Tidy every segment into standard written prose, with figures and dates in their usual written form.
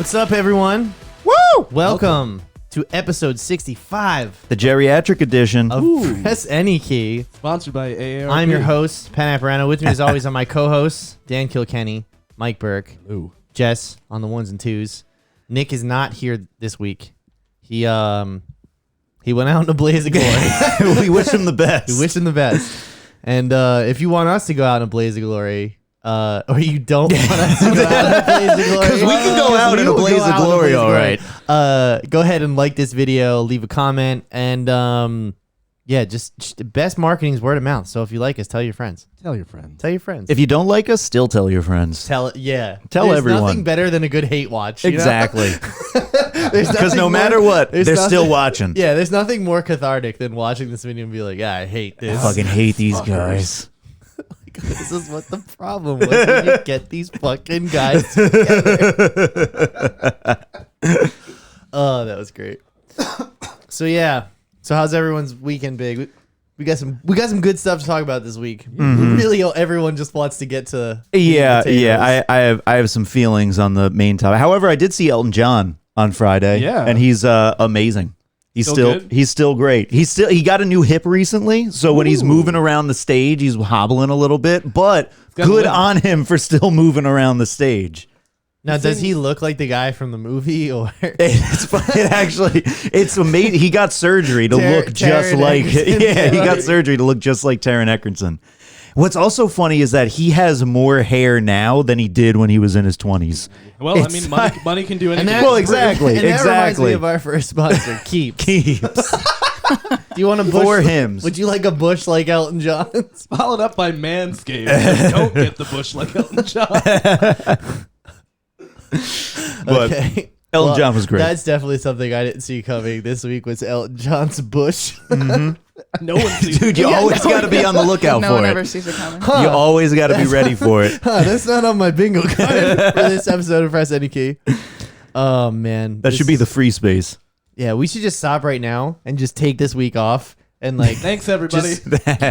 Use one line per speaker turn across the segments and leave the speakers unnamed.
What's up, everyone?
Woo!
Welcome to episode 65
The geriatric edition.
of Press Any Key.
Sponsored by AARP.
I'm your host, Oppenheimer Announced. With me, as always, are my co-hosts, Dan Kilkenny, Mike Burke, Jess on the ones and twos. Nick is not here this week. He went out in a blaze of glory.
We wish him the best.
We wish him the best. And if you want us to go out in a blaze of glory, or you don't want us to go out in a blaze of glory,
Because we can go out in a blaze of glory, all right.
Go ahead and like this video, leave a comment, and just best marketing is word of mouth. So if you like us, tell your friends.
Tell your friends.
Tell your friends.
If you don't like us, still tell your friends.
Tell
There's
everyone.
nothing
Nothing better than a good hate watch.
Exactly.
Because
Because no matter what, they're still watching.
Yeah, there's nothing more cathartic than watching this video and be like, I hate this.
I fucking hate these guys.
This is what the problem was when you get these fucking guys together. Oh, that was great. So yeah. So how's everyone's weekend, Big? We got some good stuff to talk about this week. Really, everyone just wants to get to
Yeah. I have some feelings on the main topic. However, I did see Elton John on Friday.
Yeah.
And he's amazing. He's
Still
still great. He got a new hip recently, so when he's moving around the stage, he's hobbling a little bit, but good on him for still moving around the stage.
Now, does he look like the guy from the movie, or
It's amazing. He got surgery to look just
Taron
like
Egerton.
he got surgery to look just like Taron Egerton. What's also funny is that he has more hair now than he did when he was in his 20s.
Well, I mean, money can do anything.
Well, exactly.
And that reminds me of our first sponsor, Keeps. Do you want a bush
For him.
Would you like a bush like Elton John's?
Followed up by Manscaped. Don't get the bush like Elton John.
But
Okay.
Elton John was great.
That's definitely something I didn't see coming this week was Elton John's bush.
No one sees
Dude, you always got to be on the lookout
No
for
one
it.
ever sees it coming.
You always got to be ready for it.
That's not on my bingo card for this episode of Press Any Key. Oh, man.
That should be the free space.
Yeah, we should just stop right now and just take this week off and
Thanks, everybody.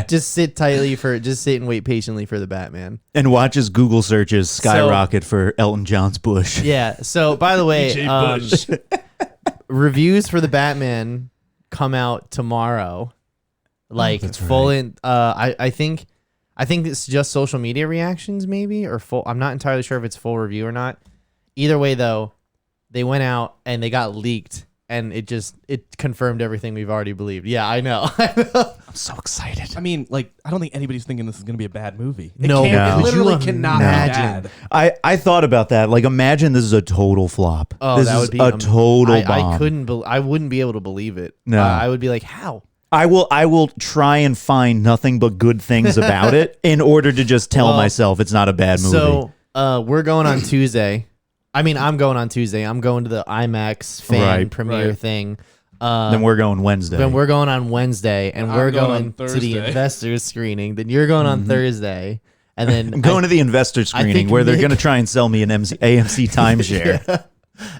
just sit and wait patiently for the Batman.
And watch his Google searches skyrocket for Elton John's bush.
Yeah. So, by the way,
DJ Bush.
reviews for the Batman come out tomorrow. Like full in. I think it's just social media reactions, maybe, or full. I'm not entirely sure if it's full review or not. Either way, though, they went out and they got leaked. And it confirmed everything we've already believed. Yeah, I know.
I'm so excited.
I mean, I don't think anybody's thinking this is going to be a bad movie.
No.
It literally
Could you
cannot
imagine?
be bad.
I thought about that. Like, imagine this is a total flop.
Oh,
this
that
is
would be
a total bomb.
I wouldn't be able to believe it.
No.
I would be like, how?
I will try and find nothing but good things about it in order to just tell myself it's not a bad movie.
So we're going on Tuesday. I mean, I'm going on Tuesday. I'm going to the IMAX fan premiere thing.
Then we're going Wednesday.
Then we're going on Wednesday, and
I'm
we're
going
going
on
to the
Thursday.
investors screening. Then you're going on Thursday, and then
I'm going to the investor screening
think
where they're
Nick-
going to try and sell me an AMC timeshare.
Yeah.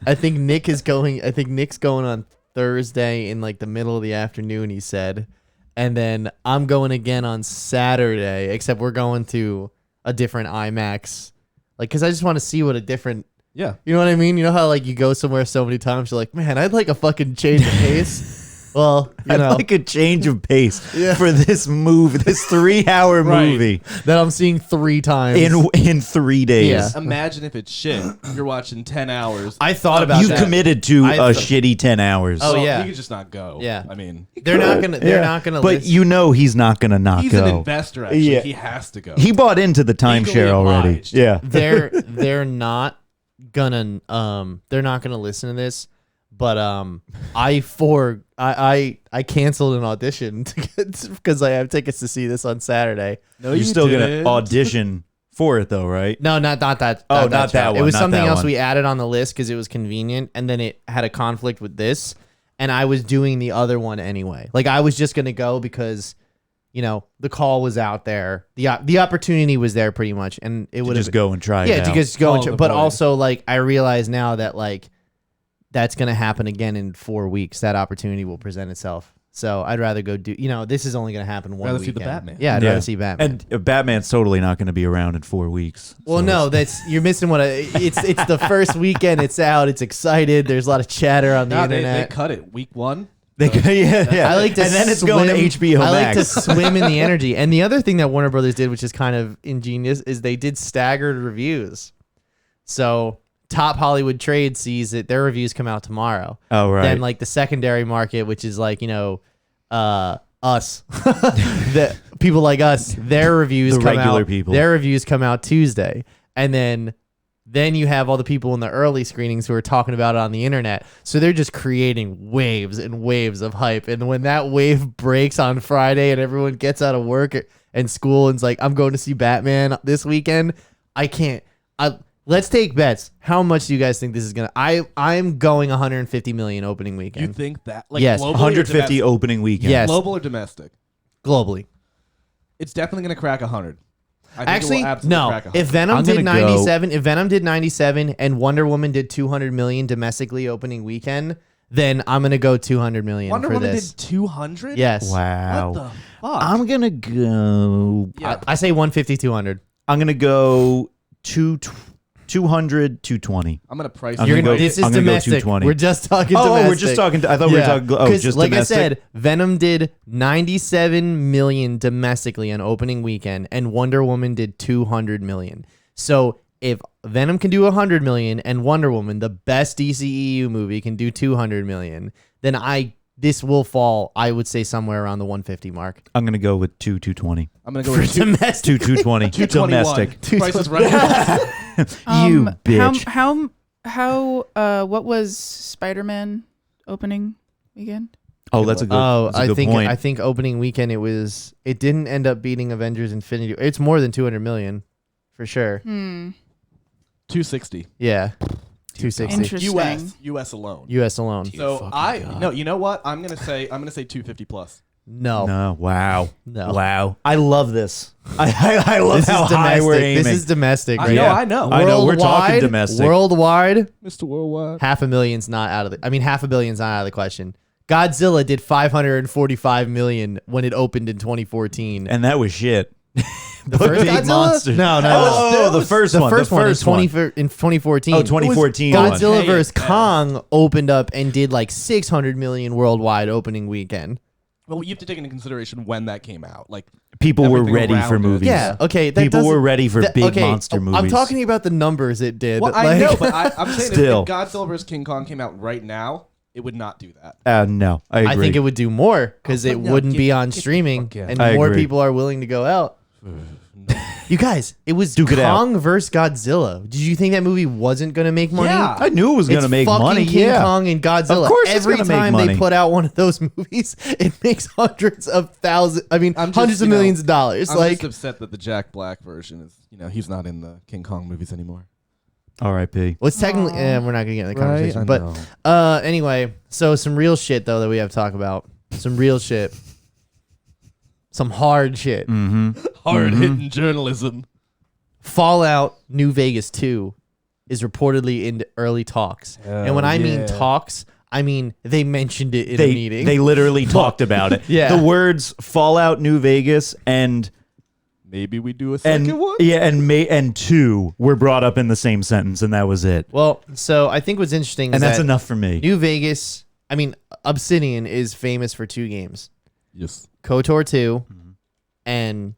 I think Nick's going on Thursday in like the middle of the afternoon. He said, and then I'm going again on Saturday. Except we're going to a different IMAX, because I just want to see what a different.
Yeah.
You know what I mean? You know how you go somewhere so many times, you're like, man, I'd like a fucking change of pace. Well,
I'd like a change of pace
Yeah.
for this movie, this 3-hour movie
that I'm seeing 3 times
in 3 days.
Yeah.
Imagine if it's shit. You're watching 10 hours.
I thought about
You
that.
committed to
I
a
thought-
shitty 10 hours.
Oh, yeah.
He could just not go.
Yeah.
I mean,
They're not gonna.
But you know he's not going to not
he's
go.
an investor, actually.
Yeah.
He has to go.
He bought into the timeshare already.
obliged.
Yeah.
they're not gonna listen to this, but I canceled an audition because I have tickets to see this on Saturday.
No,
You're still going to audition for it though, right?
No, not that.
Oh,
not
not that
show.
one,
It was
not
something
that
else
one.
we added on the list because it was convenient, and then it had a conflict with this, and I was doing the other one anyway. Like I was just gonna go because, the call was out there, the opportunity was there pretty much, and it would
Just go and try it
yeah,
out.
to just go.
Follow the
But
boy.
also, I realize now that that's gonna happen again in 4 weeks. That opportunity will present itself. So I'd rather go do. This is only going to happen one
Rather
weekend.
see the Batman.
Yeah, I'd rather see Batman.
And Batman's totally not going to be around in 4 weeks.
Well,
so
no, you're missing it's the first weekend it's out. It's excited. There's a lot of chatter on the
They
internet.
cut it week 1.
yeah.
I like to
and then it's
swim,
going to HBO
I like
Max.
to swim in the energy. And the other thing that Warner Brothers did, which is kind of ingenious, is they did staggered reviews. So Top Hollywood Trade sees that their reviews come out tomorrow.
Oh, right.
Then like the secondary market, which is like, us, the people like us, their reviews
The
come
regular
out.
people.
Their reviews come out Tuesday. And then you have all the people in the early screenings who are talking about it on the internet. So they're just creating waves and waves of hype. And when that wave breaks on Friday and everyone gets out of work and school and's like, I'm going to see Batman this weekend, let's take bets. How much do you guys think this is going to... I'm going 150 million opening weekend.
You think that? Like,
Yes.
globally or
150
domestic?
opening weekend.
Yes.
Global or domestic?
Globally.
It's definitely going to crack 100. I think it
Actually,
will absolutely
no.
crack 100.
If Venom
I'm
did
gonna
97, if Venom did 97 and Wonder Woman did 200 million domestically opening weekend, then I'm going to go 200 million
Wonder
for
Woman
this.
did 200?
Yes.
Wow.
What the fuck?
I'm going to go...
Yeah.
I say 150, 200.
I'm going to go 200, 220.
I'm going to price
I'm
it
gonna go-
right.
This is
I'm gonna go
domestic.
220.
We're just talking
Oh,
domestic.
we're just talking... I thought we were talking... Oh,
'Cause
just
like
domestic?
I said, Venom did 97 million domestically on opening weekend, and Wonder Woman did 200 million. So if Venom can do 100 million and Wonder Woman, the best DCEU movie, can do 200 million, then this will fall, I would say, somewhere around the 150 mark.
I'm going to go with 220.
I'm going to go
For
with
domestic.
220.
221.
Domestic.
Price is right.
You bitch.
What was Spider-Man opening weekend?
Oh, that's a good point.
I think opening weekend it didn't end up beating Avengers Infinity. It's more than 200 million for sure.
260.
Yeah. 260
Interesting.
US alone.
US alone.
So you know what? I'm gonna say 250 plus.
No.
No, wow.
No.
Wow. I love this. I love
This
how
is
high we're
domestic.
aiming.
This is domestic.
I
right?
know,
Yeah.
I know.
I know, we're talking
Worldwide-
domestic.
Worldwide,
Mr. Worldwide.
half a billion's not out of the. I mean, half a billion's not out of the question. Godzilla did 545 million when it opened in 2014.
And that was shit.
The first
big
Godzilla?
monsters.
No.
Oh, the first one.
The first one
one.
in 2014.
Oh, 2014 one.
Godzilla
Hey,
vs.
yeah.
Kong opened up and did like 600 million worldwide opening weekend.
Well, you have to take into consideration when that came out. Like
People were
everything
ready
around
for
it.
movies.
Yeah, okay. That
People were
doesn't-
ready for
that-
big
okay,
monster movies.
I'm talking about the numbers it did.
Well, I
like-
know, but I'm saying
Still.
if Godzilla vs. King Kong came out right now, it would not do that.
No, I agree.
I think it would do more because it
no,
wouldn't
get-
be on
get the
streaming,
fuck out.
and
I
more
agree.
people are willing to go out. You guys, it was
Duke it out.
Kong versus Godzilla. Did you think that movie wasn't going to make money?
Yeah.
I knew it was going to
It's
make
fucking
money.
King
Yeah.
Kong and Godzilla.
Of course it's
Every
gonna make
time
money.
they put out one of those movies, it makes hundreds of thousands. I mean,
I'm just,
hundreds of
you know,
millions of dollars.
I'm
like,
just upset that the Jack Black version is, he's not in the King Kong movies anymore.
R.I.P.
well, it's technically, we're not going to get in the
Right,
conversation.
I know.
But anyway, so some real shit though that we have to talk about. Some real shit. Some hard shit.
Hard hitting journalism.
Fallout New Vegas 2 is reportedly in early talks. And when I mean talks, I mean they mentioned it in a meeting.
They literally talked about it.
Yeah.
The words Fallout New Vegas and
Maybe we do a second one.
yeah, and 2 were brought up in the same sentence, and that was it.
well, so I think what's interesting is
And that's
that
enough for me.
New Vegas, I mean, Obsidian is famous for 2 games.
Yes.
KOTOR 2 and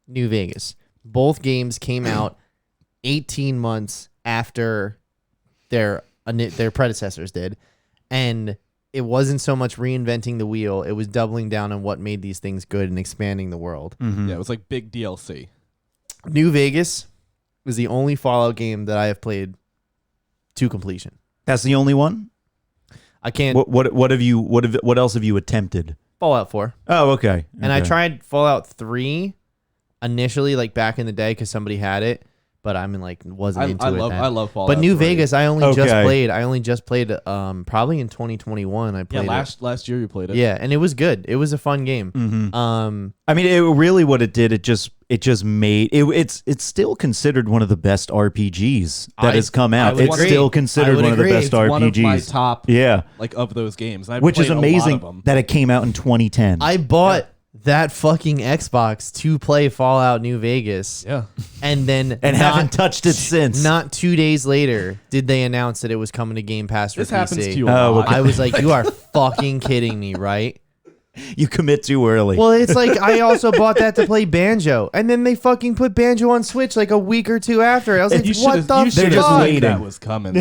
New Vegas. Both games came out 18 months after their predecessors did. And it wasn't so much reinventing the wheel. It was doubling down on what made these things good and expanding the world.
Yeah, it was like big DLC.
New Vegas was the only Fallout game that I have played to completion.
That's the only one?
I can't...
What else have you attempted?
Fallout 4.
Oh, okay.
And I
Okay.
tried Fallout 3 initially, like back in the day, because somebody had it. but I mean, like, wasn't into
I
it.
love Fallout.
But New
3.
Vegas, I only
Okay.
just played probably in 2021. I played
last year you played it.
Yeah, and it was good. It was a fun game.
I mean, it really what it did. It just made it's still considered one of the best RPGs that has come out.
would
It's
agree.
still
I
considered
would
one of the
agree.
best
It's
RPGs.
one of my top
Yeah,
like of those games. I've
which is
played a lot of
amazing
them.
that it came out in 2010.
I bought that fucking Xbox to play Fallout New Vegas.
Yeah.
And then
haven't touched it since.
Not 2 days later did they announce that it was coming to Game Pass for
This
PC.
happens to you a
Oh,
lot.
okay.
I was like, you are fucking kidding me, right?
You commit too early.
Well, it's like I also bought that to play Banjo, and then they fucking put Banjo on Switch like a week or two after. I was like, what the
They're just
fuck?
waiting.
That was coming.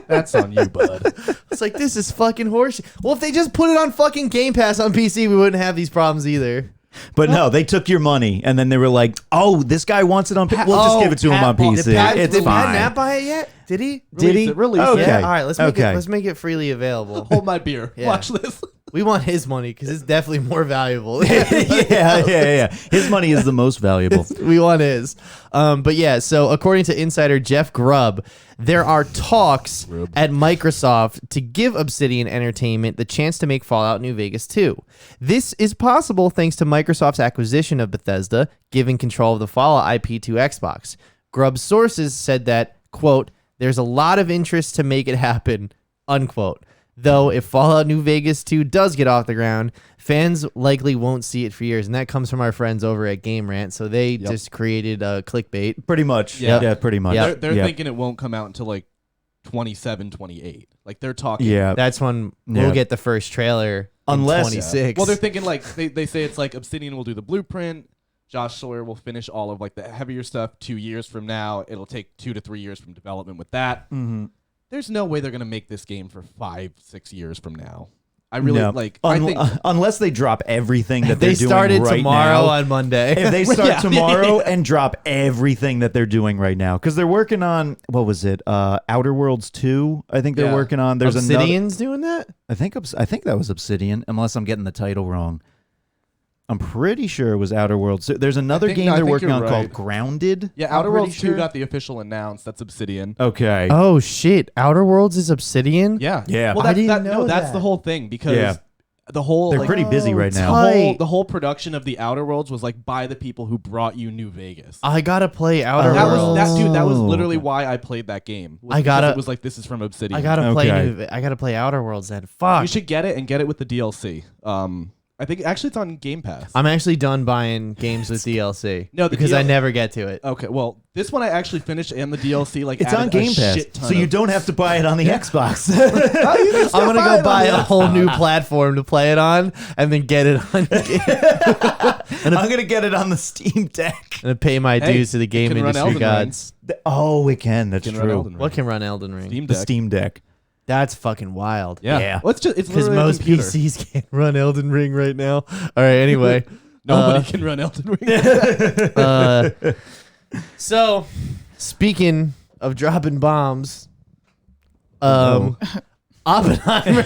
That's on you, bud.
It's like, this is fucking horseshit. Well, if they just put it on fucking Game Pass on PC, we wouldn't have these problems either.
But no, they took your money and then they were like, "Oh, this guy wants it on. We'll just give it to him on PC. It's
did
fine."
Pat Nap buy it yet? Did he?
Did he?
Release it.
Okay.
Yeah. All right.
Okay.
Let's make it freely available.
Hold my beer.
Yeah.
Watch this.
We want his money because it's definitely more valuable.
yeah. His money is the most valuable.
We want his. But yeah, so according to insider Jeff Grubb, there are talks at Microsoft to give Obsidian Entertainment the chance to make Fallout New Vegas 2. This is possible thanks to Microsoft's acquisition of Bethesda, giving control of the Fallout IP to Xbox. Grubb's sources said that, quote, there's a lot of interest to make it happen, unquote. Though if Fallout New Vegas 2 does get off the ground, fans likely won't see it for years. And that comes from our friends over at Game Rant. So they just created clickbait.
Pretty much.
Yeah.
Yeah, pretty much.
Yeah.
They're thinking it won't come out until like 27, 28. Like they're talking.
Yeah.
That's when we'll get the first trailer
Unless-
in 26.
Well, they're thinking like they say it's like Obsidian will do the blueprint. Josh Sawyer will finish all of like the heavier stuff 2 years from now. It'll take 2 to 3 years from development with that.
Mm-hmm.
There's no way they're gonna make this game for 5-6 years from now. I really
No.
like. I think
Unless they drop everything that
they
they're doing
started
right
tomorrow
now.
on Monday.
If they start
Yeah.
tomorrow and drop everything that they're doing right now, because they're working on, what was it, Outer Worlds 2? I think they're
Yeah.
working on. There's
Obsidian's doing that?
I think that was Obsidian, unless I'm getting the title wrong. I'm pretty sure it was Outer Worlds. There's another game they're working on called Grounded.
yeah,
I'm
Outer
pretty
Worlds 2
sure.
got the official announced. That's Obsidian.
Okay.
Oh, shit. Outer Worlds is Obsidian?
Yeah.
Yeah.
Well,
I
that's,
didn't know
that's
that.
the whole thing because
Yeah.
the whole
They're
like,
pretty busy right now.
tight.
the whole production of the Outer Worlds was like by the people who brought you New Vegas.
I gotta play Outer
That
Worlds.
was that dude. That was
Oh.
literally why I played that game.
I gotta-
It was like this is from Obsidian.
I gotta play
Okay.
I gotta play Outer Worlds then. Fuck.
You should get it and get it with the DLC. I think actually it's on Game Pass.
I'm actually done buying games with DLC.
No, the
because I
DL
never get to it.
Okay, well, this one I actually finished and the DLC like
It's on
added a
Game Pass,
shit ton
so you
of-
don't have to buy it on the Xbox.
I'm gonna go buy a whole new platform to play it on, and then get it on.
I'm gonna get it on the Steam Deck.
And pay my
Hey,
dues to the
it
game
can run
industry
Elden Ring.
gods.
Oh, it can. That's
Can run
true.
Elden Ring.
What can run Elden Ring?
Steam
The
Deck.
Steam Deck.
That's fucking wild.
Yeah.
Yeah.
Well, it's
Because
literally a
most
computer.
PCs can't run Elden Ring right now. All right. Anyway.
Nobody can run Elden Ring.
So, speaking of dropping bombs, Oppenheimer.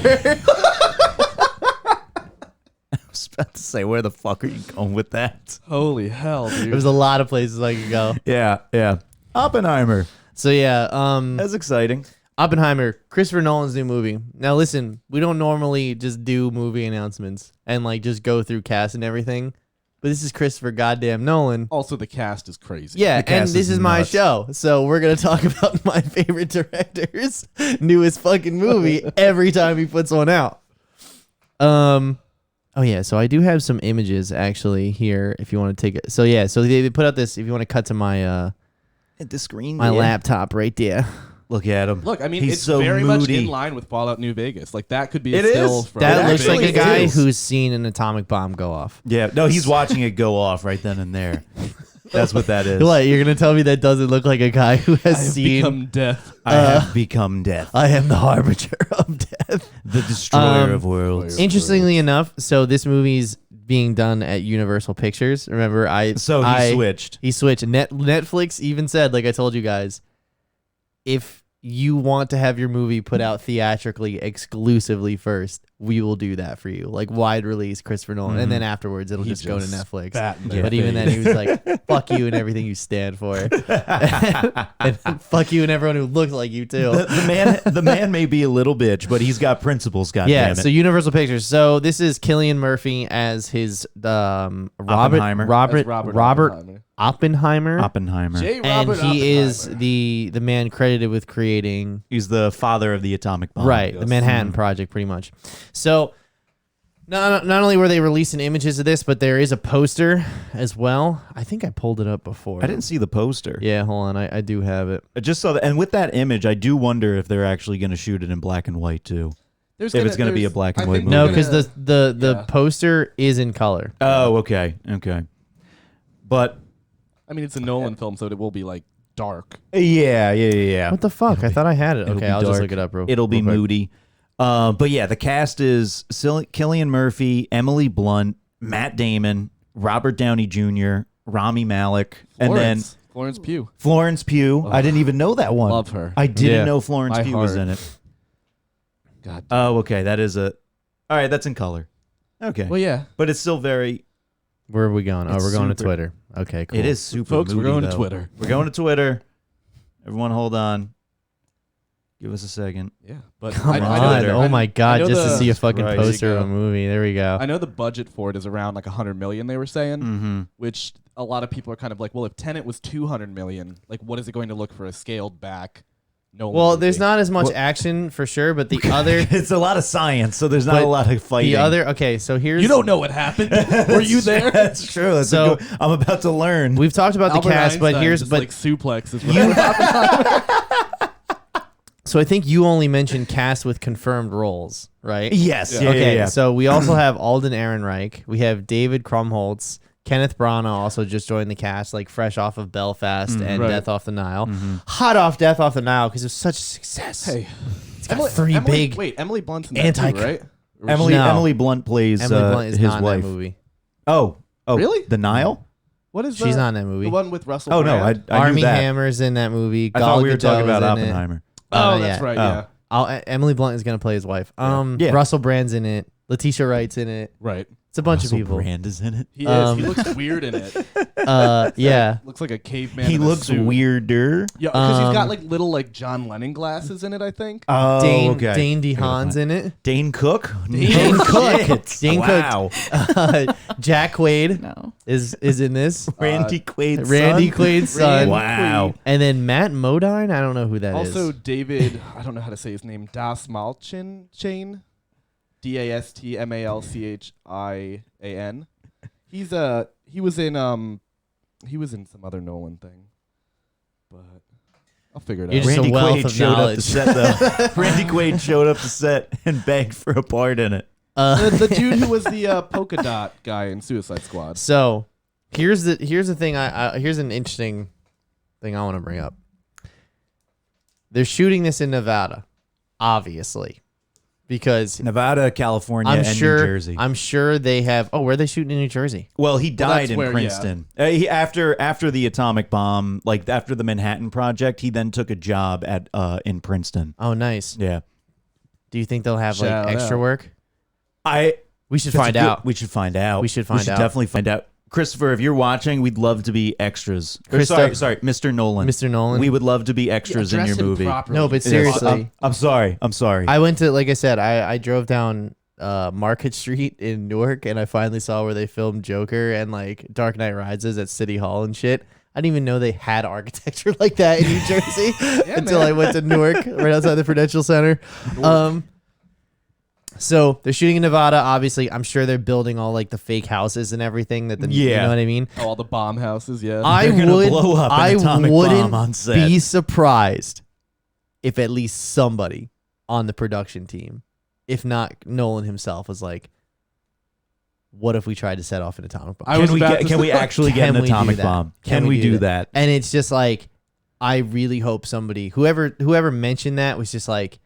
I was about to say, where the fuck are you going with that?
Holy hell, dude.
There's a lot of places I could go.
Yeah. Oppenheimer.
So yeah,
That's exciting.
Oppenheimer, Christopher Nolan's new movie. Now listen, we don't normally just do movie announcements and like just go through cast and everything, but this is Christopher goddamn Nolan.
Also, the cast is crazy.
Yeah,
The
and
cast
this is my
nuts.
show, so we're gonna talk about my favorite director's newest fucking movie every time he puts one out. Oh yeah, so I do have some images actually here if you want to take it. So yeah, so they put out this. If you want to cut to my
At the screen.
my laptop right there.
Look at him.
Look, I mean,
He's
it's
so
very much
moody.
in line with Fallout New Vegas. Like that could be
It
a still
is.
from
That
It
looks like a
actually
guy
is.
who's seen an atomic bomb go off.
Yeah. No, he's watching it go off right then and there. That's what that is.
What, you're gonna tell me that doesn't look like a guy who has
I've
seen?
become death.
I have become death,
I am the harbinger of death.
the destroyer
Um,
of worlds.
Interestingly enough, so this movie's being done at Universal Pictures. Remember,
So he switched.
He switched. Netflix even said, like I told you guys, if you want to have your movie put out theatrically exclusively first, we will do that for you. Like wide release Christopher Nolan. And then afterwards it'll just go to Netflix. But even then he was like, fuck you and everything you stand for. And fuck you and everyone who looks like you too.
The man may be a little bitch, but he's got principles, goddammit.
So Universal Pictures. So this is Cillian Murphy as his
Oppenheimer.
Oppenheimer.
J.
And
Robert
he is
Oppenheimer.
the man credited with creating
He's the father of the atomic bomb.
right, the Manhattan Project, pretty much. So, not only were they releasing images of this, but there is a poster as well. I think I pulled it up before.
I didn't see the poster.
Yeah, hold on. I do have it.
I just saw that. And with that image, I do wonder if they're actually going to shoot it in black and white, too. If it's going to be a black and white movie.
No, because the poster is in color.
Oh, okay. Okay. But,
I mean, it's a Nolan film, so it will be like dark.
yeah.
What the fuck? I thought I had it.
It'll
Okay,
be
I'll just
dark.
look it up real quick.
It'll be moody. But yeah, the cast is Cillian Murphy, Emily Blunt, Matt Damon, Robert Downey Jr., Rami Malek, and then
Florence Pugh.
Florence Pugh. I didn't even know that one.
Love her.
I didn't
Yeah.
know Florence
My
Pugh was
heart.
in it.
God.
Oh, okay. That is a. All right, that's in color. Okay.
Well, yeah.
But it's still very.
Where are we going? Oh,
It's
we're going to
super-
Twitter. Okay, cool.
It is super.
Folks, we're
moody,
going to
though.
Twitter.
We're going to Twitter. Everyone, hold on. Give us a second.
Yeah, but
Come
I
on.
know,
Oh my God,
know
just to
the-
see a fucking
Christ.
poster of
There
a
you go.
movie. There we go.
I know the budget for it is around like 100 million. They were saying,
Mm-hmm.
which a lot of people are kind of like, well, if Tenet was 200 million, like, what is it going to look for a scaled back? Nolan
Well,
movie?
there's not as much
Well-
action for sure, but the other
It's a lot of science, so there's not
But
a lot of fighting.
okay, so here's
You don't know what happened. Were you there?
That's true. That's
So-
I'm about to learn.
we've talked about
Albert
the cast, but
Einstein
here's
just,
but
like suplexes. Whatever.
so I think you only mentioned cast with confirmed roles, right?
yes.
Yeah.
Yeah.
Okay,
Yeah.
so we also have Alden Ehrenreich. We have David Krumholtz. Kenneth Branagh also just joined the cast, like fresh off of Belfast and
Right.
Death Off the Nile. Hot off Death Off the Nile because it was such a success.
Hey,
It's got three big.
Wait, Emily Blunt's in that too,
anti-
right? Or
Emily
No.
Emily Blunt plays
Emily Blunt is
his
not
wife.
in that movie.
Oh,
Really?
The Nile?
What is
She's
the,
not in that movie.
the one with Russell?
Oh no,
Brand?
I knew
Armie
that.
Hammer's in that movie.
I thought we were
Gadot
talking
is
about
in it.
Oppenheimer.
Oh,
Yeah.
that's right.
Oh.
Yeah,
Emily Blunt is gonna play his wife.
Yeah.
Russell Brand's in it. Letitia Wright's in it.
right.
It's a bunch
Russell
of people.
Brand is in it.
He is.
Um,
He looks weird in it.
Yeah.
Looks like a caveman.
He
in a
looks
suit.
weirder.
Yeah, because he's got
Um,
like little like John Lennon glasses in it. I think.
Oh,
Dane
okay.
Dane DeHaan's in it.
Dane Cook.
Dane Cook.
Shit.
Dane Cook.
Wow.
Jack Quaid
No.
is in this.
Randy Quaid's
Randy
son?
Quaid's son.
Wow.
And then Matt Modine. I don't know who that is.
Also, David. I don't know how to say his name. Das Malchin Chain. Dastmalchian. He was in some other Nolan thing, but I'll figure it
You're
out.
just a
Randy
wealth
Quaid
of
showed up
knowledge.
to set though. Randy Quaid showed up to set and begged for a part in it.
the dude who was the polka dot guy in Suicide Squad.
So here's the thing. Here's an interesting thing I want to bring up. They're shooting this in Nevada, obviously, because
Nevada, California,
I'm
and
sure
New Jersey.
I'm sure they have. Oh, where are they shooting in New Jersey?
Well, he died
that's
in
where-
Princeton. He after the atomic bomb, like after the Manhattan Project, he then took a job at in Princeton.
Oh, nice.
Yeah,
Do you think they'll have
Shout
like extra
out.
work? We should
that's
find
a good-
out.
We should find out.
We should find out.
definitely find out. Christopher, if you're watching, we'd love to be extras. Or
Christoph-
sorry, Mr. Nolan.
Mr. Nolan.
We would love to be extras in your movie.
No, but
Yes,
seriously.
I'm sorry. I'm sorry.
I went to, like I said, I drove down Market Street in Newark, and I finally saw where they filmed Joker and like Dark Knight Rises at City Hall and shit. I didn't even know they had architecture like that in New Jersey until I went to Newark, right outside the Prudential Center. So they're shooting in Nevada. Obviously, I'm sure they're building all like the fake houses and everything. You
Yeah.
know what I mean.
Oh, all the bomb houses. Yeah.
I
They're gonna
would.
blow up an
I
atomic
wouldn't
bomb on set.
be surprised if at least somebody on the production team, if not Nolan himself, was like, "What if we tried to set off an atomic bomb?"
I was about to
Can we
say-
actually get
Can
an
we do
atomic
that?
bomb? Can we do that?
And it's just like, I really hope somebody, whoever mentioned that, was just like,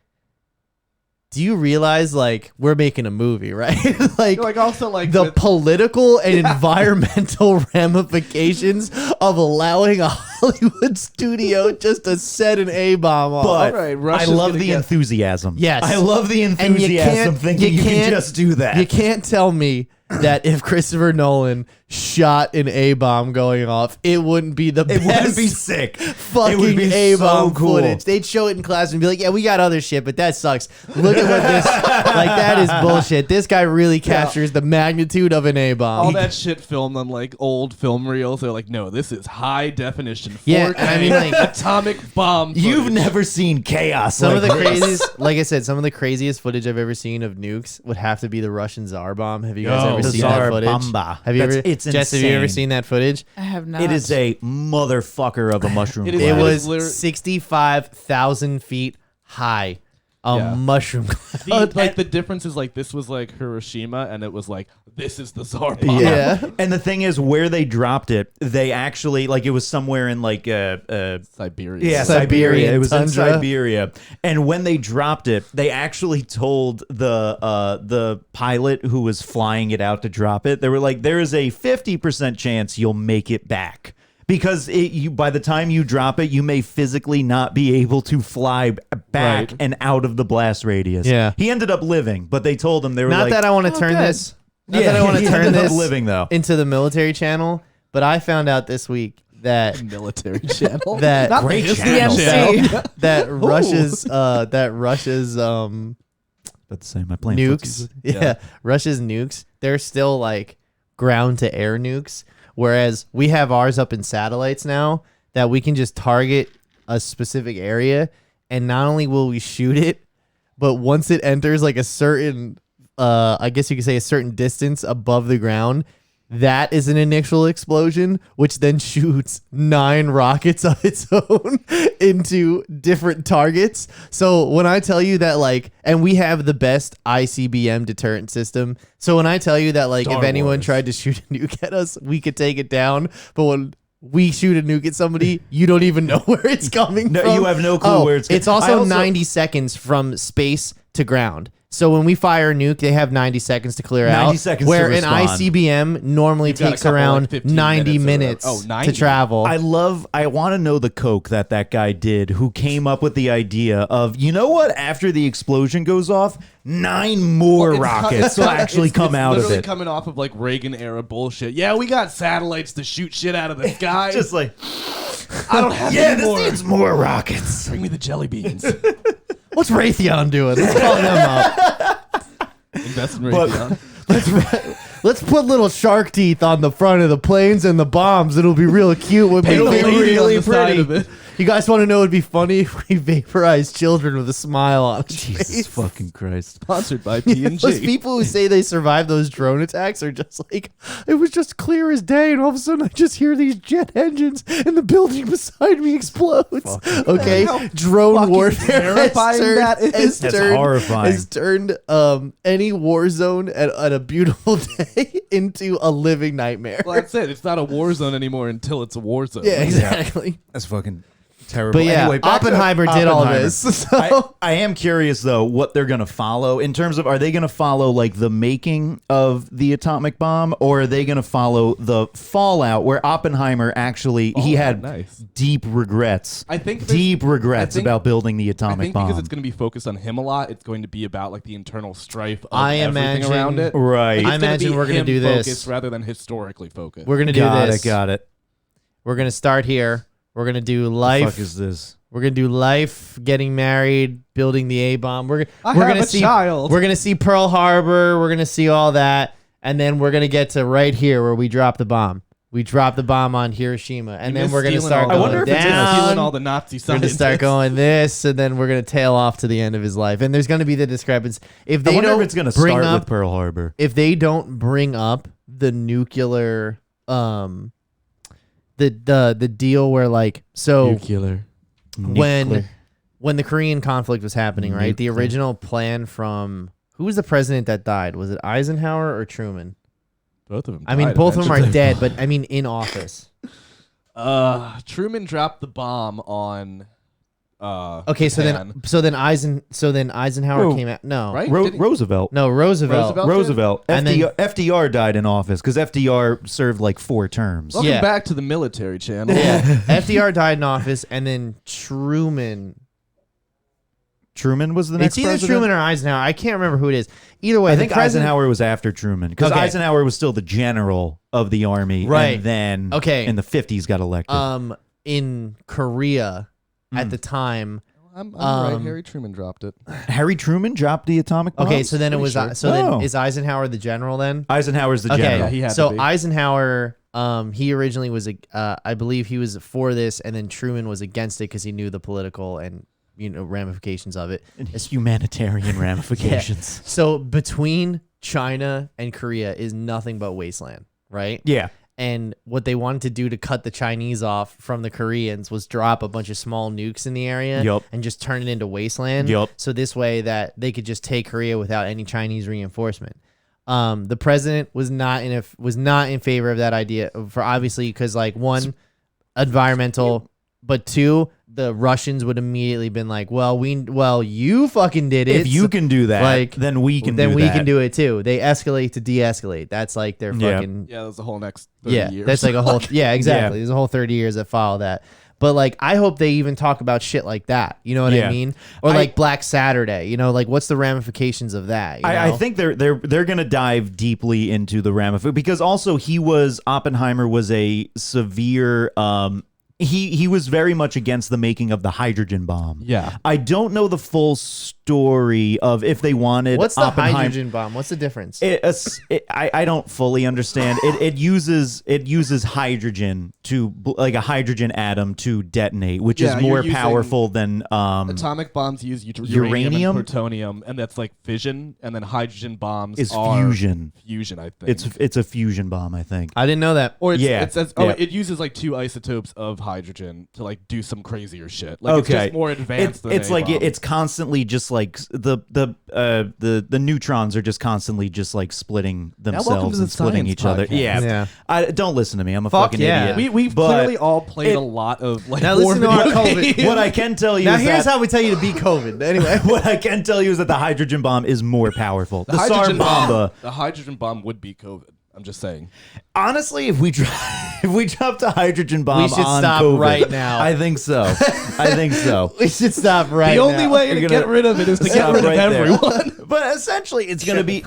do you realize like we're making a movie, right?
like also like
the
with-
political and environmental ramifications of allowing a Hollywood studio just to set an A-bomb off.
But
All right,
I
Russia's
love
gonna
the
get-
enthusiasm.
Yes.
I love the
And you
enthusiasm thinking you can just do that.
You can't tell me that if Christopher Nolan shot an A-bomb going off, it wouldn't be the
It
best
wouldn't be sick. It would
fucking
be
A-bomb
so cool.
footage. They'd show it in class and be like, yeah, we got other shit, but that sucks. Look at what this, like, that is bullshit. This guy really captures the magnitude of an A-bomb.
All that shit filmed on like old film reels. They're like, no, this is high definition. 4K
Yeah, and I mean, like-
atomic bomb.
You've
footage.
never seen chaos.
Some of
like
the
this.
craziest, like I said, some of the craziest footage I've ever seen of nukes would have to be the Russian Tsar bomb. Have you guys
Yo,
ever
the
seen
Tsar
that footage?
bomba.
Have you
That's-
ever?
it's
Jess, have you ever
insane.
seen that footage?
I have not.
It is a motherfucker of a mushroom
It is-
cloud.
It was
literally-
65,000 feet high. A
Yeah.
mushroom cloud.
like the difference is like this was like Hiroshima, and it was like this is the Tsar bomb.
Yeah.
And the thing is, where they dropped it, they actually like it was somewhere in like
Siberia.
yeah,
Siberian
Siberia. It was in
tundra.
Siberia. And when they dropped it, they actually told the pilot who was flying it out to drop it, they were like, there is a 50% chance you'll make it back. Because by the time you drop it, you may physically not be able to fly back
Right.
and out of the blast radius.
Yeah.
He ended up living, but they told him they were
Not
like,
that I want to turn
good.
this. Not that I want
he
to turn
ended up
this
living though.
into the military channel, but I found out this week that
Military channel.
That-
Not
Great
the
channel.
channel.
that Russia's
About to say my plan.
nukes, yeah, Russia's nukes, they're still like ground to air nukes, whereas we have ours up in satellites now that we can just target a specific area, and not only will we shoot it, but once it enters like a certain I guess you could say a certain distance above the ground, that is an initial explosion, which then shoots 9 rockets of its own into different targets. So when I tell you that, like, and we have the best ICBM deterrent system. So when I tell you that, like,
Star
if anyone
Wars.
tried to shoot a nuke at us, we could take it down. But when we shoot a nuke at somebody, you don't even know where it's coming
No,
from.
you have no clue where it's
It's
I
also
also-
90 seconds from space to ground. So when we fire a nuke, they have 90 seconds to clear
90
out.
seconds
where
to
an
respond.
ICBM normally
You've got a
takes
couple, like,
around
15
90
minutes or
minutes
whatever. Oh, 90.
to travel.
I want to know the coke that guy did who came up with the idea of, you know what, after the explosion goes off, 9 more rockets will actually come out of
literally
it.
coming off of like Reagan era bullshit. Yeah, we got satellites to shoot shit out of the sky.
Just like,
I don't have
yeah,
any
this
more.
needs more rockets.
Bring me the jelly beans.
What's Raytheon doing? Let's call them up.
Invest in
But-
Raytheon.
Let's put little shark teeth on the front of the planes and the bombs. It'll be real cute. It'll
Paint
be
the lady
really
on the side
pretty.
of it.
You guys want to know? It'd be funny if we vaporized children with a smile on its
Jesus
face.
fucking Christ.
Sponsored by
Those
P&G.
people who say they survived those drone attacks are just like, it was just clear as day, and all of a sudden I just hear these jet engines, and the building beside me explodes. Okay,
How
drone
fucking
warfare
terrifying that is.
That's horrifying.
has turned any war zone at a beautiful day into a living nightmare.
Well, that's it. It's not a war zone anymore until it's a war zone.
Yeah, exactly.
That's fucking terrible.
But yeah,
Anyway, back to
Oppenheimer did all
Oppenheimer.
this. So.
I am curious though what they're gonna follow in terms of, are they gonna follow like the making of the atomic bomb, or are they gonna follow the fallout where Oppenheimer actually he had
nice.
deep regrets.
I think
deep regrets
I think-
about building the
I
atomic
think
bomb.
because it's going to be focused on him a lot, it's going to be about like the internal strife of
I
everything
imagine-
around it.
Right.
Like, it's
I
gonna
imagine
be
we're gonna
him
do this.
focused rather than historically focused.
We're gonna do
got
this.
it. Got it.
We're gonna start here. We're gonna do
The
life.
fuck is this?
We're gonna do life, getting married, building the A bomb. We're
I
we're
have
gonna
a
see
child.
We're gonna see Pearl Harbor. We're gonna see all that, and then we're gonna get to right here where we drop the bomb. We drop the bomb on Hiroshima, and then we're gonna start
I
going
wonder if it's
down.
stealing all the Nazi
We're gonna
scientists.
start going this, and then we're gonna tail off to the end of his life. And there's gonna be the discrepancy. If
I
they
wonder
don't
if it's gonna
bring
start
up,
with Pearl Harbor.
if they don't bring up the nuclear, the deal where like so.
Nuclear.
When the Korean conflict was happening, right? The
Nuclear.
original plan from who was the president that died? Was it Eisenhower or Truman?
Both of them.
I mean,
died
both of them are
eventually.
dead, but I mean in office.
Truman dropped the bomb on
Okay, so
Japan.
then Eisenhower
Whoa.
came out. No,
Right?
Roosevelt.
No, Roosevelt.
Roosevelt?
And then-
FDR died in office because FDR served like 4 terms.
Welcome
Yeah.
back to the military channel.
Yeah, FDR died in office, and then Truman.
Truman was the next
It's either
president?
Truman or Eisenhower. I can't remember who it is. Either way,
I
the
think
president-
Eisenhower was after Truman because
Okay.
Eisenhower was still the general of the army,
Right.
And then,
Okay.
in the 50s, got elected.
In Korea at the time.
I'm right.
Um,
Harry Truman dropped it.
Harry Truman dropped the atomic bomb.
Okay, so then it was.
Pretty sure.
So then
Oh.
is Eisenhower the general then?
Eisenhower's the
Okay,
general.
Yeah, he had to
so
be.
Eisenhower, he originally was, I believe he was for this, and then Truman was against it because he knew the political and ramifications of it.
And humanitarian ramifications.
So between China and Korea is nothing but wasteland, right?
Yeah.
And what they wanted to do to cut the Chinese off from the Koreans was drop a bunch of small nukes in the area
Yup.
and just turn it into wasteland.
Yup.
So this way that they could just take Korea without any Chinese reinforcement. The president was not in favor of that idea for obviously because like one, environmental, but two, the Russians would immediately been like, well, you fucking did it.
If you can do that,
like,
then we can
then
do
we
that.
can do it too. They escalate to de-escalate. That's like their
Yeah.
fucking
Yeah, that was the whole next 30
yeah.
years.
That's like a whole exactly. There's a whole 30 years that follow that. But like I hope they even talk about shit like that. You know what
Yeah.
I mean? Or like Black Saturday. You know, like what's the ramifications of that? You
I
know?
think they're gonna dive deeply into the ramifications because also Oppenheimer was a severe he was very much against the making of the hydrogen bomb.
Yeah.
I don't know the full story of if they wanted
What's the
Oppenheimer.
hydrogen bomb? What's the difference?
I don't fully understand. It uses hydrogen to like a hydrogen atom to detonate, which
Yeah,
is
you're
more
using
powerful than
Atomic bombs use uranium
Uranium?
and plutonium, and that's like fission, and then hydrogen bombs
is
are
fusion.
Fusion, I think.
It's a fusion bomb, I think.
I didn't know that.
Or it's,
Yeah,
it says,
yeah.
it uses like 2 isotopes of hydrogen to like do some crazier shit. Like it's
Okay.
just more advanced than
It's
a
like
bomb.
it's constantly just like the neutrons are just constantly just like splitting
welcome to
themselves
the
and splitting
science
each other.
podcast.
Yeah.
Yeah.
I don't listen to me. I'm a
Fuck
fucking
yeah.
idiot.
We've
But
clearly all played
it-
a lot of like
Now
war
listen to our
video
COVID.
games.
What I can tell you
Now
is
here's
that
how we tell you to beat COVID. Anyway.
what I can tell you is that the hydrogen bomb is more powerful. The Tsar
hydrogen
Bomba.
The hydrogen bomb would be COVID. I'm just saying.
Honestly, if we dropped a hydrogen bomb
We should
on
stop
COVID,
right now.
I think so. I think so.
We should stop right
The only
now.
way to
You're
get
gonna
rid of it is to get
stop
rid of
right there.
everyone.
But essentially, it's going to be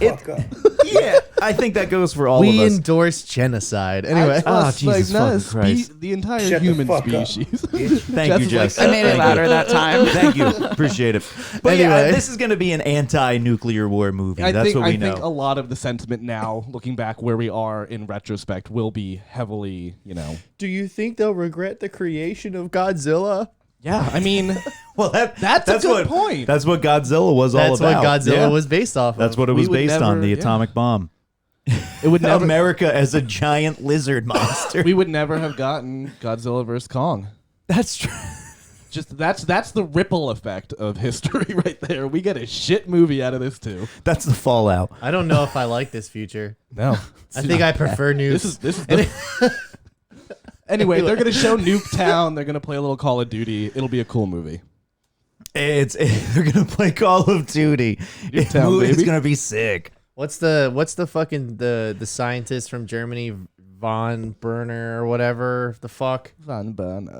yeah, I think that goes for all
We
of us.
endorse genocide. Anyway.
Oh, Jesus fucking Christ.
the entire human species.
Thank you, Jess.
I made it
Thank
louder
you.
that time.
Thank you. Appreciate it. But yeah,
Anyway.
this is going to be an anti-nuclear war movie.
I
That's
think
what we
I think a
know.
lot of the sentiment now, looking back where we are in retrospect, will be heavily,
Do you think they'll regret the creation of Godzilla?
Yeah, I mean,
Well,
that's a good
what,
point.
That's what Godzilla was all
That's
about.
what Godzilla
Yeah.
was based off of.
That's what it
We
was
would
based on,
never-
the
yeah.
atomic bomb.
it would never.
America as a giant lizard monster.
We would never have gotten Godzilla vs Kong.
That's true.
Just that's the ripple effect of history right there. We get a shit movie out of this too.
That's the fallout.
I don't know if I like this future.
No,
I think I prefer nukes.
this is. Anyway, they're gonna show Nuketown. They're gonna play a little Call of Duty. It'll be a cool movie.
They're gonna play Call of Duty. It's
baby.
gonna be sick.
What's the fucking the scientist from Germany, von Berner or whatever the fuck,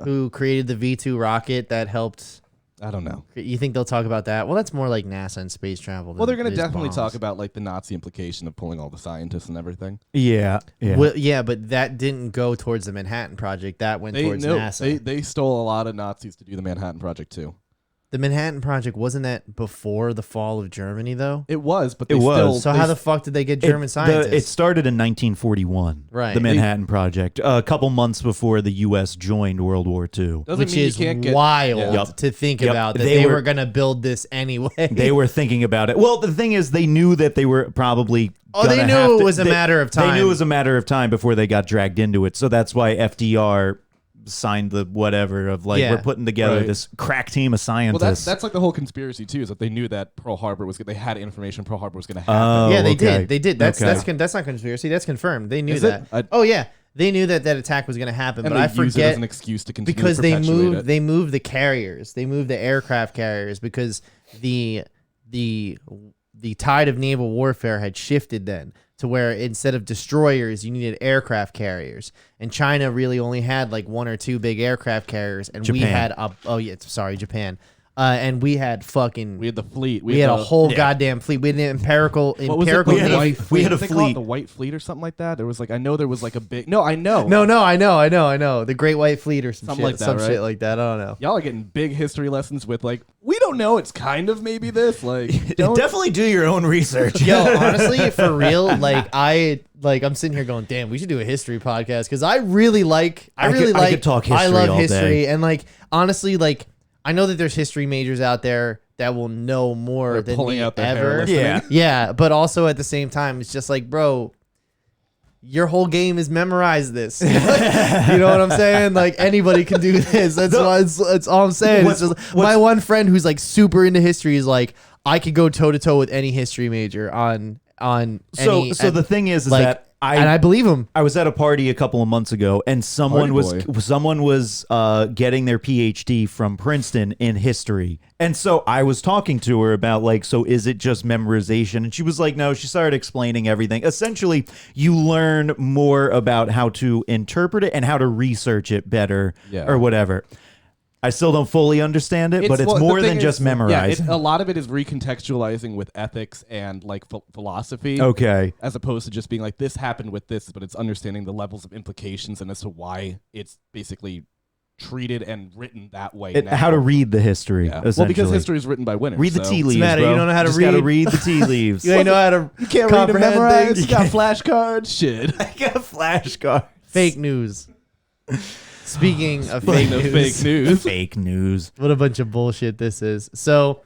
who created the V2 rocket that helped?
I don't know.
You think they'll talk about that? Well, that's more like NASA and space travel.
Well, they're gonna
than it is
definitely
bombs.
talk about like the Nazi implication of pulling all the scientists and everything.
Yeah. Yeah.
Well, yeah, but that didn't go towards the Manhattan Project. That went towards NASA.
They stole a lot of Nazis to do the Manhattan Project too.
The Manhattan Project, wasn't that before the fall of Germany though?
It was, but
It
they
was.
still.
So
they
how the fuck did they get German scientists?
It started in 1941.
Right.
The Manhattan Project, a couple months before the U.S. joined World War II.
doesn't
which
mean you
is
can't get
wild
Yeah.
Yup.
to think
Yep.
about that
They
they
were-
were going to build this anyway.
They were thinking about it. Well, the thing is, they knew that they were probably.
Oh, they
gonna
knew
have
it
to-
was a matter of time.
They knew it was a matter of time before they got dragged into it. So that's why FDR signed the whatever of like
Yeah.
we're putting together
Right.
this crack team of
Well,
scientists.
that's like the whole conspiracy too, is that they knew that Pearl Harbor was. They had information Pearl Harbor was going to happen.
Oh,
yeah, they
okay.
did. They did. That's
Okay.
that's not conspiracy. That's confirmed. They knew
Is it?
that. Oh yeah, They knew that attack was going to happen,
And
but I
they use it as
forget
an excuse to continue
because
to
they
perpetuate
moved
it.
they moved the carriers. They moved the aircraft carriers because the tide of naval warfare had shifted then to where instead of destroyers, you needed aircraft carriers. And China really only had like one or two big aircraft carriers, and we
Japan.
had Japan. And we had fucking
We had the fleet.
we had a
the-
whole goddamn fleet. We had an empirical
What was it?
empirical
The
had a-
navy
white
fleet.
we had a
Did they call it
fleet.
the White Fleet or something like that. There was like I know there was like a big. No, I know.
No, I know. The Great White Fleet or
Something like that,
some
right?
shit like that. I don't know.
Y'all are getting big history lessons with like we don't know. It's kind of maybe this like don't
Definitely do your own research.
Yo, honestly, for real, I'm sitting here going, damn, we should do a history podcast because I
could talk history
I love
all
history,
day.
and like honestly, like I know that there's history majors out there that will know more
They're
than
pulling
me
out their hair
ever.
listening.
Yeah.
Yeah, but also at the same time, it's just like, bro, your whole game is memorize this. You know what I'm saying? Like anybody can do this. That's all I'm saying. It's just, my one friend who's like super into history is like, I could go toe to toe with any history major on any.
So the thing is
like,
that
and I believe him.
I was at a party a couple of months ago, and someone was getting their PhD from Princeton in history, and so I was talking to her about like, so is it just memorization? And she was like, no. She started explaining everything. Essentially, you learn more about how to interpret it and how to research it better, or whatever. I still don't fully understand it, but it's
well,
more
the
than
thing
just
is,
memorizing.
Yeah, a lot of it is recontextualizing with ethics and like philosophy.
Okay.
As opposed to just being like this happened with this, but it's understanding the levels of implications and as to why it's basically treated and written that way. Now.
How to read the history,
Yeah.
essentially.
Well, because history is written by winners.
Read the
so.
tea leaves,
matter?
bro.
You don't know how to
Just gotta
read?
read the tea leaves.
You ain't know how to
You can't read and
comprehend
memorize.
things.
You got flashcards. Shit.
I got flashcards.
Fake news. Speaking of fake
Speaking of
news,
fake news.
Fake news.
what a bunch of bullshit this is. So,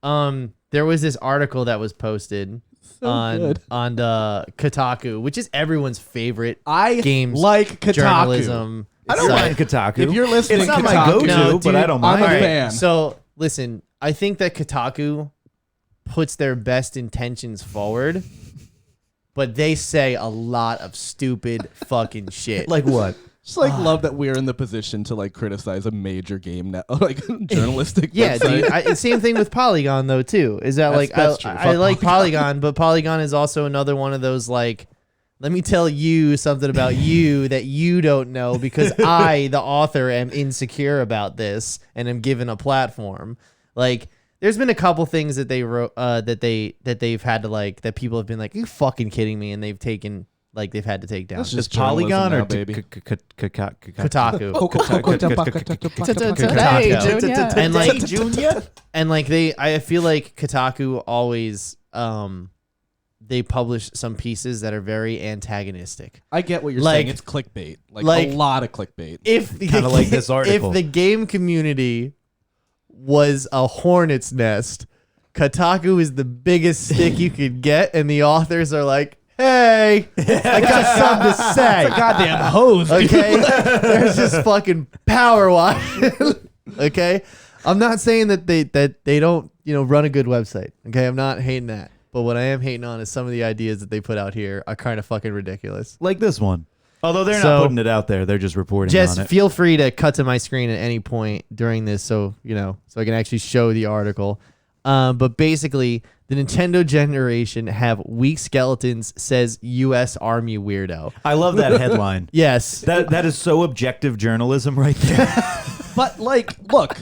there was this article that was posted on
good.
the Kotaku, which is everyone's favorite
I
games
like Kotaku.
journalism.
I don't
site.
mind Kotaku.
If you're listening,
it's not my
Kotaku-
go-to,
No,
but
dude,
I don't
I'm
mind.
a
All right,
fan.
so listen, I think that Kotaku puts their best intentions forward, but they say a lot of stupid fucking shit.
Like what?
Just like love that we're in the position to like criticize a major game now, like journalistic.
yeah,
website.
dude. Same thing with Polygon though too. Is that
That's true.
I
Fuck
like Polygon, but Polygon is also another one of those like, let me tell you something about you that you don't know because I, the author, am insecure about this and am given a platform. Like, there's been a couple things that they wrote that they've had to like that people have been like, you fucking kidding me, and they've taken. Like they've had to take down.
That's
Is
just journalism
Polygon or
now, baby.
Kotaku.
Today, Junior.
And like
Junior.
and like I feel like Kotaku always they publish some pieces that are very antagonistic.
I get what you're
Like-
saying. It's clickbait, like
like-
a lot of clickbait.
If
Kinda like this article.
If the game community was a hornet's nest, Kotaku is the biggest stick you could get, and the authors are like, hey, I got something to say.
Goddamn hose. dude.
Okay? There's just fucking power washing. Okay? I'm not saying that they don't, run a good website. Okay? I'm not hating that. But what I am hating on is some of the ideas that they put out here are kind of fucking ridiculous.
Like this one. Although they're
So-
not putting it out there, they're just reporting
Just
on it.
feel free to cut to my screen at any point during this so I can actually show the article. But basically, the Nintendo generation have weak skeletons, says U.S. Army weirdo.
I love that headline.
Yes.
That is so objective journalism right there.
But like, look.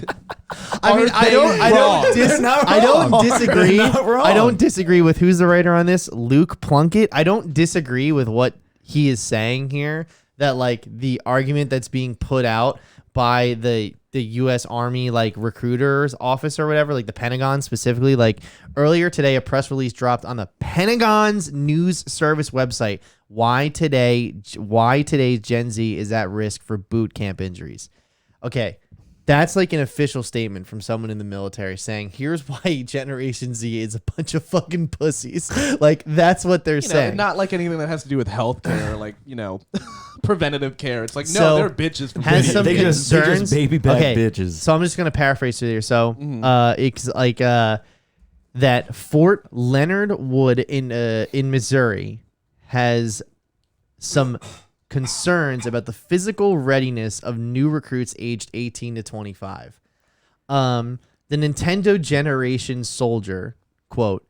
I mean, I don't disagree.
They're not wrong.
I don't disagree with who's the writer on this, Luke Plunkett. I don't disagree with what he is saying here. That like the argument that's being put out by the U.S. Army like recruiters office or whatever, like the Pentagon specifically. Like earlier today, a press release dropped on the Pentagon's news service website. Why today's Gen Z is at risk for boot camp injuries. Okay. That's like an official statement from someone in the military saying, here's why Generation Z is a bunch of fucking pussies. Like, that's what they're saying.
Not like anything that has to do with healthcare, or like preventative care. It's like no,
So,
they're bitches from
has
video
some
They
games.
just
concerns.
baby back bitches.
So I'm just going to paraphrase it here. So it's like that Fort Leonard Wood in Missouri has some concerns about the physical readiness of new recruits aged 18 to 25. The Nintendo Generation Soldier, quote,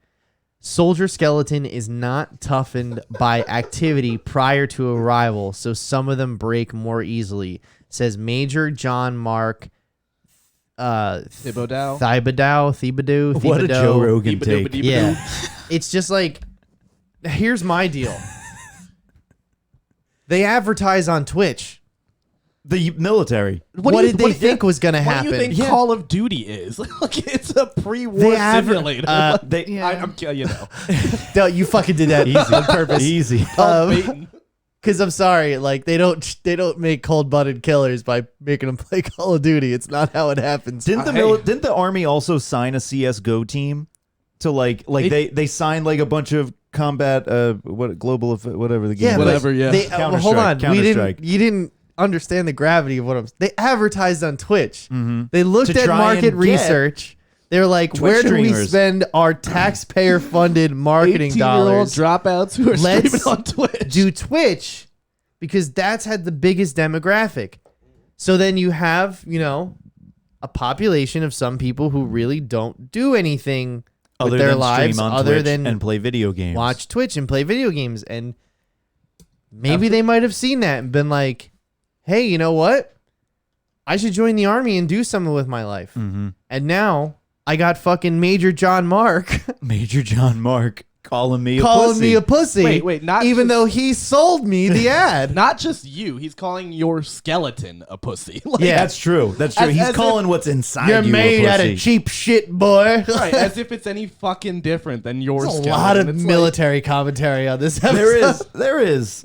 soldier skeleton is not toughened by activity prior to arrival, so some of them break more easily, says Major John Mark Thibodeau.
What a Joe Rogan take.
Yeah. It's just like, here's my deal. They advertise on Twitch.
The military.
What did they think was going to happen?
What do you think Call of Duty is? Like, it's a pre-war simulator.
No, you fucking did that easy on purpose.
Easy.
Because I'm sorry, like they don't make cold-blooded killers by making them play Call of Duty. It's not how it happens.
Didn't the Army also sign a CS:GO team to they signed like a bunch of combat whatever the game
Yeah,
was.
Whatever, yeah.
Hold on.
Counter-Strike.
You didn't understand the gravity of what I'm. They advertised on Twitch.
Mm-hmm.
They looked
To
at
try
market
and
research. They're like,
Twitch
where do we
streamers.
spend our taxpayer-funded marketing
18-year-old
dollars?
dropouts who are
Let's
streaming on Twitch.
Do Twitch because that's had the biggest demographic. So then you have, a population of some people who really don't do anything with
Other
their
than
lives
stream on
other
Twitch
than
and play video games.
watch Twitch and play video games. And maybe they might have seen that and been like, hey, you know what? I should join the Army and do something with my life.
Mm-hmm.
And now I got fucking Major John Mark
Major John Mark calling me
a pussy.
Wait, not
even
just-
though he sold me the ad.
Not just you. He's calling your skeleton a pussy. Like,
Yeah.
That's true. That's true.
As
He's
if
calling what's inside
You're
you
made
a
out
pussy.
of cheap shit, boy.
Right, as if it's any fucking different than your
There's a
skeleton.
lot of
It's like-
military commentary on this episode.
There is.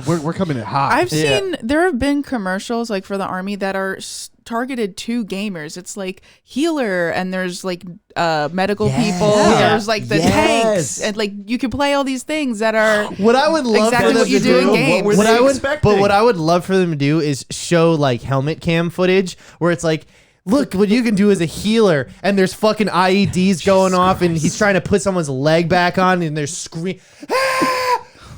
we're coming in hot.
I've seen there have been commercials like for the Army that are targeted to gamers. It's like healer, and there's like medical people.
Yeah.
There's like the tanks, and like you can play all these things that are
What I would love
exactly
for them
what you
to
do in
do,
games.
What
what
they
I would,
expecting?
but what I would love for them to do is show like helmet cam footage where it's like, look what you can do as a healer, and there's fucking IEDs going off, and he's trying to put someone's leg back on, and they're screaming.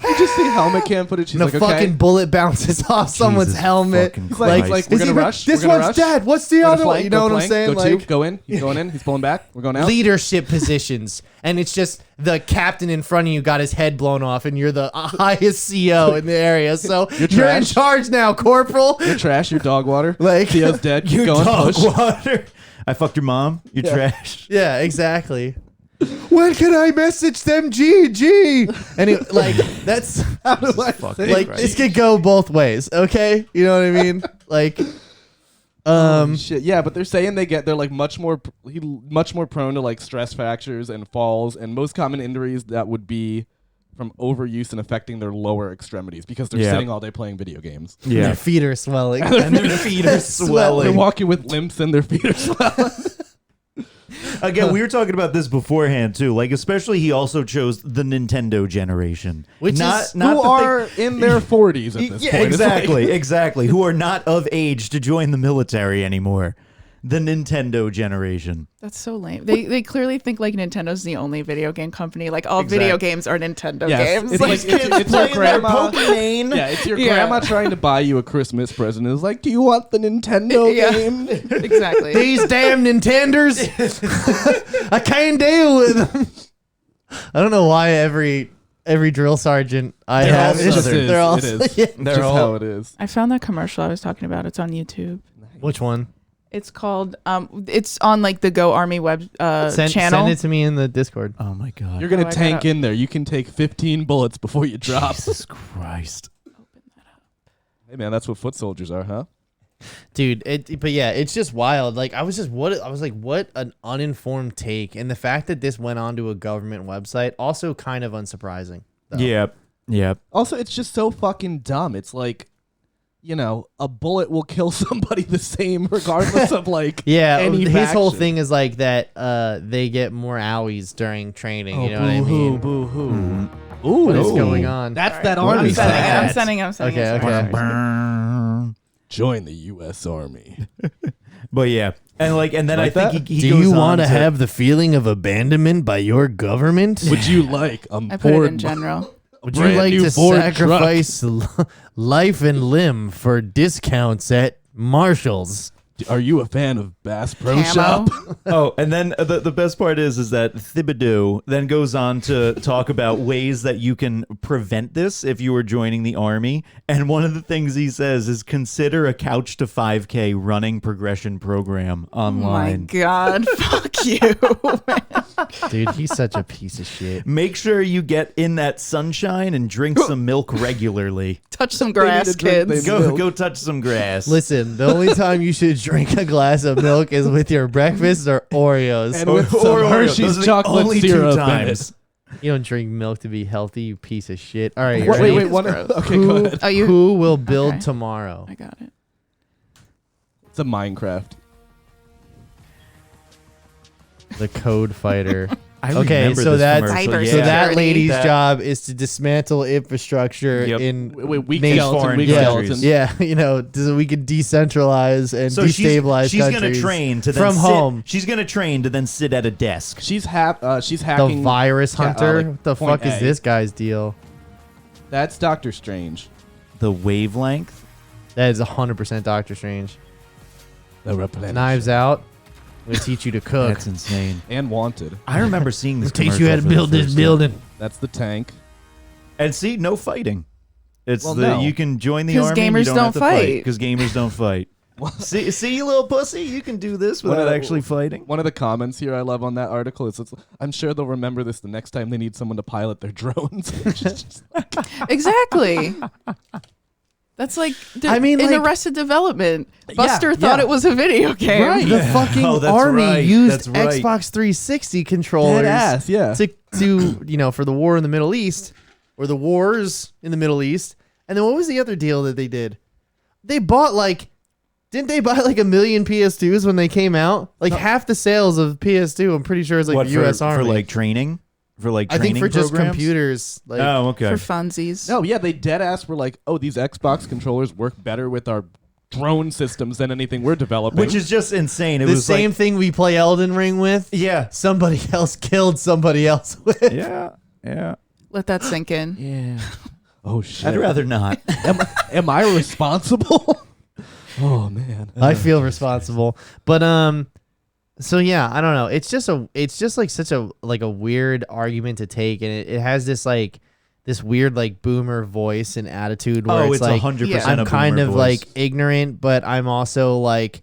You just see helmet cam footage. He's
And
like,
a fucking
okay.
bullet bounces off someone's
Jesus
helmet.
fucking
He's like,
Christ.
we're
Is he
gonna
re-
rush.
This
we're gonna
one's
rush.
dead. What's the
Go to
other one?
flank,
You know
go
what I'm
flank,
saying?
Go
Like
two, go in. He's going in. He's pulling back. We're going out.
leadership positions, and it's just the captain in front of you got his head blown off, and you're the highest CO in the area. So you're in
trash.
charge now, Corporal.
You're trash. You're dog water.
Like-
Theo's dead. Keep
You
going.
dog
Push.
water. I fucked your mom. You're trash.
Yeah, exactly. When can I message them? GG. And it, like that's
How do I say
like
it?
this could go both ways. Okay, you know what I mean? Like,
Shit. Yeah, but they're saying they're like much more prone to like stress fractures and falls, and most common injuries that would be from overuse and affecting their lower extremities because they're
Yeah.
sitting all day playing video games.
their feet are swelling.
And their feet are
They're
swelling.
walking with limps and their feet are swelling.
Again, we were talking about this beforehand too. Like, especially he also chose the Nintendo generation,
Which
not
is-
Who
the
are in their 40s at this
yeah,
point. It's like-
exactly, who are not of age to join the military anymore. The Nintendo generation.
that's so lame. They clearly think like Nintendo's the only video game company. Like all video games are Nintendo
Yes,
games.
it's
Like,
like it's your grandma.
Pokemon.
Yeah, it's your
Yeah.
grandma trying to buy you a Christmas present. It's like, do you want the Nintendo
Yeah.
game?
exactly.
These damn Nintenders. I can't deal with them. I don't know why every drill sergeant I
They're
have
all
is
Southern.
they're all
It is.
Yeah.
They're
Just
all
how it is.
I found that commercial I was talking about. It's on YouTube.
Which one?
It's called it's on like the Go Army web
Send
channel.
it to me in the Discord.
Oh my god.
You're going
Oh, I
to tank
gotta-
in there. You can take 15 bullets before you drop.
Jesus Christ.
Hey, man, that's what foot soldiers are, huh?
Dude, but yeah, it's just wild. Like I was like, what an uninformed take, and the fact that this went onto a government website also kind of unsurprising. though.
Yep.
Also, it's just so fucking dumb. It's like, a bullet will kill somebody the same regardless of like
Yeah,
any
his whole
faction.
thing is like that. They get more owies during training. You know what I
boo-hoo,
mean?
boo-hoo.
Mm-hmm.
Ooh,
What is
Ooh.
going on?
that's that
What
army
is
side.
that?
I'm sending.
Okay,
it.
okay.
Burn.
Join the U.S. Army.
But yeah, and then
Like
I think
that?
he
Do
goes
you
on
want to
to
have the feeling of abandonment by your government?
Would you like
I put it in general.
Would you
brand
like
new
to
Ford
sacrifice life and limb for discounts at Marshall's?
Are you a fan of Bass Pro
Camo?
Shop?
Oh, and then the best part is that Thibodeau then goes on to talk about ways that you can prevent this if you were joining the army. And one of the things he says is consider a couch to 5K running progression program online.
Oh my God. Fuck you.
Dude, he's such a piece of shit.
Make sure you get in that sunshine and drink some milk regularly.
Touch some
need
grass,
to drink
kids.
they-
Go touch some grass.
Listen, the only time you should drink a glass of milk is with your breakfast or Oreos.
And with some
Oreo.
Hershey's
Those are the
chocolate
only
syrup
two
in
times.
You don't drink milk to be healthy, you piece of shit. All right, you
Wait,
ready?
wait, one.
Gross.
Okay, go ahead.
Oh, you?
Who will build
Okay.
tomorrow?
I got it.
It's a Minecraft.
The Code Fighter.
I
Okay,
remember
so
this
that's
commercial.
Cyber
Yeah.
so that
Security.
lady's
That-
job is to dismantle infrastructure
Yep.
in
Wait, weak
Nation-
skeleton, weak
yeah,
skeleton.
yeah, so we can decentralize and
So
destabilize
she's
countries
gonna train to then
from
sit,
home.
She's gonna train to then sit at a desk.
She's
The
hacking.
virus hunter.
like
what the
point
fuck is
A.
this guy's deal?
That's Doctor Strange.
The wavelength.
That is 100% Doctor Strange.
The Replenish.
Knives out. I'm gonna teach you to cook.
That's insane.
And Wanted.
I remember seeing this.
Teach you how to
commercial for
build
the
this
first
building.
That's the tank.
time. And see, no fighting. It's
Well,
the
no.
you can join the
'Cause
army.
gamers
and you don't have
don't
to fight
fight.
because gamers don't fight. see, you little pussy, you can do this without actually fighting.
One of the comments here I love on that article is, I'm sure they'll remember this the next time they need someone to pilot their drones. Which is just like,
Exactly. That's like,
I mean,
in
like-
Arrested Development, Buster
yeah.
thought it was a video game.
Right.
The fucking
Oh, that's
army
right.
used
That's right.
Xbox 360 controllers
dead ass, yeah.
to for the war in the Middle East or the wars in the Middle East. And then what was the other deal that they did? They bought didn't they buy like 1 million PS2s when they came out? Like half the sales of PS2, I'm pretty sure is like
What
the U.S.
for
Army.
like training? For like
I think
training
for just
programs?
computers. Like,
Oh, okay.
For funsies.
no, yeah, they dead ass were like, oh, these Xbox controllers work better with our drone systems than anything we're developing.
Which is just insane. It
the
was
same thing we play Elden Ring with.
Yeah.
Somebody else killed somebody else with.
Yeah.
Let that sink in.
Yeah.
oh shit.
I'd rather not.
Am I responsible? Oh man.
I feel responsible. But so yeah, I don't know. It's just like such a weird argument to take, and it has this weird like boomer voice and attitude where
It's
like
100%
Yeah.
I'm
a
kind
boomer
of
voice.
like ignorant, but I'm also like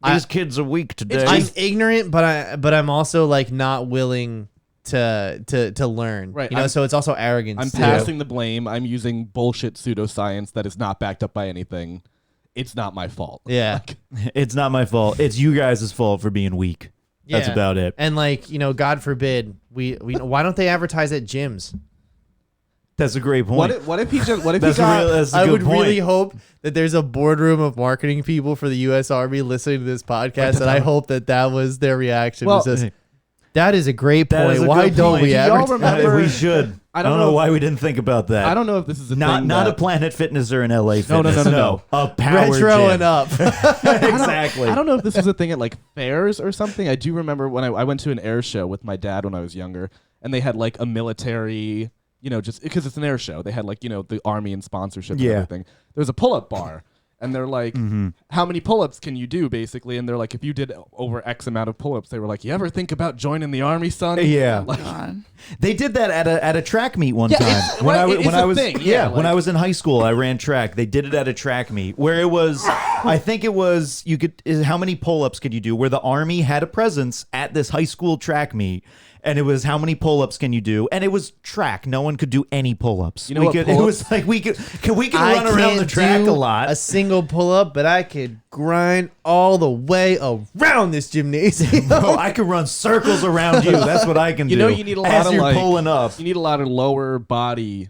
These kids are weak today.
I'm ignorant, but I'm also like not willing to learn.
Right,
You know, so it's also arrogance.
I'm
too.
passing the blame. I'm using bullshit pseudoscience that is not backed up by anything. It's not my fault.
Yeah.
It's not my fault. It's you guys' fault for being weak. That's
Yeah.
about it.
And God forbid we why don't they advertise at gyms?
That's a great point.
What if he just what if
That's
he got
that's a
I
good
would
point.
really hope that there's a boardroom of marketing people for the U.S. Army listening to this podcast, and I hope that was their reaction.
Well,
was this, that is a great
That is
point.
a
Why
good
don't
point.
we
Do y'all
advertise?
remember-
we should. I don't know why we didn't think about that.
I don't know if this is a
Not
thing
not
that,
a Planet Fitness or an LA Fitness.
No.
A power
Retro
gym.
and up.
Exactly.
I don't know if this was a thing at like fairs or something. I do remember when I went to an air show with my dad when I was younger, and they had like a military, just because it's an air show, they had like, the army and sponsorship
Yeah.
and everything. There was a pull-up bar, and they're like, how many pull-ups can you do, basically? And they're like, if you did over X amount of pull-ups, they were like, you ever think about joining the army, son?
Yeah.
Like,
God.
They did that at a track meet one
Yeah,
time.
it's- right, it's a
was
thing, yeah,
when
like-
I was in high school, I ran track. They did it at a track meet where it was I think it was how many pull-ups could you do? Where the army had a presence at this high school track meet. And it was how many pull-ups can you do? And it was track. No one could do any pull-ups.
You know what
It
pull-ups-
was like we could
I
run around the
can't
track
do
a lot.
a single pull up, but I could grind all the way around this gymnasium.
Bro, I could run circles around you. That's what I can do.
you need a lot
as
of
you're
like
pulling up.
You need a lot of lower body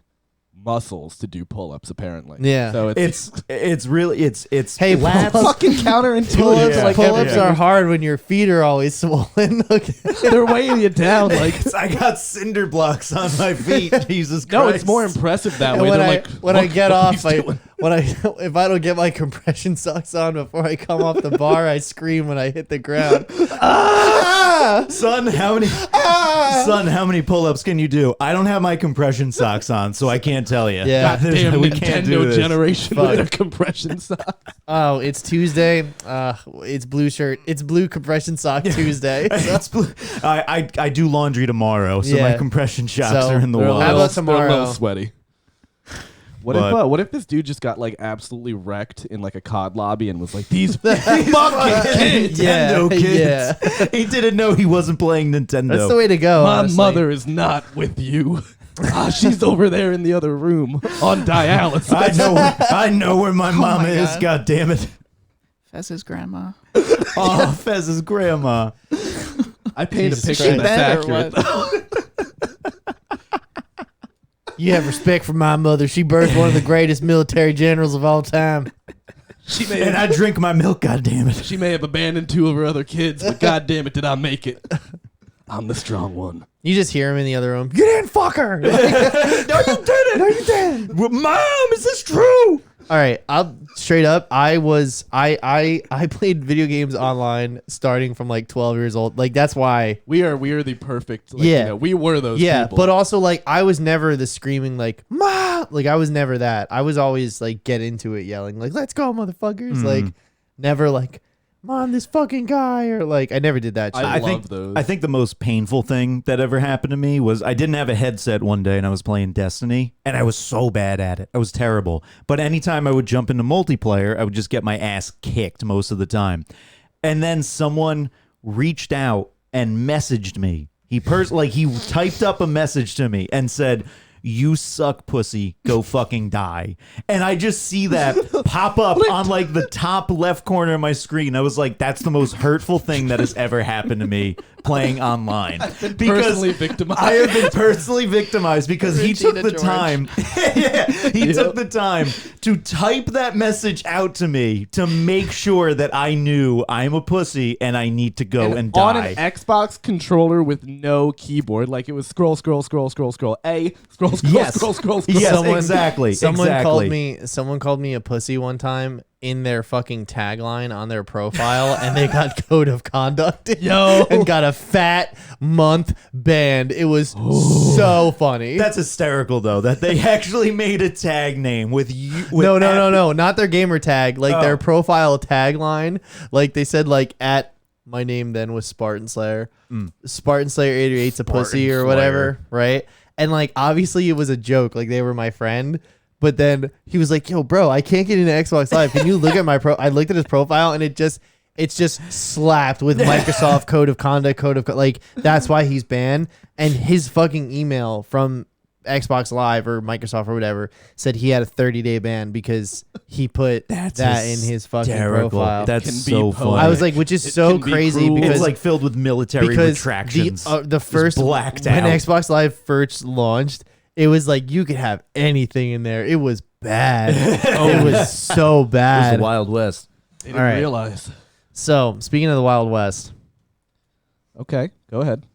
muscles to do pull-ups, apparently.
Yeah.
So
It's really
Hey,
lats.
pull-ups-
fucking counterintuitive.
Pull-ups,
Yeah.
Like
pull-ups
everything.
are hard when your feet are always swollen. Okay.
They're weighing you down. Like
I got cinder blocks on my feet. Jesus Christ.
no, it's more impressive that
And
way.
when
They're
I
like,
when I
"Look
get
what
off,
he's
I
doing."
if I don't get my compression socks on before I come off the bar, I scream when I hit the ground.
Son, how many pull-ups can you do? I don't have my compression socks on, so I can't tell you.
Yeah.
Goddamn
we can't do
Nintendo
this.
generation
Fuck.
with their compression socks.
Oh, it's Tuesday. It's blue shirt. It's blue compression sock Tuesday.
It's blue. I do laundry tomorrow, so
Yeah.
my compression shots
So,
are in the
They're a
wash.
How
little-
about tomorrow?
They're a little sweaty.
But-
What if this dude just got like absolutely wrecked in like a COD lobby and was like, these fucking kids.
Nintendo
Yeah,
kids. He didn't know he wasn't playing Nintendo.
That's the way to go.
My
honestly.
mother is not with you. She's over there in the other room on dialysis.
I know where my mama
my
is.
God.
God damn it!
Fez's grandma.
Oh, Fez's grandma.
I paint
Jesus
a picture
Christ.
that's
Better
accurate.
what?
You have respect for my mother. She birthed one of the greatest military generals of all time.
She may
And I drink my milk. God damn it!
She may have abandoned 2 of her other kids, but god damn it, did I make it? I'm the strong one.
You just hear him in the other room. Get in, fucker! Like,
No, you didn't.
no, you didn't.
Mom, is this true?
All right, I'll straight up. I played video games online starting from like 12 years old. Like that's why.
We are the perfect. Like,
Yeah.
you know, we were those.
Yeah,
people.
but also like I was never the screaming like ma. Like I was never that. I was always like get into it yelling like let's go motherfuckers. Like never like mom this fucking guy or like I never did that shit.
I
think
love those.
I think the most painful thing that ever happened to me was I didn't have a headset one day and I was playing Destiny and I was so bad at it. I was terrible. But anytime I would jump into multiplayer, I would just get my ass kicked most of the time. And then someone reached out and messaged me. He typed up a message to me and said, "You suck, pussy. Go fucking die." And I just see that pop up on like the top left corner of my screen. I was like, that's the most hurtful thing that has ever happened to me playing online.
personally victimized.
I have been personally victimized because he took
Regina
the
George.
time. Yeah, he took the time to type that message out to me to make sure that I knew I'm a pussy and I need to go and die.
on an Xbox controller with no keyboard, like it was scroll, scroll, scroll, scroll, scroll, A, scroll, scroll,
Yes.
scroll, scroll, scroll.
Yes,
Someone-
exactly.
Someone
exactly.
called me a pussy one time in their fucking tagline on their profile and they got code of conduct and got a fat month banned. It was so funny.
That's hysterical, though, that they actually made a tag name with you.
No, not their gamer tag, like their
Oh.
profile tagline. Like they said like at my name then was Spartan Slayer. Spartan Slayer 888's a pussy or whatever, right? And like obviously it was a joke, like they were my friend. But then he was like, "Yo, bro, I can't get into Xbox Live. Can you look at my I looked at his profile and it's just slapped with Microsoft code of conduct, like that's why he's banned. And his fucking email from Xbox Live or Microsoft or whatever said he had a 30-day ban because he put that in his fucking
Hysterical.
profile.
That's
Can be
so funny.
I was like, which is
It
so
can be
crazy
cruel.
because
it's like filled with military
because
retractions.
the first
blacked
when
out.
Xbox Live first launched, it was like you could have anything in there. It was bad. It was so bad.
Wild West.
They didn't
All right.
realize.
So speaking of the Wild West,
Okay, go ahead.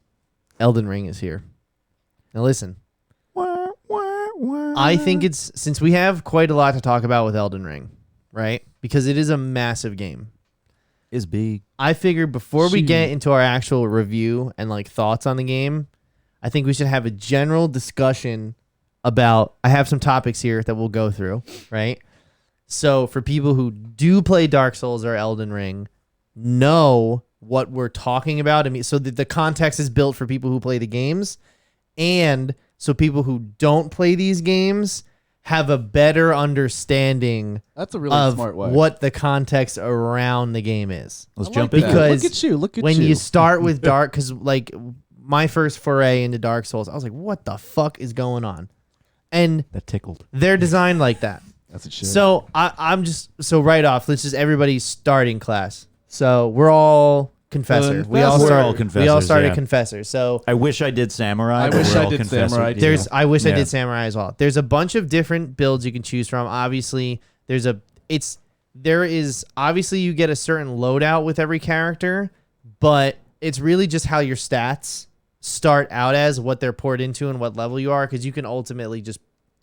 Elden Ring is here. Now listen, I think it's since we have quite a lot to talk about with Elden Ring, right? Because it is a massive game.
Is big.
I figured before we get into our actual review and like thoughts on the game, I think we should have a general discussion about. I have some topics here that we'll go through, right? So for people who do play Dark Souls or Elden Ring, know what we're talking about. I mean, so the context is built for people who play the games, and so people who don't play these games have a better understanding
That's a really
of
smart way.
what the context around the game is.
Let's
I
jump
like
in.
that.
Because
look at you. Look at
when
you.
you start with Dark, because like my first foray into Dark Souls, I was like, what the fuck is going on? And
That tickled.
they're designed like that.
That's a shit.
So I'm just right off. Let's just everybody's starting class. So we're all confessor. We all
Confessor.
start.
We're all
We all
confessors,
started
yeah.
confessor. So
I wish I did samurai.
I
but
wish
we're
I
all
did
confessor,
samurai,
you
too.
there's. I wish I
Yeah.
did samurai as well. There's a bunch of different builds you can choose from. Obviously, there is obviously you get a certain loadout with every character, but it's really just how your stats start out as, what they're poured into, and what level you are, because you can ultimately just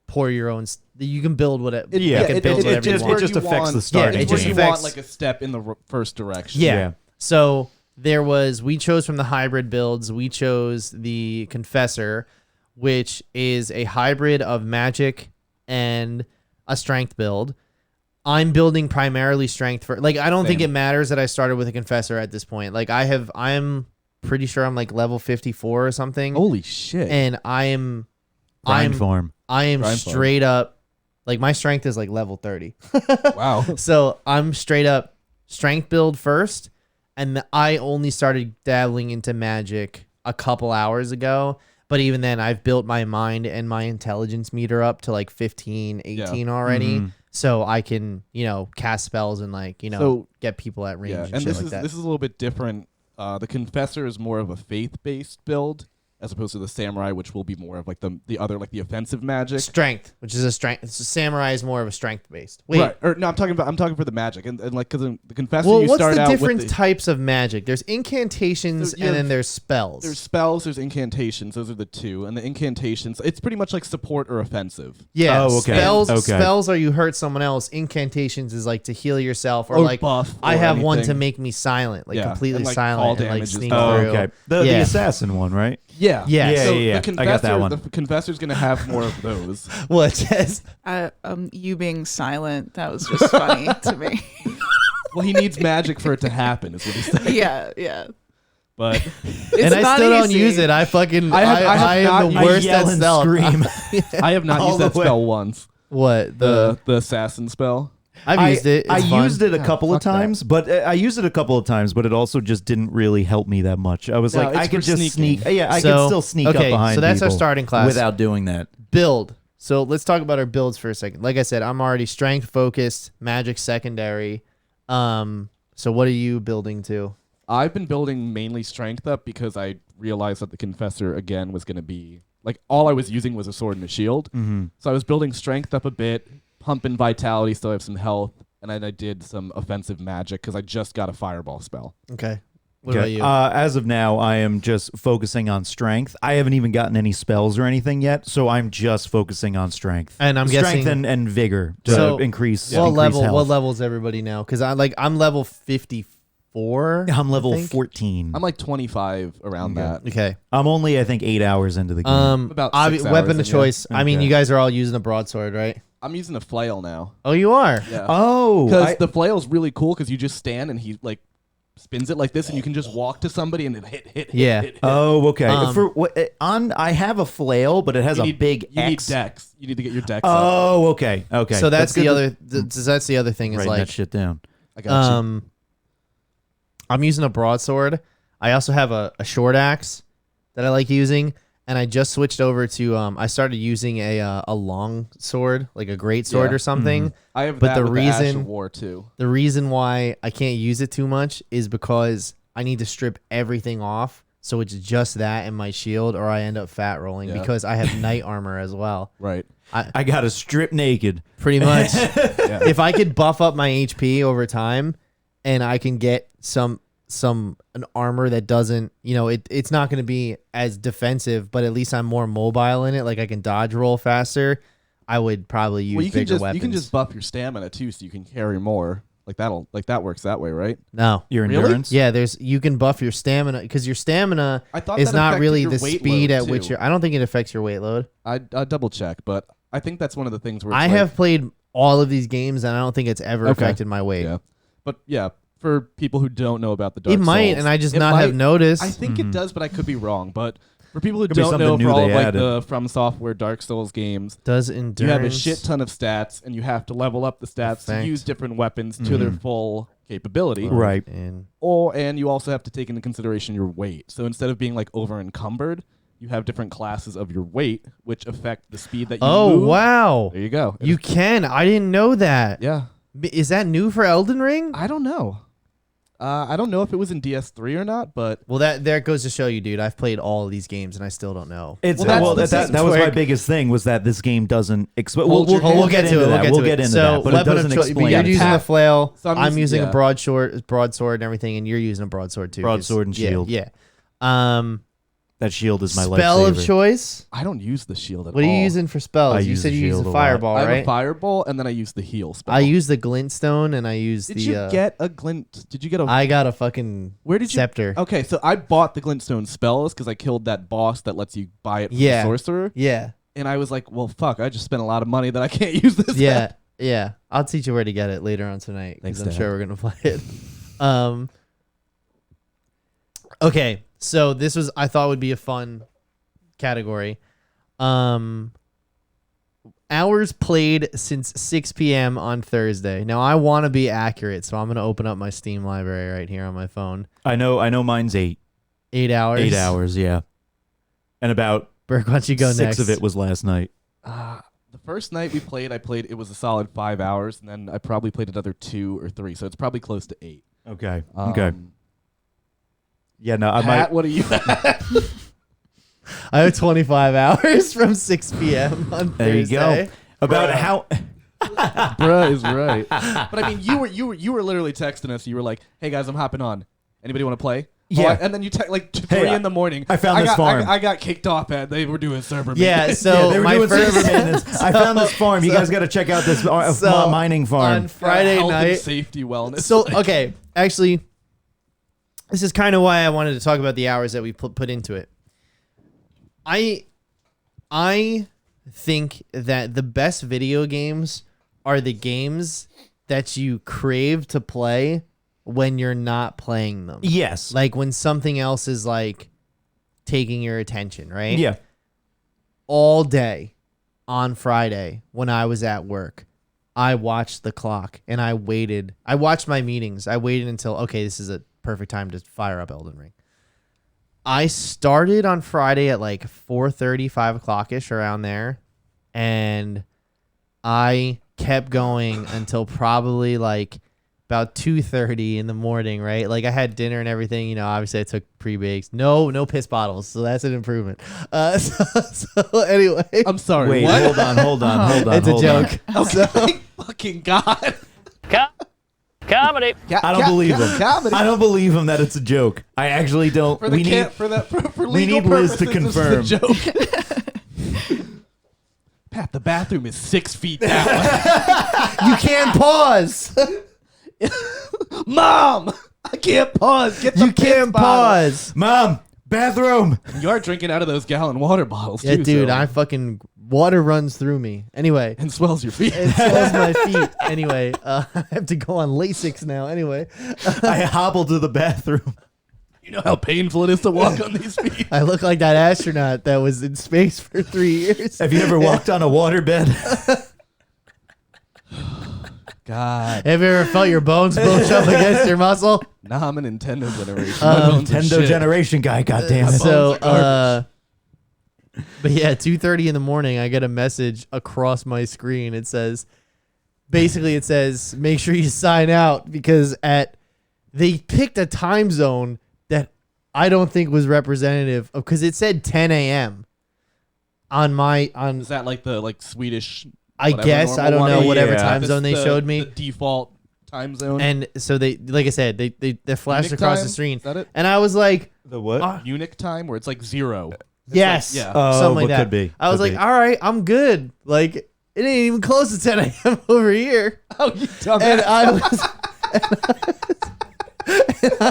pour your own. You can build whatever.
Yeah,
you can build whatever you want.
it just affects the starting.
it
It's
just
where you
affects-
want like a step in the first direction.
Yeah. So we chose from the hybrid builds. We chose the Confessor, which is a hybrid of magic and a strength build. I'm building primarily strength for I don't think it matters that I started with a Confessor at this point. I'm pretty sure I'm like level 54 or something.
Holy shit.
And I'm
Form.
I am
Grind
straight up my strength is like level 30.
Wow.
So I'm straight up strength build first, and I only started dabbling into magic a couple hours ago. But even then, I've built my mind and my intelligence meter up to like 15, 18 already. So I can, cast spells and get people at range and
and
shit like that.
this is a little bit different. The Confessor is more of a faith-based build, as opposed to the Samurai, which will be more of like the other the offensive magic.
Strength, which is a strength. Samurai is more of a strength based. Wait,
Right? Or no, I'm talking for the magic, and because the Confessor,
well,
you
what's
start
the
out
different
with the,
types of magic? There's incantations
So you
and then
have-
there's spells.
There's spells, there's incantations. Those are the two, and the incantations. It's pretty much like support or offensive.
Yeah,
Oh, okay.
spells.
Okay.
Spells are you hurt someone else. Incantations is like to heal yourself, or like
buff.
I
or
have one to
anything.
make me silent, like
Yeah,
completely
and, like,
silent,
fall
and like
damage is
sneak
done.
through.
Okay. The
Yeah.
assassin one, right?
Yeah.
Yes.
So
Yeah.
the Confessor,
I got that one.
The Confessor's gonna have more of those.
What, Jess?
You being silent, that was just funny to me.
Well, he needs magic for it to happen, is what he's saying.
Yeah.
But
It's
And I
not
still don't
easy.
use it. I fucking
I have
am the
not-
worst
I yell
at
and
stealth.
scream.
I have not
All
used that
the way.
spell once.
What
The assassin spell.
I've used it.
I
It's fun.
used it a
Yeah,
couple of
fuck that.
times, but it also just didn't really help me that much. I was
No,
like,
it's
I could
for
just
sneaking.
sneak. Yeah, I
So-
could still sneak up
okay,
behind
so that's our
people
starting class.
without doing that.
Build. So let's talk about our builds for a second. Like I said, I'm already strength focused, magic secondary. So what are you building to?
I've been building mainly strength up because I realized that the Confessor again was going to be all I was using was a sword and a shield.
Mm-hmm.
So I was building strength up a bit, pumping vitality, so I have some health, and then I did some offensive magic because I just got a fireball spell.
Okay. What about you?
As of now, I am just focusing on strength. I haven't even gotten any spells or anything yet, so I'm just focusing on strength.
And I'm
strength
guessing
and vigor to
So,
increase.
what
increase
level?
health.
What level is everybody now? Because I'm level 54.
I'm level
I think.
14.
I'm like 25 around that.
Okay.
I'm only, I think, 8 hours into the game.
About 6
weapon
hours
of
in,
choice. I mean,
Okay.
you guys are all using a broadsword, right?
I'm using a flail now.
Oh, you are.
Yeah.
Oh,
Because the flail's really cool because you just stand and he spins it like this and you can just walk to somebody and then hit.
Yeah.
hit.
Oh, okay.
Um,
I have a flail, but it has
You
a
need-
big
You need
X.
dex. You need to get your dex up.
Oh, okay. Okay.
So that's the
good
other. That's the other thing
to
is
write that
like
shit down.
I got you.
I'm using a broadsword. I also have a short axe that I like using, and I just switched over to I started using a long sword, like a great sword
Yeah.
or something.
I have
but
that
the
with the Ash
reason-
of War too.
The reason why I can't use it too much is because I need to strip everything off, so it's just that and my shield, or I end up fat rolling
Yeah.
because I have knight armor as well.
Right.
I got to strip naked.
Pretty much.
Yeah.
If I could buff up my HP over time, and I can get an armor that doesn't, it's not going to be as defensive, but at least I'm more mobile in it. Like I can dodge roll faster. I would probably use
You
bigger weapons.
can just buff your stamina too, so you can carry more. That works that way, right?
No.
Your
Really?
endurance?
Yeah, you can buff your stamina because your stamina
I thought
is
that
not
affected
really
your
the
weight
speed
load,
at which
too.
I don't think it affects your weight load.
I double check, but I think that's one of the things where it's
I
like-
have played all of these games and I don't think it's ever
Okay.
affected my weight.
Yeah, but yeah, for people who don't know about the Dark
It might,
Souls,
and I just
it
not
might-
have noticed.
I think it does, but I could be wrong. But for people who
Could be
don't
something
know,
new
for all
they
of
added.
the From Software Dark Souls games,
Does endurance?
you have a shit ton of stats, and you have to level up the stats
Effect.
to use different weapons to their full capability.
Right.
And
And you also have to take into consideration your weight. So instead of being like over encumbered, you have different classes of your weight, which affect the speed that you move.
wow.
There you go.
You can. I didn't know that.
Yeah.
Is that new for Elden Ring?
I don't know. I don't know if it was in DS3 or not, but
Well, that goes to show you, dude. I've played all of these games and I still don't know.
It's
Well, that's the
that was my
thing.
biggest thing was that this game doesn't explain.
Hold your hand.
We'll get to it.
We'll get into
so,
that, but it
weapon
doesn't
of choice.
explain.
You're
it.
using a
Tap.
flail.
So I'm
I'm using
using-
a broadsword and everything, and you're using a broadsword too. 'cause-
Broadsword and shield.
Yeah.
That shield is my
Spell
lifesaver.
of choice.
I don't use the shield at all.
What are you using for spells?
I
You
use
said
the
you use
shield
the
a lot.
fireball,
I have a
right?
fireball, and then I use the heal spell.
I use the glintstone, and I use
Did
the.
you get a glint? Did you get a?
I got a fucking.
Where did you?
scepter?
Okay, so I bought the glintstone spells because I killed that boss that lets you buy it from
Yeah.
the sorcerer,
Yeah,
and I was like, well, fuck, I just spent a lot of money that I can't use this.
yeah,
at.
yeah. I'll teach you where to get it later on tonight
Thanks,
because I'm
Dad.
sure we're gonna play it. Okay, so this was I thought would be a fun category. Hours played since 6 p.m. on Thursday. Now I want to be accurate, so I'm gonna open up my Steam library right here on my phone.
I know mine's 8.
8 hours.
8 hours, yeah. And about
Burke, why don't you go
6
next?
of it was last night.
The first night we played, it was a solid 5 hours, and then I probably played another 2 or 3, so it's probably close to 8.
Okay. Okay. Yeah, no, I
Pat,
might.
what are you at?
I have 25 hours from 6 p.m. on
There you
Thursday.
go. About how.
Bruh is right. But I mean, you were literally texting us. You were like, "Hey guys, I'm hopping on. Anybody want to play?"
Yeah.
And then you like 3
Hey,
in the morning.
I found this
got,
farm.
I got kicked off at. They were doing server.
Yeah,
maintenance.
so
They were
my
doing
first
server maintenance. I found this farm. You guys got to check out this mining
on
farm.
Friday
Health and
night.
safety, wellness.
So okay, actually, this is kind of why I wanted to talk about the hours that we put into it. I think that the best video games are the games that you crave to play when you're not playing them.
Yes.
Like when something else is like taking your attention, right?
Yeah.
All day on Friday when I was at work, I watched the clock and I waited. I watched my meetings. I waited until, okay, this is a perfect time to fire up Elden Ring. I started on Friday at like 4:30, 5 o'clock-ish around there. And I kept going until probably like about 2:30 in the morning, right? Like I had dinner and everything, you know, obviously I took pre-bakes. No piss bottles. So that's an improvement. So anyway.
I'm sorry.
Wait,
what?
hold on.
It's a joke.
Okay, fucking God.
Comedy.
I don't believe him.
Comedy.
I don't believe him that it's a joke. I actually don't.
For the
We need.
for legal
we need Liz to
purposes, this is a
confirm.
joke. Pat, the bathroom is 6 feet down.
You can't pause.
Mom, I can't pause. Get the
You can't
piss bottle.
pause.
Mom, bathroom.
You are drinking out of those gallon water bottles,
Yeah,
too,
dude,
so-
I fucking water runs through me. Anyway,
and swells your feet.
it swells my feet. Anyway, I have to go on Lasix now. Anyway,
I hobble to the bathroom.
You know how painful it is to walk on these feet.
I look like that astronaut that was in space for 3 years.
Have you ever walked on a waterbed?
God.
Have you ever felt your bones push up against your muscle?
Nah, I'm a Nintendo generation. My bones are
Nintendo
shit.
generation guy. Goddamn it.
So,
bones are
but yeah, 2:30 in the morning, I get a message across my screen. It says, make sure you sign out because they picked a time zone that I don't think was representative of because it said 10 a.m. on
Is that like the Swedish?
I
whatever
guess I
normal
don't know
one?
whatever
Yeah.
time
This
zone they
the-
showed me.
The default time zone.
And so they, like I said, they flashed
Munich
across
time?
the screen.
Is that it?
And I was like,
The what?
Munich time, where it's like 0. It's
yes.
like- yeah.
Oh,
something like
what
that.
could be.
I was
Could
like,
be.
all right, I'm good. Like, it ain't even close to 10 a.m. over here.
Oh, you dumbass.
And I was,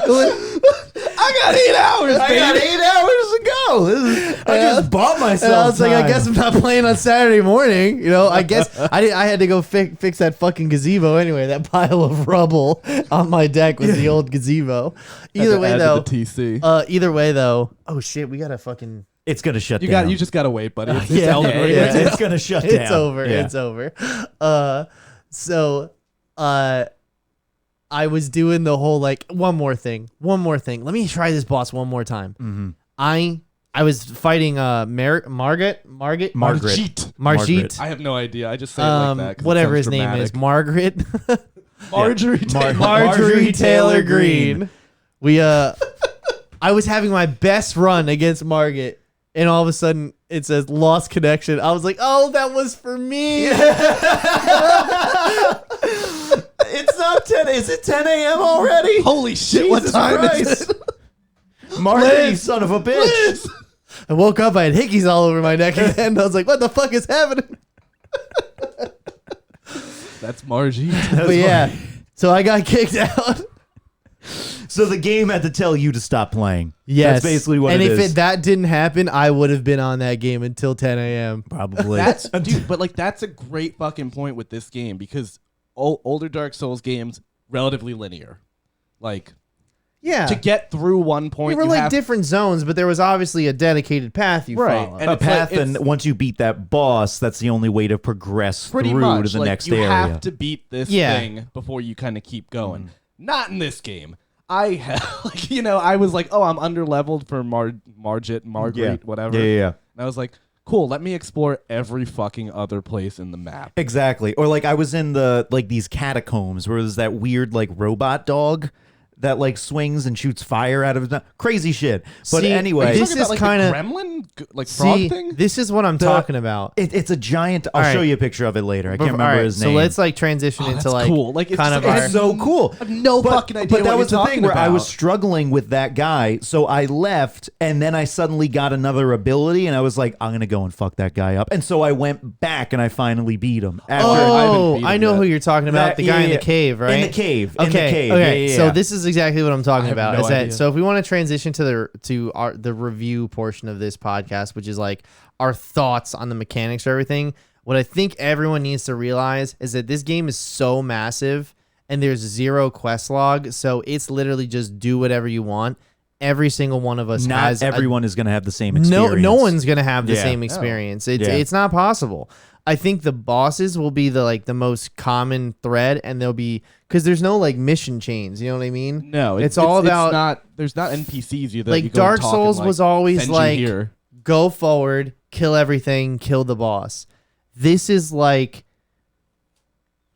I got 8 hours,
I got 8 hours to go. I just bought myself.
and I was like, I
time.
guess I'm not playing on Saturday morning. You know, I guess I had to go fix that fucking gazebo anyway. That pile of rubble on my deck was the old gazebo. Either way, though.
The TC.
Either way, though. Oh, shit. We got to fucking.
It's gonna shut
You
down.
just gotta wait, buddy. It's
yeah,
Elden
yeah,
Ring.
yeah.
It's gonna shut down.
It's over.
Yeah.
It's over. So, I was doing the whole like one more thing. Let me try this boss one more time.
Mm-hmm.
I was fighting Margit.
Margit.
I have no idea. I just say it like that. 'cause it
Whatever
sounds
his name is,
dramatic.
Margaret.
Marjorie.
Marjorie Taylor Greene. We I was having my best run against Margit, and all of a sudden it says lost connection. I was like, oh, that was for me.
It's not 10. Is it 10 a.m. already?
Holy shit!
Jesus
what time
Christ.
is it?
Margaret, you
Liz.
son of a bitch.
I woke up, I had hickeys all over my neck again. I was like, what the fuck is happening?
That's Margie.
But yeah, so I got kicked out.
So the game had to tell you to stop playing.
Yes.
That's basically what
and
it
if
is.
that didn't happen, I would have been on that game until 10 a.m.
Probably.
That's dude, but like that's a great fucking point with this game because older Dark Souls games relatively linear. Like
Yeah.
to get through one point,
There were
you
like
have
different zones, but there was obviously a dedicated path you
Right,
follow.
and
a
it's like-
path, and
it's-
once you beat that boss, that's the only way to progress
pretty
through
much
to the
like,
next
you
area.
have to beat this
Yeah.
thing before you kind of keep going. Not in this game. I was like, oh, I'm underleveled for Margit, Marguerite, whatever.
Yeah.
And I was like, cool, let me explore every fucking other place in the map.
Exactly. Or like I was in the like these catacombs where there's that weird like robot dog that like swings and shoots fire out of his mouth. Crazy shit. But
See,
anyway,
this
Talking about,
is
like, the
kinda-
gremlin, like frog
See,
thing.
this is what I'm talking about.
it's a giant. I'll
All
show
right.
you a picture of it later. I can't
All
remember
right,
his name.
So let's like transition
Oh,
into
that's
like
cool. Like, it's
kind
just-
of
it's
our,
so cool.
I have no fucking idea
But that
what
was
you're
the thing
talking
where I was
about.
struggling with that guy. So I left, and then I suddenly got another ability, and I was like, I'm gonna go and fuck that guy up. And so I went back, and I finally beat him. After
I haven't
Oh,
beat
I
him
know
yet.
who you're talking about.
That-
The guy in
yeah,
the cave, right?
In the cave.
Okay.
In the cave.
Okay.
Yeah, yeah,
So
yeah.
this is exactly what I'm talking
have
about.
no
Is that
idea.
so? If we want to transition to the review portion of this podcast, which is like our thoughts on the mechanics or everything, what I think everyone needs to realize is that this game is so massive and there's zero quest log, so it's literally just do whatever you want. Every single one of us
Not
has
everyone is gonna have the same experience.
no one's gonna have the
Yeah.
same experience.
Yeah.
It's not possible. I think the bosses will be the most common thread, and they'll be because there's no like mission chains. You know what I mean?
No,
it's all about
not. There's not NPCs either.
like
you go and
Dark
talk
Souls
and,
was always
send you
like
here.
go forward, kill everything, kill the boss. This is like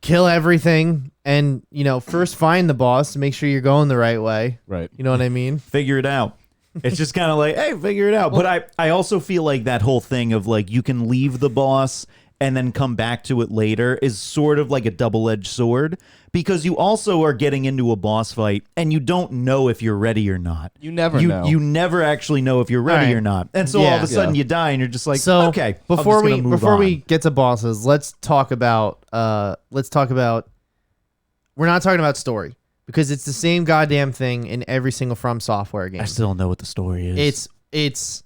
kill everything, and first find the boss to make sure you're going the right way.
Right.
You know what I mean?
Figure it out. It's just kind of like, hey, figure it out. But I also feel like that whole thing of like you can leave the boss and then come back to it later is sort of like a double-edged sword because you also are getting into a boss fight and you don't know if you're ready or not.
You never
you,
know.
You never actually know if you're ready
Right.
or not. And so all of a
Yeah.
sudden you die and you're just like,
So
okay,
before
I'm just gonna move
before
on.
we get to bosses, let's talk about we're not talking about story because it's the same goddamn thing in every single From Software game.
I still don't know what the story is.
It's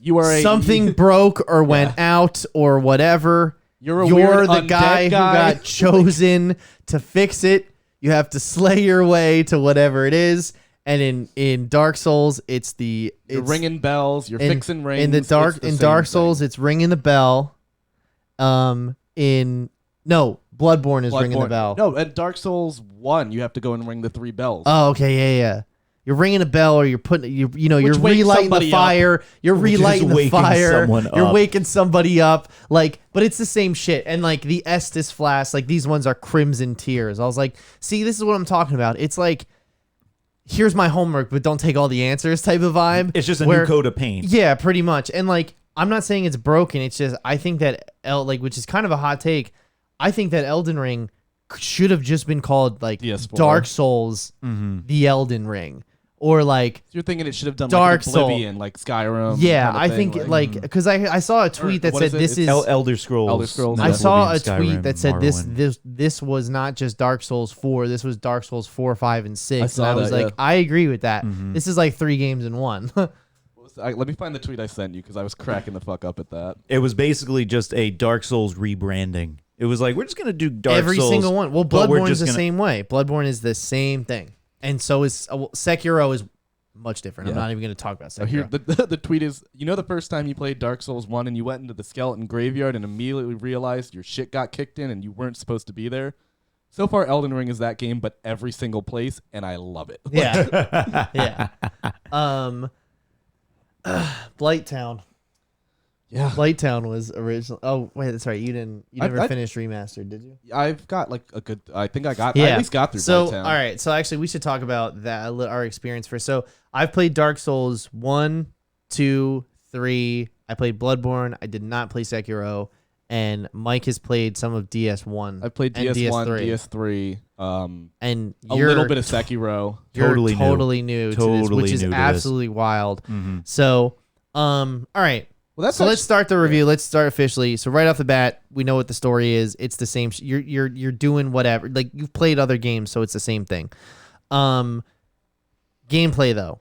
You are
something broke or went out or whatever.
You're a weird
the
undead
guy who
guy.
got chosen to fix it. You have to slay your way to whatever it is. And in Dark Souls,
You're
it's
ringing bells. You're fixing rings.
in
it's the same
Dark
thing.
Souls, it's ringing the bell. Bloodborne is ringing the
Bloodborne-
bell.
No, at Dark Souls 1, you have to go and ring the 3 bells.
Oh, okay, yeah. You're ringing a bell, or you're putting you're
wakes
relighting the
somebody
fire. You're
Which is
relighting the
waking
fire.
someone
You're
up.
waking somebody up. Like, but it's the same shit. And like the Estus flask, like these ones are Crimson Tears. I was like, see, this is what I'm talking about. It's like, here's my homework, but don't take all the answers type of vibe.
It's just a
where-
new coat of paint.
Yeah, pretty much. And like, I'm not saying it's broken. It's just I think that which is kind of a hot take. I think that Elden Ring should have just been called like
PS4.
Dark Souls, the Elden Ring, or like
You're thinking it should have done
Dark
like
Soul.
Oblivion, like Skyrim.
yeah.
kinda
I
thing,
think like because I saw a tweet that
what
said
is it?
this is.
Elder Scrolls.
Elder Scrolls.
not
I saw a
Oblivion,
tweet
Skyrim,
that said
Morrowind.
this was not just Dark Souls 4. This was Dark Souls 4, 5, and 6.
I saw
and I was
that,
like,
yeah.
I agree with that.
Mm-hmm.
This is like 3 games in one.
Let me find the tweet I sent you because I was cracking the fuck up at that.
It was basically just a Dark Souls rebranding. It was like, we're just going to do Dark
Every
Souls.
single one. Well,
but we're
Bloodborne is
just
the
gonna-
same way. Bloodborne is the same thing, and so is Sekiro is much different. I'm
Yeah.
not even going to talk about
So
Sekiro.
here, the tweet is: the first time you played Dark Souls 1 and you went into the skeleton graveyard and immediately realized your shit got kicked in and you weren't supposed to be there. So far, Elden Ring is that game, but every single place, and I love it.
Yeah, yeah. Blighttown.
Yeah,
Blighttown was original. Oh wait, that's right. You never
I-
finished remastered, did you?
I've got like a good. I think I at least got through.
So
Blighttown.
all right. So actually, we should talk about that our experience first. So I've played Dark Souls 1, 2, 3. I played Bloodborne. I did not play Sekiro. And Mike has played some of DS1.
I played
and
DS1,
DS3.
DS3,
And
a
you're
little bit of Sekiro.
you're
Totally new.
totally new to this,
Totally
which is
new to this.
absolutely wild.
Mhm.
So All right.
Well, that's
So let's start the review. Let's start officially. So right off the bat, we know what the story is. It's the same. You're doing whatever. Like you've played other games, so it's the same thing. Gameplay though.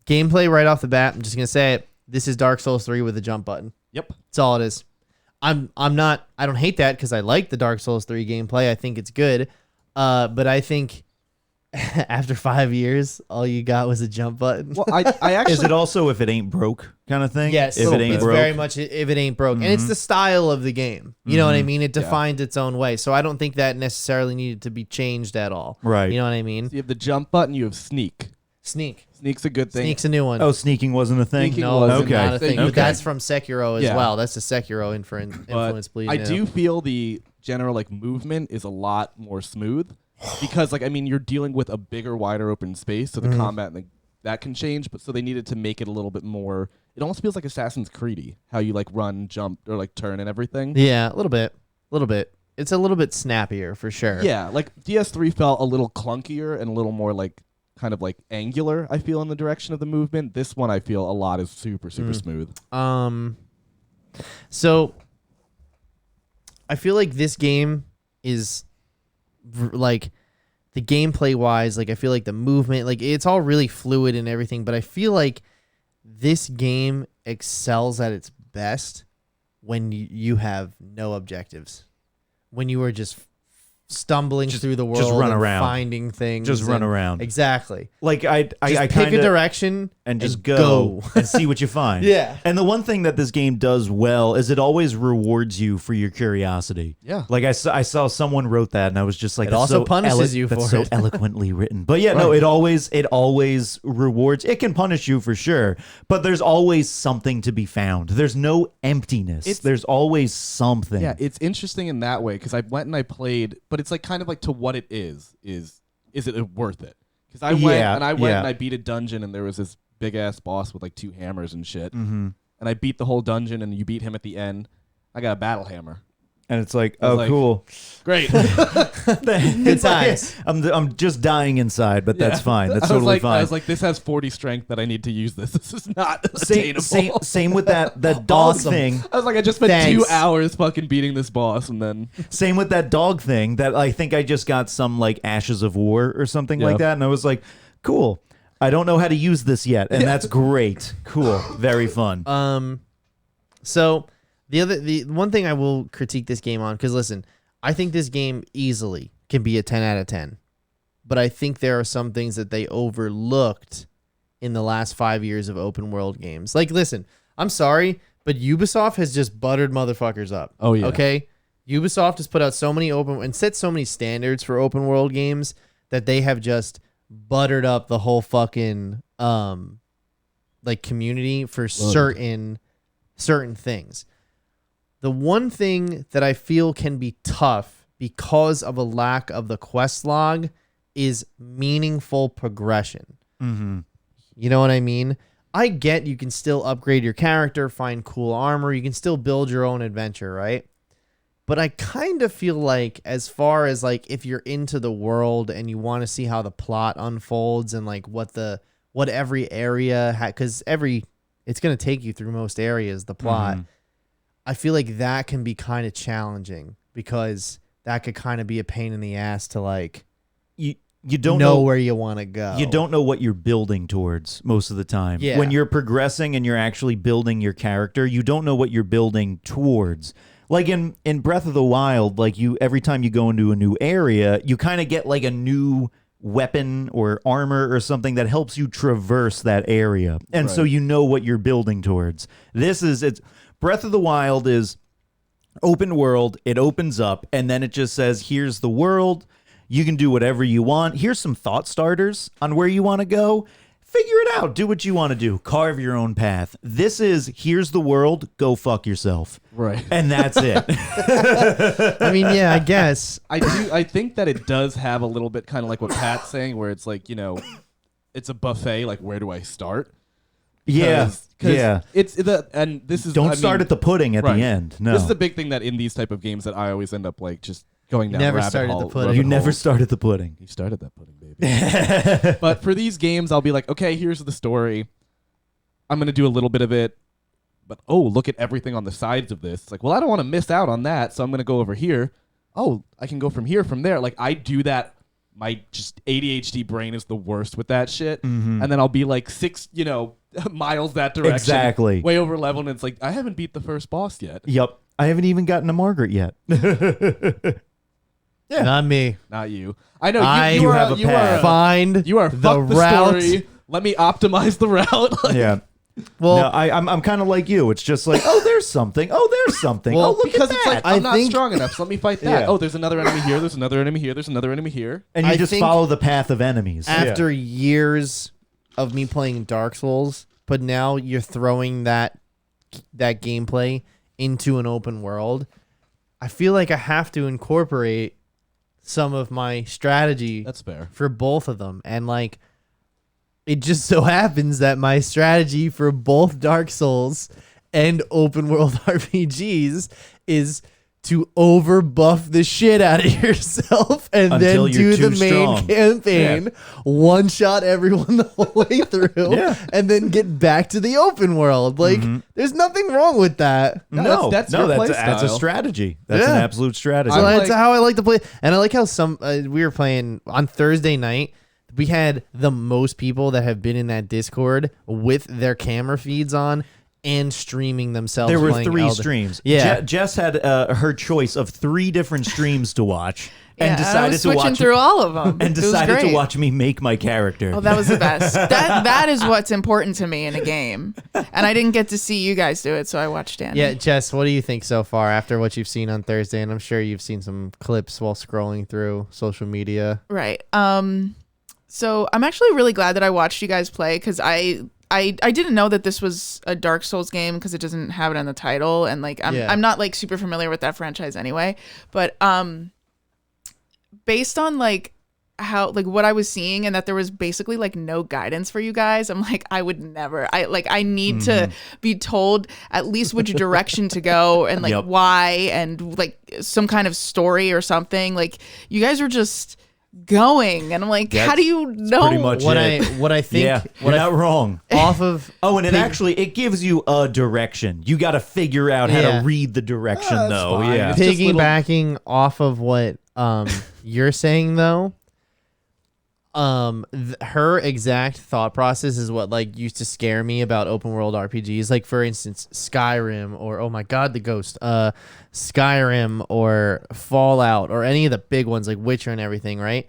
Gameplay right off the bat. I'm just gonna say it. This is Dark Souls 3 with a jump button.
Yep.
That's all it is. I don't hate that because I like the Dark Souls 3 gameplay. I think it's good. But I think after 5 years, all you got was a jump button.
Well, I actually
Is it also if it ain't broke kind of thing?
Yes,
If it ain't
it's
broke.
very much if it ain't broke, and it's the style of the game. You know what I mean? It defines its own way. So I don't think that necessarily needed to be changed at all.
Right.
You know what I mean?
you have the jump button. You have sneak.
Sneak.
Sneak's a good thing.
Sneak's a new one.
Oh, sneaking wasn't a thing?
Sneaking
no,
wasn't
it's not a
a
thing.
thing.
But
Okay.
that's from Sekiro as
Yeah.
well. That's the Sekiro
But
influence bleeding.
I
in.
do feel the general like movement is a lot more smooth because like I mean you're dealing with a bigger, wider open space, so the combat and that can change. But so they needed to make it a little bit more. It almost feels like Assassin's Creed-y, how you like run, jump, or like turn and everything.
Yeah, a little bit. It's a little bit snappier for sure.
Yeah, like DS3 felt a little clunkier and a little more like kind of like angular, I feel, in the direction of the movement. This one I feel a lot is super smooth.
So I feel like this game is like the gameplay wise, like I feel like the movement, like it's all really fluid and everything, but I feel like this game excels at its best when you have no objectives. When you are just stumbling through the world,
just run
and
around.
finding things.
Just run
and-
around.
Exactly.
Like I
Just
pick
pick a direction
and just go and see what you find.
Yeah.
And the one thing that this game does well is it always rewards you for your curiosity.
Yeah.
Like I saw someone wrote that and I was just like,
It
that's
also
so
punishes you
that's
for
so
it.
eloquently written. But yeah, no, it always rewards. It can punish you for sure, but there's always something to be found. There's no emptiness. There's always something.
Yeah, it's interesting in that way because I went and I played, but it's like kind of like to what it is it worth it? Because I went and I beat a dungeon and there was this big ass boss with like 2 hammers and shit, and I beat the whole dungeon and you beat him at the end. I got a battle hammer.
And it's like,
I was
oh,
like,
cool.
Great.
Good times.
I'm just dying inside, but that's fine. That's totally fine.
I was like, this has 40 strength that I need to use this. This is not
Same,
attainable.
same with that dog
Awesome.
thing.
I was like, I just spent
Thanks.
2 hours fucking beating this boss, and then
Same with that dog thing that I think I just got some like Ashes of War or something like that. And I was like, cool. I don't know how to use this yet. And that's great. Cool. Very fun.
So the one thing I will critique this game on, because listen, I think this game easily can be a 10 out of 10, but I think there are some things that they overlooked in the last 5 years of open world games. Like, listen, I'm sorry, but Ubisoft has just buttered motherfuckers up.
Oh, yeah.
Okay. Ubisoft has put out so many and set so many standards for open world games that they have just buttered up the whole fucking like community for certain things. The one thing that I feel can be tough because of a lack of the quest log is meaningful progression.
Mm-hmm.
You know what I mean? I get you can still upgrade your character, find cool armor, you can still build your own adventure, right? But I kind of feel like as far as like if you're into the world and you want to see how the plot unfolds and like what every area because it's going to take you through most areas, the plot. I feel like that can be kind of challenging because that could kind of be a pain in the ass to like
You don't
know where you want to go.
You don't know what you're building towards most of the time.
Yeah.
When you're progressing and you're actually building your character, you don't know what you're building towards. Like in Breath of the Wild, like every time you go into a new area, you kind of get like a new weapon or armor or something that helps you traverse that area. And so you know what you're building towards. It's Breath of the Wild is open world. It opens up and then it just says, here's the world. You can do whatever you want. Here's some thought starters on where you want to go. Figure it out. Do what you want to do. Carve your own path. This is, here's the world. Go fuck yourself.
right.
And that's it.
I mean, yeah, I guess.
I think that it does have a little bit kind of like what Pat's saying, where it's like, it's a buffet. Like, where do I start?
Yeah. Yeah.
And this is
Don't start at the pudding at the end. No.
This is a big thing that in these type of games that I always end up like just going down.
Never
rabbit
started
hole,
the pudding.
rabbit
You never
holes.
started the pudding.
You started that pudding, baby. But for these games, I'll be like, okay, here's the story. I'm going to do a little bit of it, but look at everything on the sides of this. It's like, well, I don't want to miss out on that, so I'm going to go over here. Oh, I can go from here, from there. Like, I do that. My just ADHD brain is the worst with that shit. And then I'll be like 6, miles that direction.
Exactly.
Way over level, and it's like, I haven't beat the first boss yet.
Yep. I haven't even gotten to Margaret yet.
Yeah. Not me.
Not you. I know
You have a path.
Find
You are
the
fuck the
route.
story. Let me optimize the route. Like,
Yeah.
Well,
No, I'm kind of like you. It's just like, oh, there's something. Oh, there's something.
Well,
oh, look
because
at
it's
that.
like, I'm not strong enough, so let me fight that.
Yeah.
Oh, there's another enemy here. There's another enemy here. There's another enemy here.
and you
I
just
think
follow the path of enemies.
after years of me playing Dark Souls, but now you're throwing that gameplay into an open world, I feel like I have to incorporate some of my strategy
That's fair.
for both of them. And like, it just so happens that my strategy for both Dark Souls and open world RPGs is to over buff the shit out of yourself and
Until
then
you're
do the
too
main
strong.
campaign, one shot everyone the whole way through,
Yeah.
and then get back to the open world. Like, there's nothing wrong with that.
No, that's your play
that's a
style.
strategy. That's an
Yeah.
absolute strategy.
So
I'm
that's
like-
how I like to play. And I like how we were playing on Thursday night. We had the most people that have been in that Discord with their camera feeds on and streaming themselves.
There were
playing
3
Elden-
streams.
Yeah.
Jess had her choice of 3 different streams to watch, and
I
decided
was
to
switching
watch
through all of them.
and
It was
decided to
great.
watch me make my character.
Oh, that was the best. That is what's important to me in a game. And I didn't get to see you guys do it, so I watched Danny.
Yeah, Jess, what do you think so far after what you've seen on Thursday? And I'm sure you've seen some clips while scrolling through social media.
Right. So I'm actually really glad that I watched you guys play because I didn't know that this was a Dark Souls game because it doesn't have it on the title, and like I'm not like super familiar with that franchise anyway. But based on like how like what I was seeing and that there was basically like no guidance for you guys, I'm like I would never. I need to be told at least which direction to go and like
Yep.
why and like some kind of story or something. Like you guys were just going and I'm like, how do you know?
pretty much
What
it.
I think
Yeah,
what
you're
I
not wrong.
off of
Oh, and it gives you a direction. You got to figure out how
Yeah.
to read the direction,
That's
though.
fine.
Yeah.
It's just little-
piggybacking off of what you're saying though, her exact thought process is what like used to scare me about open world RPGs. Like for instance, Skyrim or oh my god, the Ghost, Skyrim or Fallout or any of the big ones like Witcher and everything, right?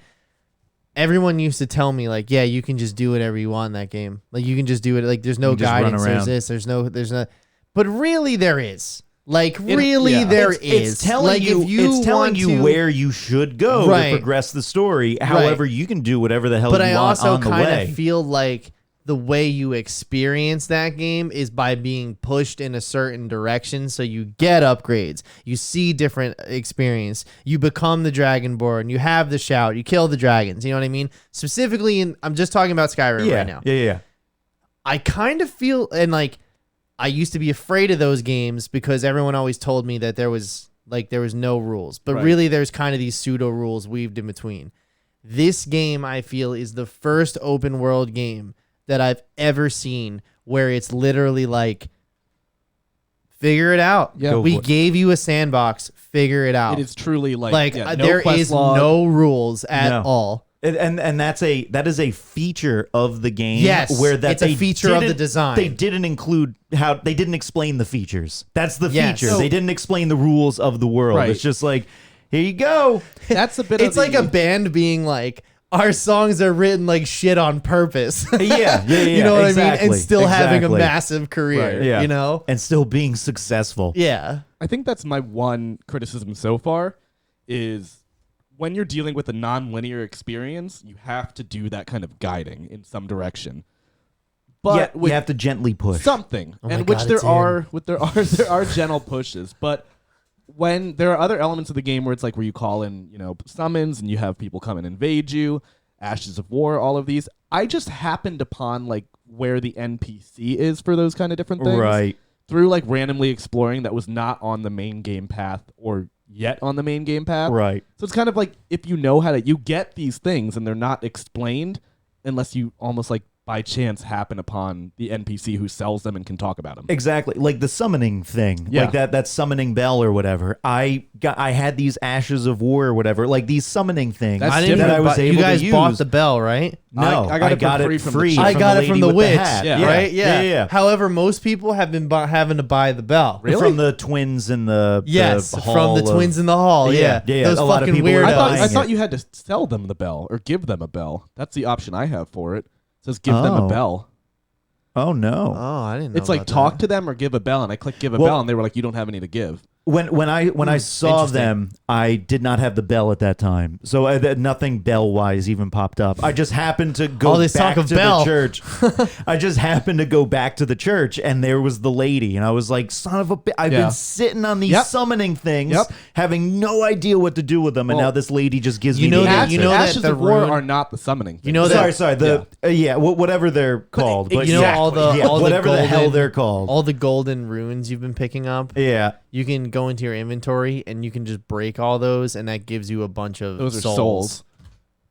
Everyone used to tell me like, yeah, you can just do whatever you want in that game. Like you can just do it. Like there's no
You just run
guidance. There's
around.
this. There's no. But really, there is. Like
yeah.
there
It's
is.
telling
like,
you.
if you
It's telling
want
you
to-
where you should go
Right.
to progress the story. However, you can do whatever the hell
But
you
I
want
also
on the
kind
way.
of feel like the way you experience that game is by being pushed in a certain direction. So you get upgrades, you see different experience, you become the Dragonborn, you have the shout, you kill the dragons. You know what I mean? Specifically, I'm just talking about Skyrim right now.
Yeah.
I kind of feel, and like, I used to be afraid of those games because everyone always told me that there was no rules, but
Right.
really there's kind of these pseudo rules weaved in between. This game, I feel, is the first open world game that I've ever seen where it's literally like, figure it out.
Yeah. Go
We
for it.
gave you a sandbox. Figure it out.
It is truly like no
there
quest
is
log.
no rules at
No.
all.
And that is a feature of the game.
Yes,
where that
it's a
they
feature of the
didn't-
design.
They didn't include how they didn't explain the features. That's the
Yes.
feature.
So-
They didn't explain the rules of the world.
Right.
It's just like, here you go.
That's a bit of
It's like a band being like, our songs are written like shit on purpose.
Yeah.
You know what I mean?
exactly,
And still having a
exactly.
massive career,
Right.
Yeah.
you know?
and still being successful.
Yeah.
I think that's my one criticism so far is when you're dealing with a non-linear experience, you have to do that kind of guiding in some direction. But
Yeah,
with
you have to gently push.
something,
Oh my
and which
God,
there
it's
are, there are gentle pushes, but when there are other elements of the game where it's like where you call in, summons and you have people come and invade you, Ashes of War, all of these, I just happened upon like where the NPC is for those kind of different things.
Right.
Through like randomly exploring that was not on the main game path or yet on the main game path.
Right.
So it's kind of like if you know how to, you get these things and they're not explained unless you almost like by chance happen upon the NPC who sells them and can talk about them.
Exactly, like the summoning thing,
Yeah.
like that summoning bell or whatever. I had these ashes of war or whatever, like these summoning things
That's
I didn't
that
even
I was
buy,
able
you guys
to
bought
use.
the bell, right?
No,
I got it for free from the
free
chick.
I got it from the
lady with
witch,
hat.
Yeah.
right? Yeah.
yeah.
However, most people have been having to buy the bell.
Really?
From the twins in the
Yes,
the
from
hall
the
of-
twins in the hall.
Yeah,
Yeah,
yeah,
those
a lot of
fucking
people were
weirdos.
buying
I
it.
thought you had to sell them the bell or give them a bell. That's the option I have for it. It says give them a
Oh.
bell.
Oh no!
Oh, I didn't know.
It's like
about
talk
that.
to them or give a bell, and I clicked give a
Well-
bell, and they were like, you don't have any to give.
When I saw
interesting.
them, I did not have the bell at that time, so nothing bell wise even popped up. I just happened to go
All this
back
talk of
to
bell.
the church. I just happened to go back to the church, and there was the lady, and I was like, "Son of a bitch!" I've
Yeah.
been sitting on these
Yep.
summoning things,
Yep.
having no idea what to do with them, and
Well,
now this lady just gives
you
me
know
the
that-
answer.
you know that
Ashes
the
of War
rune-
are not the summoning.
You know
things.
that-
Sorry. Whatever they're called, but
you know
yeah,
all the
yeah,
all
whatever
the,
the hell
golden-
they're called.
all the golden runes you've been picking up.
Yeah.
You can go into your inventory and you can just break all those, and that gives you a bunch of
Those are
souls.
souls.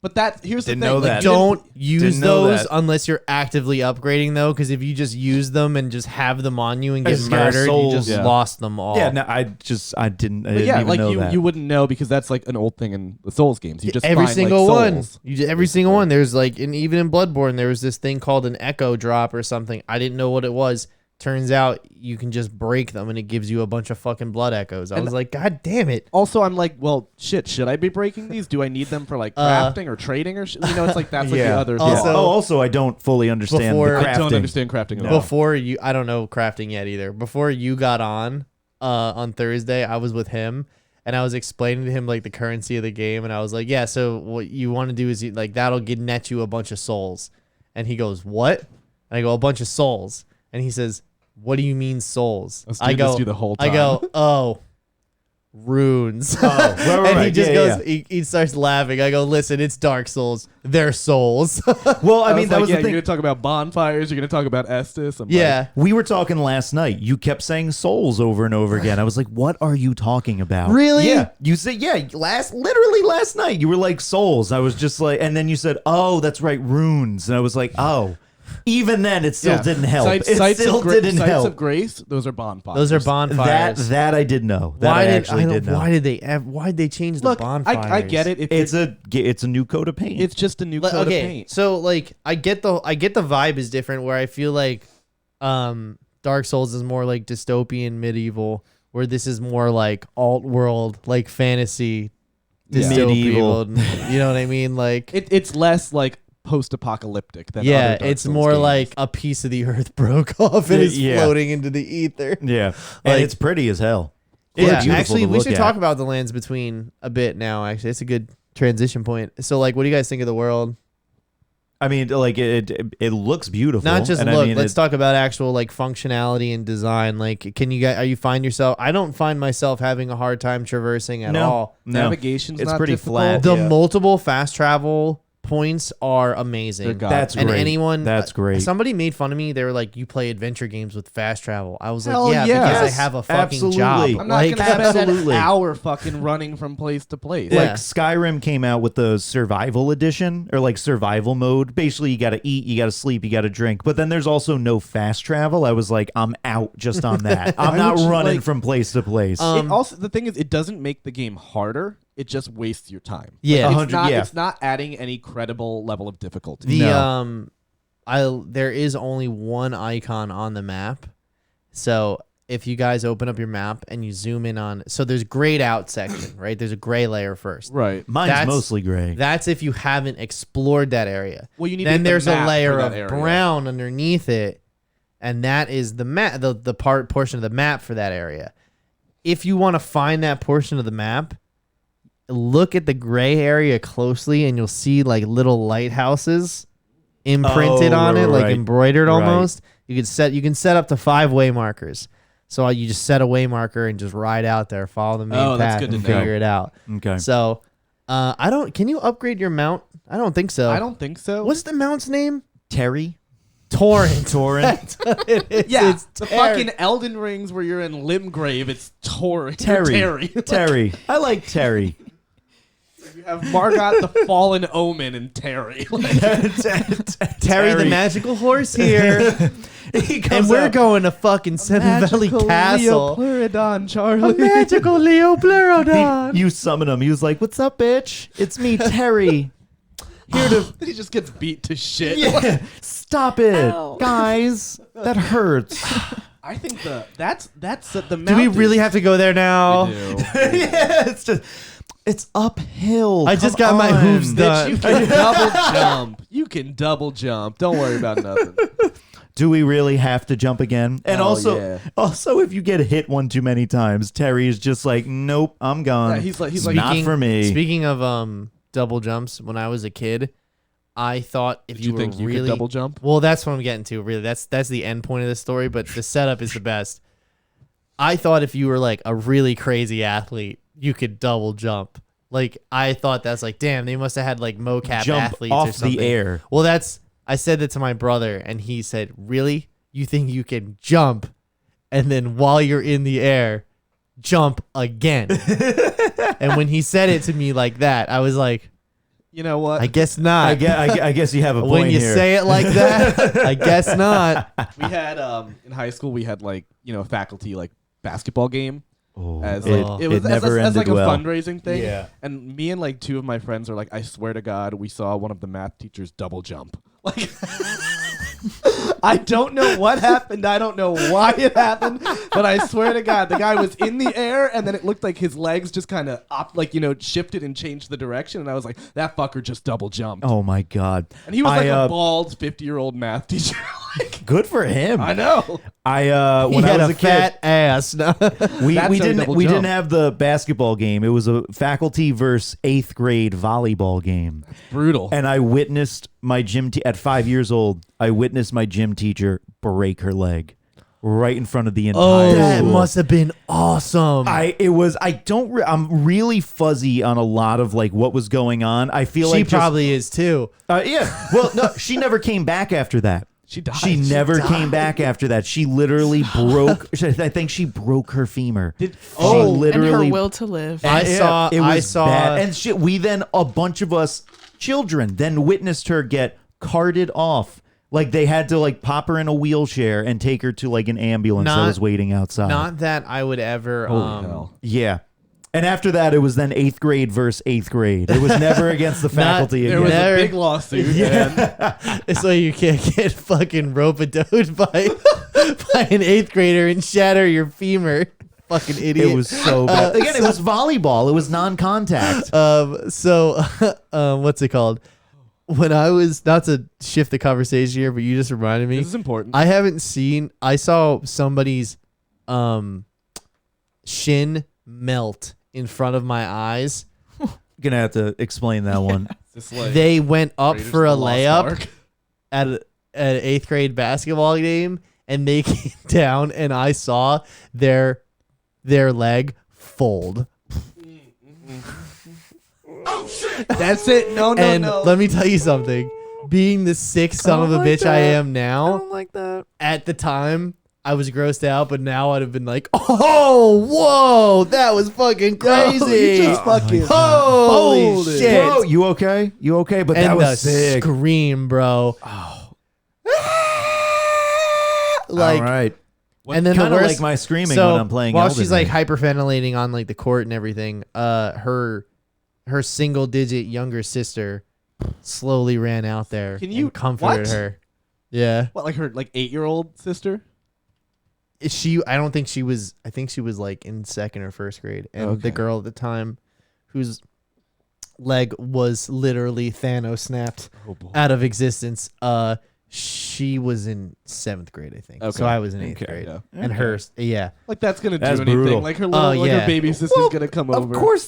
But here's
Didn't
the thing.
know
like,
that.
you didn't-
Don't use
Didn't know
those
that.
unless you're actively upgrading, though, because if you just use them and just have them on you and
I
get
just got
murdered, you
souls.
just
Yeah.
lost them all.
Yeah, no, I didn't
But yeah,
even
like
know that.
you wouldn't know because that's like an old thing in the Souls games. You just
every
find,
single
like,
one.
souls.
Every single one. There's like, and even in Bloodborne, there was this thing called an echo drop or something. I didn't know what it was. Turns out you can just break them and it gives you a bunch of fucking blood echoes. I
And-
was like, God damn it.
Also, I'm like, well, shit. Should I be breaking these? Do I need them for like crafting or trading or you know? It's like that's like the other.
Also-
thing.
also, I don't fully understand
Before-
the crafting.
I don't understand crafting at all.
Before you, I don't know crafting yet either. Before you got on Thursday, I was with him and I was explaining to him like the currency of the game. And I was like, yeah, so what you want to do is like, that'll net you a bunch of souls. And he goes, what? And I go, a bunch of souls. And he says, what do you mean souls?
Let's
I
do
go,
this the whole
I
time.
go, oh, runes.
right,
And he
right.
just
Yeah,
goes, he starts laughing. I go, listen, it's Dark Souls. They're souls.
Well, I mean, that was
yeah,
the
you're
thing.
gonna talk about bonfires. You're gonna talk about Estus. I'm
Yeah.
We were talking last night. You kept saying souls over and over again. I was like, what are you talking about?
Really?
Yeah. You said, literally last night, you were like souls. I was just like, and then you said, oh, that's right, runes. And I was like, oh. Even then, it still didn't help. It still didn't
Sites
help.
of Grace. Those are bonfires.
Those are bonfires.
That I did know. That I actually did know.
Why did they change
Look,
the bonfires?
I get it. If
It's a new coat of paint.
It's just a new coat of paint.
So like I get the vibe is different where I feel like Dark Souls is more like dystopian medieval, where this is more like alt world, like fantasy
Medieval.
dystopian. You know what I mean? Like
It's less like post-apocalyptic than
yeah,
other Dark
it's
Souls
more
games.
like a piece of the earth broke off and is
Yeah.
floating into the ether.
yeah.
Like-
And it's pretty as hell. It's
Yeah,
beautiful
actually,
to
we
look
should
at.
talk about the lands between a bit now. Actually, it's a good transition point. So, like, what do you guys think of the world?
I mean, like it looks beautiful.
Not just
and
look.
I mean,
Let's talk about actual like functionality and design. Like, can you guys? Are you find yourself? I don't find myself having a hard time traversing at all.
No,
navigation's
it's
not
pretty
difficult.
flat.
The
Yeah.
multiple fast travel points are amazing.
They're god-
That's
And
great.
anyone,
That's great.
Somebody made fun of me. They were like, "You play adventure games with fast travel." I was like,
Hell
"Yeah,
yeah.
because
Yes,
I have a fucking
absolutely.
job."
I'm not
Like,
gonna spend an
absolutely.
hour fucking running from place to place.
Yeah.
Like Skyrim came out with the survival edition or like survival mode. Basically, you got to eat, you got to sleep, you got to drink. But then there's also no fast travel. I was like, I'm out just on that. I'm
Why
not
would you,
running
like-
from place to place.
It also the thing is, it doesn't make the game harder. It just wastes your time.
Yeah.
Like,
100, yeah.
It's not adding any credible level of difficulty.
The
No.
there is only one icon on the map. So if you guys open up your map and you zoom in on, so there's grayed out section, right? There's a gray layer first.
Right.
Mine's
that's-
mostly gray.
That's if you haven't explored that area.
Well, you need
Then
the
there's a
map
layer
for that
of
area.
brown underneath it, and that is the map, the portion of the map for that area. If you want to find that portion of the map, look at the gray area closely, and you'll see like little lighthouses imprinted
Oh,
on it, like
right.
embroidered
Right.
almost. You can set up to 5 way markers. So you just set a way marker and just ride out there, follow the main
Oh, that's
path,
good
and
to know.
figure it out.
Okay.
So, can you upgrade your mount? I don't think so.
I don't think so.
What's the mount's name?
Terry?
Torrent.
Torrent?
yeah,
it's
the
Terry.
fucking Elden Rings where you're in Limgrave. It's Terry.
Terry. I like Terry.
You have Margot the Fallen Omen and Terry.
Terry the magical horse here. And we're going to fucking Seven Valley Castle.
Pleurodon, Charlie.
A magical Leo Pleurodon.
You summon him. He was like, "What's up, bitch? It's me, Terry. Here to
He just gets beat to shit.
yeah, stop it, guys. That hurts."
I think that's the
Do
mountain.
we really have to go there now?
We do.
Yeah, it's uphill.
I just
Come
got my
on.
hooves
Bitch,
done.
you can double jump. You can double jump. Don't worry about nothing.
Do we really have to jump again? And
Oh,
also,
yeah.
also, if you get hit one too many times, Terry is just like, "Nope, I'm gone."
Yeah, he's like,
not for me.
Speaking of double jumps, when I was a kid, I thought if
Did
you
you
were
think you
really
could double jump?
Well, that's what I'm getting to. Really, that's the end point of the story, but the setup is the best. I thought if you were like a really crazy athlete, you could double jump. Like I thought that's like, damn, they must have had like mocap
Jump
athletes or
off
something.
the air.
Well, I said that to my brother, and he said, "Really? You think you can jump, and then while you're in the air, jump again?" And when he said it to me like that, I was like,
You know what?
I guess not.
I guess you have a point
when you
here.
say it like that, I guess not.
We had in high school we had like a faculty like basketball game.
Oh,
As
it,
like,
it
was
never
as like
ended well.
a fundraising thing.
Yeah.
And me and like two of my friends are like, I swear to God, we saw one of the math teachers double jump. Like, I don't know what happened. I don't know why it happened, but I swear to God, the guy was in the air, and then it looked like his legs just kind of shifted and changed the direction, and I was like, that fucker just double jumped.
Oh my God!
And he was like a bald 50-year-old math teacher.
Good for him.
I know.
He
When I
had
was
a
a kid,
fat ass.
we
That's how
didn't
double
we
jump.
didn't have the basketball game. It was a faculty versus 8th grade volleyball game.
Brutal.
And I witnessed my gym at 5 years old. I witnessed my gym teacher break her leg right in front of the entire
That
school.
must have been awesome.
I'm really fuzzy on a lot of like what was going on. I feel
she
like
probably is too.
yeah. Well, no, she never came back after that.
She died.
She never came back after that. She literally broke. I think she broke her femur. She
and
literally.
her will to live.
I saw- I saw-
bad. And shit. We then a bunch of us children then witnessed her get carted off. Like they had to like pop her in a wheelchair and take her to like an ambulance that
Not-
was waiting outside.
Not that I would ever.
Holy hell.
Yeah. And after that, it was then 8th grade versus 8th grade. It was never against the faculty
There
again.
was
Never-
a big lawsuit. Yeah.
So you can't get fucking rope-a-doed by an 8th grader and shatter your femur. Fucking idiot.
It was so bad. Again, it was volleyball. It was non-contact.
What's it called? When I was, not to shift the conversation here, but you just reminded me.
This is important.
I saw somebody's shin melt in front of my eyes.
Gonna have to explain that one.
Just like
They went up
Raiders
for
of
a
the Lost
layup
Ark.
at an 8th grade basketball game, and they came down, and I saw their leg fold.
That's it. No,
And let me tell you something. Being the sick son of a bitch I am now,
like that.
at the time, I was grossed out, but now I'd have been like, oh, whoa, that was fucking crazy.
you just fucking
holy
folded.
shit.
Bro, you okay? You okay? But
And
that was
the
sick.
scream, bro. Like,
All right.
and then the
Kind of
worst,
like my screaming
so
when I'm playing
while
Elden
she's like
Ring.
hyperventilating on like the court and everything, her single digit younger sister slowly ran out there
Can you-
and comforted
what?
her. Yeah.
What, like her 8-year-old sister?
I don't think she was, I think she was like in 2nd or 1st grade. And the
Okay.
girl at the time whose leg was literally Thanos snapped
Oh boy.
out of existence, she was in 7th grade, I think.
Okay.
So I was in 8th
Okay.
grade.
Yeah.
And hers, yeah.
Like that's gonna
That's
do anything.
brutal.
Like her little, like
yeah.
her baby sister's gonna come
Of
over.
course,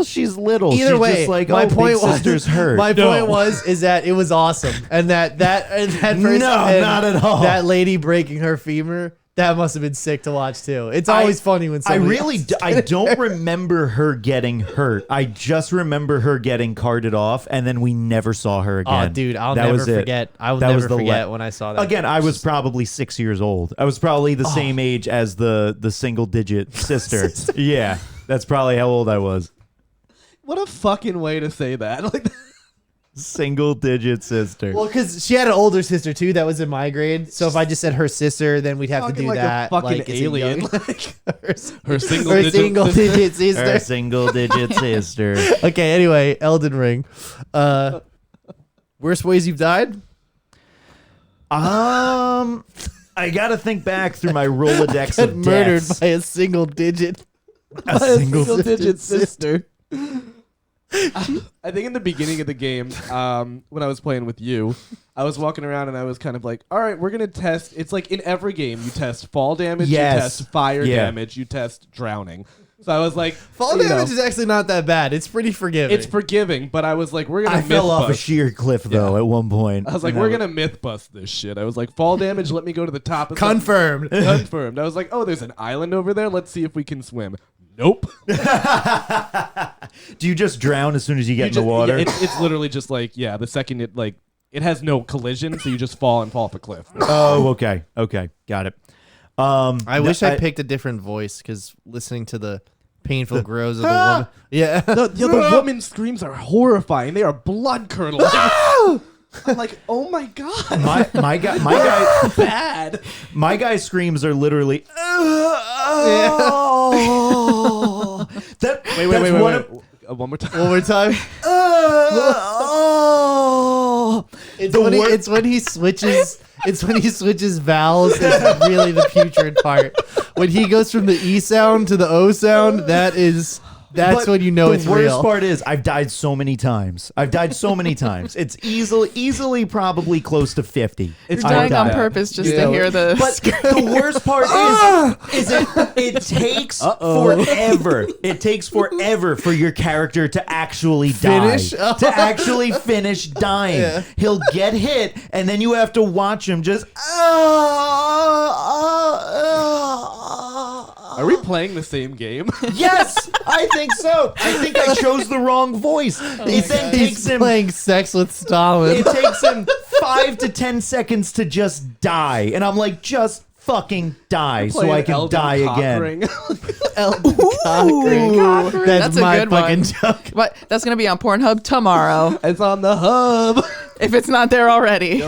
she's little.
Either
she's
way,
just like,
my
oh,
point
big
was,
sister's hurt.
My point is that it was awesome, and that person,
No,
and
not at all.
That lady breaking her femur, that must have been sick to watch too. It's always funny when
I
somebody
really I don't remember her getting hurt. I just remember her getting carted off, and then we never saw her again.
Oh, dude, I'll
That
never
was it.
forget. I will
That was
never
the
forget when I saw that.
Again, I was probably 6 years old. I was probably the same age as the single digit sister. Yeah, that's probably how old I was.
What a fucking way to say that. Like,
Single digit sister.
Well, because she had an older sister too that was in my grade. So if I just said her sister, then we'd have to
talking
do
like
that.
a fucking
it's a
alien.
young-
Her single
her
digit
single
sister.
digit
Her
sister.
single digit sister.
Okay. Anyway, Elden Ring. Worst ways you've died?
I gotta think back through my Rolodex
Got
of
murdered
deaths.
by a single digit.
A single
digit sister. I think in the beginning of the game, when I was playing with you, I was walking around and I was kind of like, all right, we're going to test. It's like in every game, you test fall damage,
Yes.
you test fire
Yeah.
damage, you test drowning. So I was like,
Fall
you know,
damage is actually not that bad. It's pretty forgiving.
it's forgiving, but I was like, we're going
I
to
fell off a
bust.
sheer cliff though at one point.
I was like, we're going to myth bust this shit. I was like, fall damage, let me go to the top. Of something.
confirmed.
Confirmed. I was like, oh, there's an island over there. Let's see if we can swim. Nope.
Do you just drown as soon as you get in the water?
Yeah, it's literally just like, yeah, the second it has no collision, so you just fall off a cliff.
Oh, okay. Okay. Got it.
I wish I picked a different voice because listening to the painful groans of the woman. Yeah.
The woman's screams are horrifying. They are blood curdling. I'm like, oh my god,
my guy
bad.
my guy's screams are literally that
Wait. One more time.
One more time. It's when he switches. It's when he switches vowels. It's really the putrid part. When he goes from the E sound to the O sound, that's
But
when you know it's
the worst
real.
part is I've died so many times. It's easily probably close to 50.
You're
I've
dying on
died.
purpose just
Yeah.
to hear the.
But the worst part is it takes forever. It takes forever for your character to actually
Finish?
die. To actually finish dying.
Yeah.
He'll get hit, and then you have to watch him just.
Are we playing the same game?
Yes, I think so. I think I chose the wrong voice. It then takes
He's
him.
playing sex with Stalin.
It takes him 5 to 10 seconds to just die, and I'm like, just fucking die so I can die again.
Elden Cock Ring. That's
a
my
good
fucking
one.
joke.
But that's gonna be on Pornhub tomorrow
It's on the hub.
if it's not there already.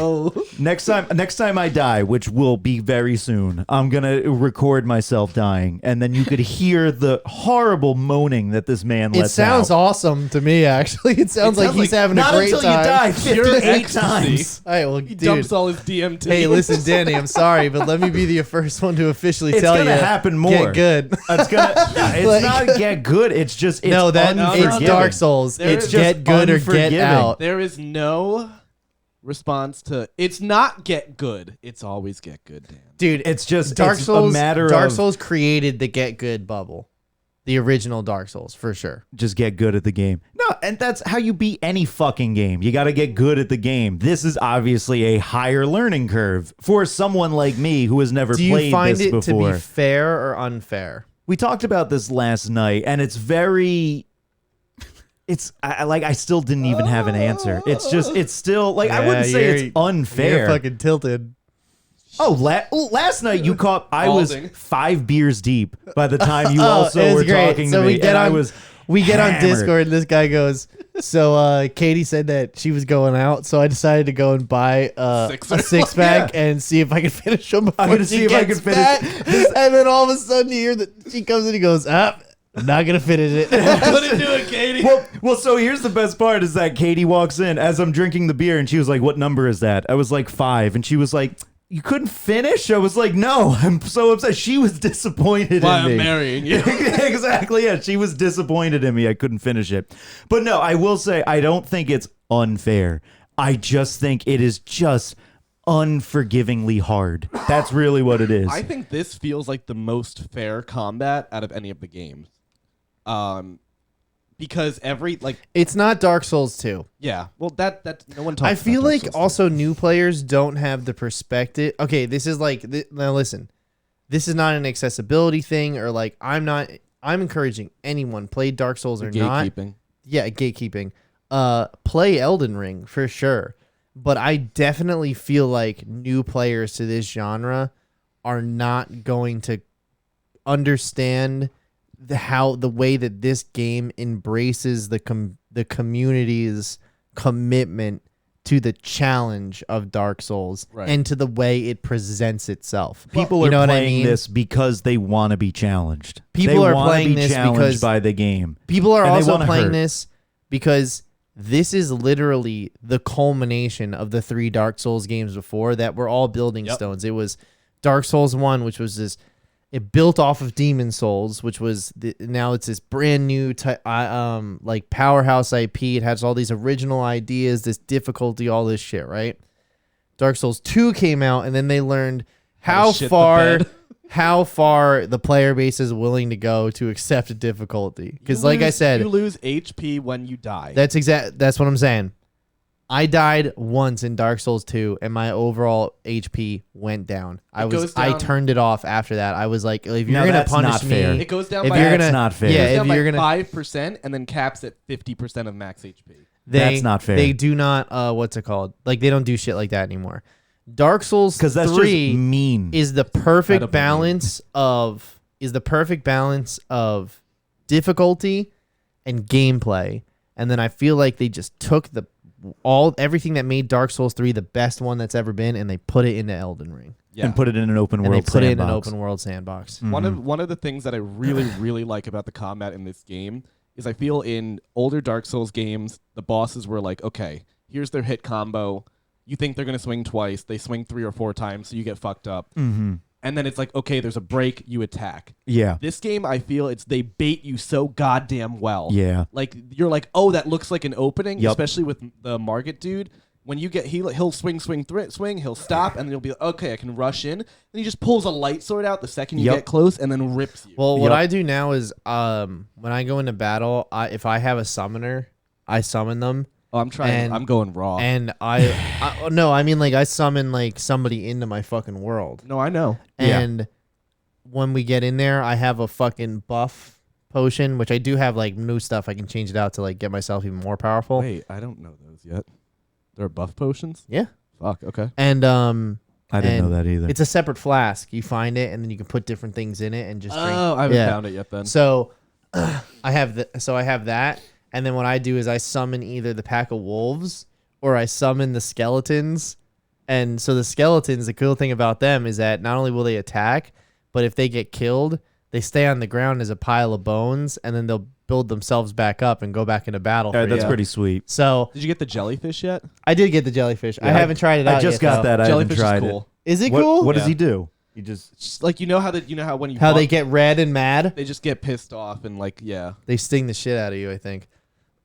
Next time I die, which will be very soon, I'm gonna record myself dying, and then you could hear the horrible moaning that this man
It
lets
sounds
out.
awesome to me, actually. It sounds like he's having a
Not
great
until
time.
you die
Pure
58
ecstasy.
times.
All right, well,
He
dude.
dumps all his DMT.
Hey, listen, Danny, I'm sorry, but let me be the first one to officially
It's
tell you.
gonna happen more.
Get good.
It's gonna. It's
Like-
not get good. It's just. It's
No, that
unforgiving.
it's Dark Souls.
There
It's
is
get
just
good or get
unforgiving.
out.
There is no response to it's not get good. It's always get good, Dan.
Dude,
It's just
Dark
it's
Souls.
A matter
Dark
of
Souls created the get good bubble. The original Dark Souls, for sure.
just get good at the game. No, and that's how you beat any fucking game. You got to get good at the game. This is obviously a higher learning curve for someone like me who has never
Do you
played
find
this
it
before.
to be fair or unfair?
We talked about this last night, and it's very. It's I still didn't even have an answer. It's still like I wouldn't say it's unfair.
You're fucking tilted.
Oh, last night you caught. I was
Balding.
5 beers deep by the time you
Oh,
also
it was
were
great.
talking
So
to
we
me,
get
and I
on-
was.
We get on
hammered.
Discord and this guy goes, so Katie said that she was going out, so I decided to go and buy a
Sixer.
6-pack and see if I could finish them before
gonna
she
see if I
gets
can finish-
back. And then all of a sudden you hear that she comes in and he goes, I'm not going to finish it.
Couldn't do it, Katie.
Well, so here's the best part is that Katie walks in as I'm drinking the beer and she was like, "What number is that?" I was like 5, and she was like, "You couldn't finish?" I was like, "No, I'm so upset." She was disappointed
Why
in
I'm
me.
marrying you.
Exactly, yeah. She was disappointed in me. I couldn't finish it. But no, I will say I don't think it's unfair. I just think it is just unforgivingly hard. That's really what it is.
I think this feels like the most fair combat out of any of the games. Because every
It's not Dark Souls 2.
yeah, well that no one talks.
I feel
about Dark
like
Souls
also new players don't have the perspective. Okay, this is like now listen. This is not an accessibility thing or like I'm encouraging anyone play Dark Souls or not.
gatekeeping.
Yeah, gatekeeping. Play Elden Ring for sure. But I definitely feel like new players to this genre are not going to understand the way that this game embraces the community's commitment to the challenge of Dark Souls and to the way it presents itself.
People are playing this because they want to be challenged.
People are playing this
because by the game.
People are also playing this because this is literally the culmination of the 3 Dark Souls games before that were all building stones. It was Dark Souls 1, which was this. It built off of Demon Souls, which was now it's this brand new like powerhouse IP. It has all these original ideas, this difficulty, all this shit, right? Dark Souls 2 came out, and then they learned how far the player base is willing to go to accept difficulty. Because, like I said,
you lose HP when you die.
That's what I'm saying. I died once in Dark Souls 2, and my overall HP went down. I turned it off after that. I was like, if you're gonna punish me,
it goes down by
that's not fair.
Yeah, if you're gonna
5% and then caps at 50% of max HP.
That's not fair.
They do not. What's it called? Like they don't do shit like that anymore. Dark Souls 3
that's just mean.
Is the perfect balance of difficulty and gameplay, and then I feel like they just took everything that made Dark Souls 3 the best one that's ever been, and they put it into Elden Ring.
Yeah. And put it in an open world sandbox.
It in an open world sandbox.
Mm-hmm. One of the things that I really, really like about the combat in this game is I feel in older Dark Souls games, the bosses were like, okay, here's their hit combo. You think they're going to swing twice. They swing 3 or 4 times, so you get fucked up.
Mm-hmm.
And then it's like, okay, there's a break, you attack.
Yeah.
This game, I feel they bait you so goddamn well.
Yeah.
Like, you're like, oh, that looks like an opening, especially with the Margit dude. When you get, he'll swing, he'll stop, and then you'll be like, okay, I can rush in. Then he just pulls a light sword out the second you get close and then rips you.
Well, what I do now is when I go into battle, if I have a summoner, I summon them.
Oh, I'm trying. I'm going raw.
And I mean like I summon like somebody into my fucking world.
No, I know.
And when we get in there, I have a fucking buff potion, which I do have like new stuff. I can change it out to like get myself even more powerful.
Wait, I don't know those yet. There are buff potions?
Yeah.
Fuck. Okay.
And
I didn't know that either.
It's a separate flask. You find it, and then you can put different things in it and just drink.
Oh, I haven't found it yet then.
So I have that. And then what I do is I summon either the pack of wolves or I summon the skeletons. And so the skeletons, the cool thing about them is that not only will they attack, but if they get killed, they stay on the ground as a pile of bones, and then they'll build themselves back up and go back into battle.
That's pretty sweet.
So
did you get the jellyfish yet?
I did get the jellyfish. I haven't tried it out yet.
I just got that. I haven't tried
cool.
it.
Is it cool?
What does he do? He just
like how when you
they get red and mad?
They just get pissed off and
they sting the shit out of you, I think.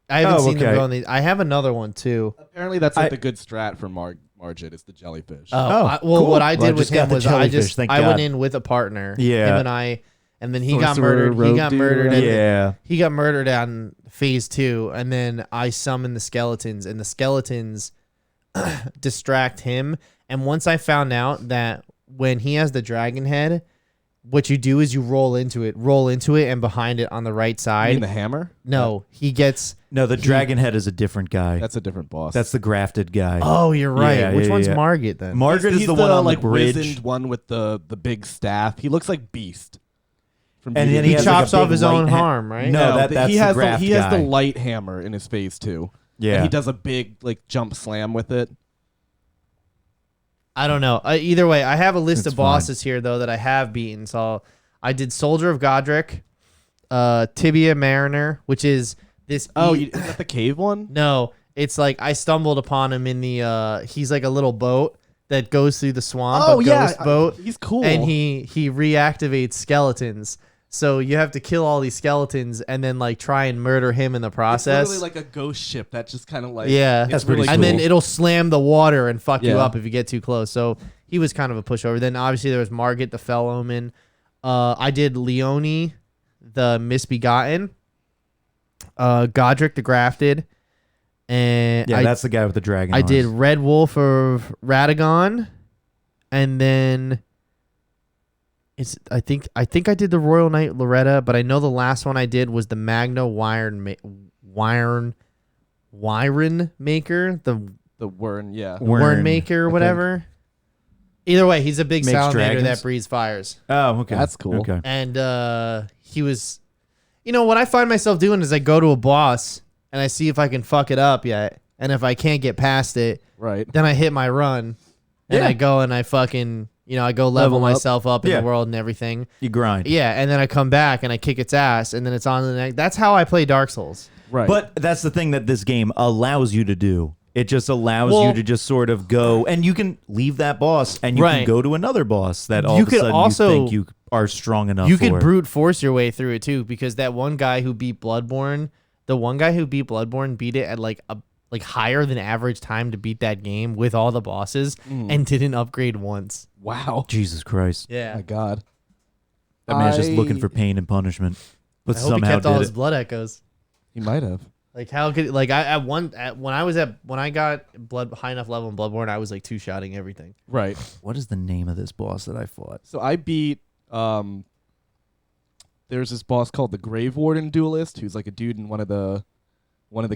I haven't seen them go on these. I have another one too.
Apparently, that's like the good strat for Margit is the jellyfish.
Cool. What I did with him was I went in with a partner.
Yeah.
Him and I, and then he got murdered. He got murdered. He got murdered on phase 2, and then I summoned the skeletons, and the skeletons distract him. And once I found out that when he has the dragon head, what you do is you roll into it, and behind it on the right side.
You mean the hammer?
No, he gets...
No, the dragon head is a different guy.
That's a different boss.
That's the grafted guy.
Oh, you're right. Which one's Margit then?
Margit is the one on the bridge.
Wizened one with the big staff. He looks like Beast.
And then he chops off his own arm, right?
No, that's
he has
the graft
he has the
guy.
light hammer in his phase 2.
Yeah.
And he does a big jump slam with it.
I don't know. Either way, I have a list of bosses here though that I have beaten. So I did Soldier of Godric, Tibia Mariner, which is this.
Is that the cave one?
No, it's like I stumbled upon him in the. He's like a little boat that goes through the swamp. Ghost boat.
He's cool.
And he reactivates skeletons. So you have to kill all these skeletons and then try and murder him in the process.
It's literally like a ghost ship that just kind of
that's
pretty
cool. And then it'll slam the water and fuck you up if you get too close. So he was kind of a pushover. Then obviously there was Margit, the Fell Omen. I did Leone, the Misbegotten. Godric, the Grafted. And
that's the guy with the dragon.
I did Red Wolf of Radagon. And then I think I did the Royal Knight Loretta, but I know the last one I did was the Magna Wyron Maker, the Wyrn Maker or whatever. Either way, he's a big salamander that breathes fires.
Oh, okay.
That's cool.
Okay.
And he was what I find myself doing is I go to a boss and I see if I can fuck it up yet. And if I can't get past it,
Right.
then I hit my run and I go and I fucking, I go level myself up in the world and everything.
You grind.
Yeah. And then I come back and I kick its ass and then it's on the next. That's how I play Dark Souls.
Right.
But that's the thing that this game allows you to do. It just allows you to just sort of go, and you can leave that boss and you can go to another boss that all of a sudden you think you are strong enough
You
for.
could brute force your way through it too, because that one guy who beat Bloodborne, beat it at like higher than average time to beat that game with all the bosses and didn't upgrade once.
Wow.
Jesus Christ.
Yeah.
My God.
That man's just looking for pain and punishment. But
I hope he
somehow
kept all
did
his
it.
blood echoes.
He might have.
Like how could when I got high enough level in Bloodborne, I was like two-shotting everything.
Right.
What is the name of this boss that I fought?
So I beat there's this boss called the Grave Warden Duelist, who's like a dude in one of the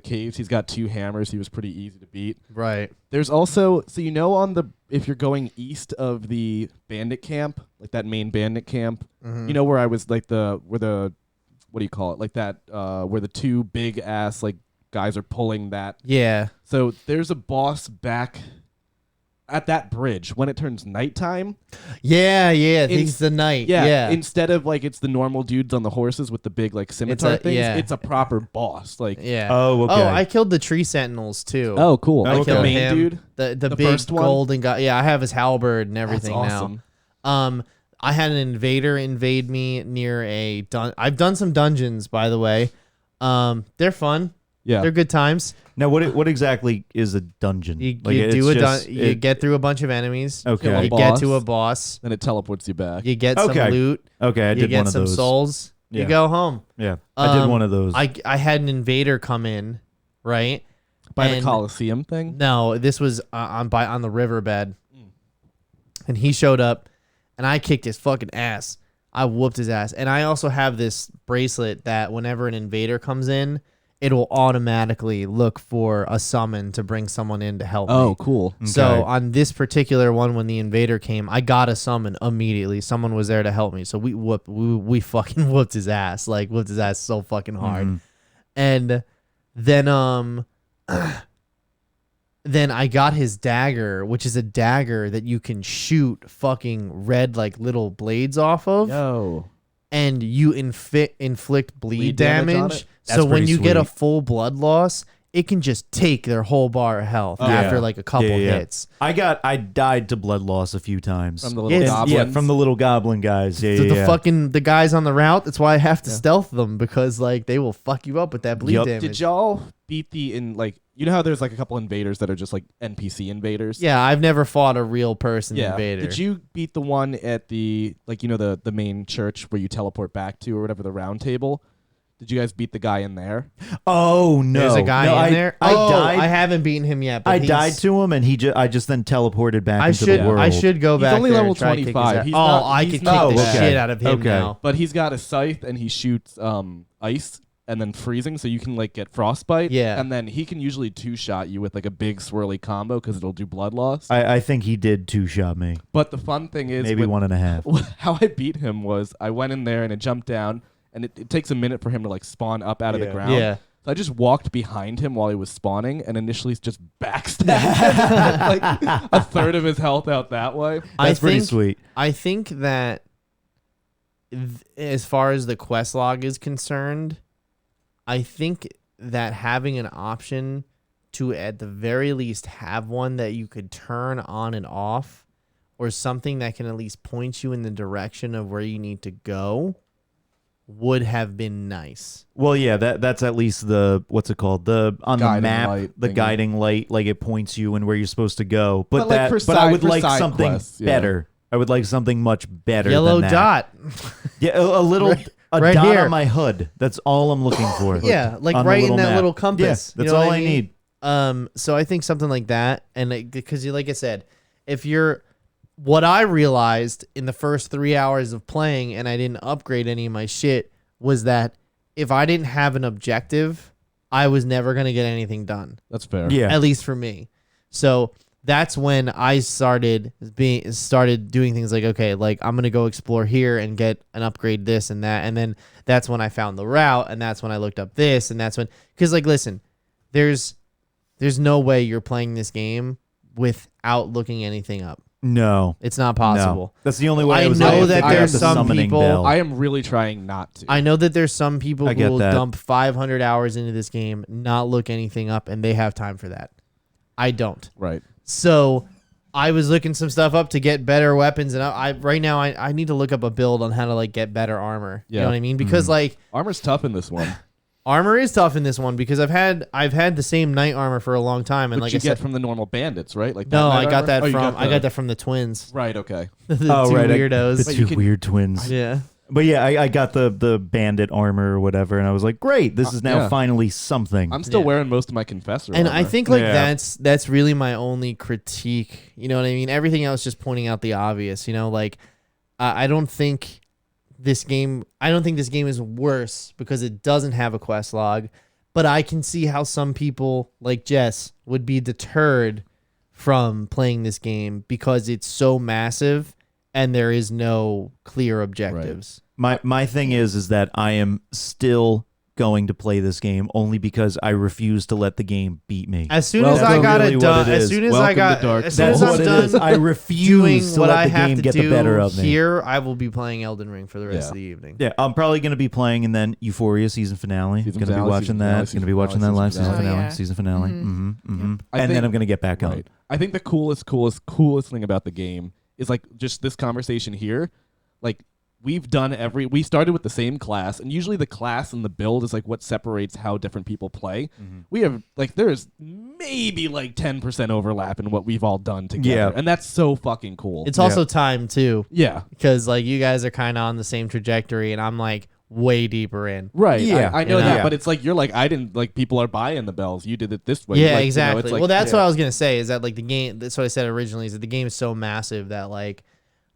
caves. He's got 2 hammers. He was pretty easy to beat.
Right.
There's also if you're going east of the bandit camp, like that main bandit camp, where I was like what do you call it? Like that where the 2 big ass like guys are pulling that.
Yeah.
So there's a boss back at that bridge when it turns nighttime.
Yeah. I think it's the night. Yeah.
Instead of like it's the normal dudes on the horses with the big like scimitar things, it's a proper boss. Like
Yeah.
Oh, okay.
Oh, I killed the tree sentinels too.
oh, cool.
Oh,
Like
okay.
the main
him.
dude.
The big
first one?
golden guy. Yeah, I have his halberd and everything
That's awesome.
now. I had an invader invade me near a I've done some dungeons, by the way. They're fun.
Yeah.
They're good times.
Now, what exactly is a dungeon?
You
Like,
you get through a bunch of enemies.
Okay.
You get to a boss.
Then it teleports you back.
You get some loot.
Okay, I
You
did
get
one of
some
those.
souls.
Yeah.
You go home.
Yeah, I did one of those.
I had an invader come in, right?
By the
And-
Coliseum thing?
No, this was on the riverbed, and he showed up, and I kicked his fucking ass. I whooped his ass, and I also have this bracelet that whenever an invader comes in, it'll automatically look for a summon to bring someone in to help
Oh,
me.
cool.
So on this particular one, when the invader came, I got a summon immediately. Someone was there to help me, so we fucking whooped his ass, so fucking hard, and then then I got his dagger, which is a dagger that you can shoot fucking red like little blades off of,
Yo.
and you inflict bleed
damage on
damage.
it?
So when
pretty
you get a
sweet.
full blood loss, it can just take their whole bar of health after
yeah.
like a couple
Yeah.
hits.
I died to blood loss a few times.
From the little
Yes,
goblins.
Yeah, from the little goblin guys. Yeah,
The guys on the route. That's why I have to stealth them, because like they will fuck you up with that bleed
Yup.
damage.
Did y'all beat you know how there's like a couple invaders that are just like NPC invaders?
Yeah, I've never fought a real person
Yeah.
invader.
Did you beat the one at the the main church where you teleport back to or whatever, the round table? Did you guys beat the guy in there?
Oh no,
There's a guy
No,
in there.
I
Oh,
died.
I haven't beaten him yet. But
I
he's-
died to him, and I just then teleported back
I
into
should
the world.
I should go
He's
back.
only
there
level
and try to kick his
25.
ass.
He's
Oh,
not-
I
he's
could kick
not
the
bad.
shit out of him
Okay.
now.
But he's got a scythe and he shoots ice and then freezing, so you can like get frostbite.
Yeah.
And then he can usually 2-shot you with like a big swirly combo because it'll do blood loss.
I think he did 2-shot me.
But the fun thing is,
Maybe 1.5.
how I beat him was I went in there and it jumped down, and it takes a minute for him to like spawn up out of the
Yeah.
ground.
Yeah.
So I just walked behind him while he was spawning and initially just backstabbed him, like a third of his health out that way.
That's pretty sweet.
I think that as far as the quest log is concerned, I think that having an option to at the very least have one that you could turn on and off, or something that can at least point you in the direction of where you need to go, would have been nice.
Well, yeah, that's at least the what's it called? The on the
Guiding
map,
light
the
thingy.
guiding light, like it points you in where you're supposed to go. But
But, like, for
I would
for
like
side
something
quests, yeah.
better. I would like something much better.
Yellow
than that.
dot.
Yeah, a little a
right
dot
here.
on my hood. That's all I'm looking for.
Yeah, like
on the
right in that
map.
little compass.
Yeah,
You
that's
know
all
what
I
mean?
need.
So I think something like that, and because like I said, what I realized in the first 3 hours of playing, and I didn't upgrade any of my shit, was that if I didn't have an objective, I was never gonna get anything done.
That's fair.
Yeah.
At least for me. So that's when I started doing things like, okay, like I'm gonna go explore here and get an upgrade this and that, and then that's when I found the route, and that's when I looked up this, and that's when, because like, listen, there's no way you're playing this game without looking anything up.
No,
it's not possible.
No. That's the only way.
I know that there's some people.
I am really trying not to.
I know that there's some people who will dump 500 hours into this game, not look anything up, and they have time for that. I don't.
Right.
So I was looking some stuff up to get better weapons, and I right now I need to look up a build on how to like get better armor. Yeah. You know what I mean? Because like
armor's tough in this one.
Armor is tough in this one because I've had the same knight armor for a long time, and
but
like
you
I said,
get from the normal bandits, right? Like
no, I got that I got that from the twins.
Right. Okay.
The two weirdos.
The two weird twins.
Yeah.
But yeah, I got the bandit armor or whatever, and I was like, great, this is now finally something.
I'm still wearing most of my confessor
and
armor.
I think like that's really my only critique. You know what I mean? Everything else just pointing out the obvious. You know, like I don't think this game is worse because it doesn't have a quest log, but I can see how some people like Jess would be deterred from playing this game because it's so massive and there is no clear objectives.
Right. My thing is that I am still going to play this game only because I refuse to let the game beat me.
As soon as I got it done, as soon as I got, as soon as I'm done,
I refuse to let the game get the better of me.
Here, I will be playing Elden Ring for the rest of the evening.
Yeah, I'm probably going to be playing, and then Euphoria season finale. Going to be watching that. Going to be watching that live season finale. Season finale. And then I'm going to get back on.
I think the coolest thing about the game is like just this conversation here, like. We started with the same class, and usually the class and the build is like what separates how different people play. We have like there's maybe like 10% overlap in what we've all done together, and that's so fucking cool.
It's also time too,
because
like you guys are kind of on the same trajectory, and I'm like way deeper in.
Right. Yeah, I know that, but it's like you're like I didn't like people are buying the bells. You did it this way.
Yeah,
like,
exactly.
You know, it's like,
well, that's what I was gonna say is that like the game. That's what I said originally is that the game is so massive that like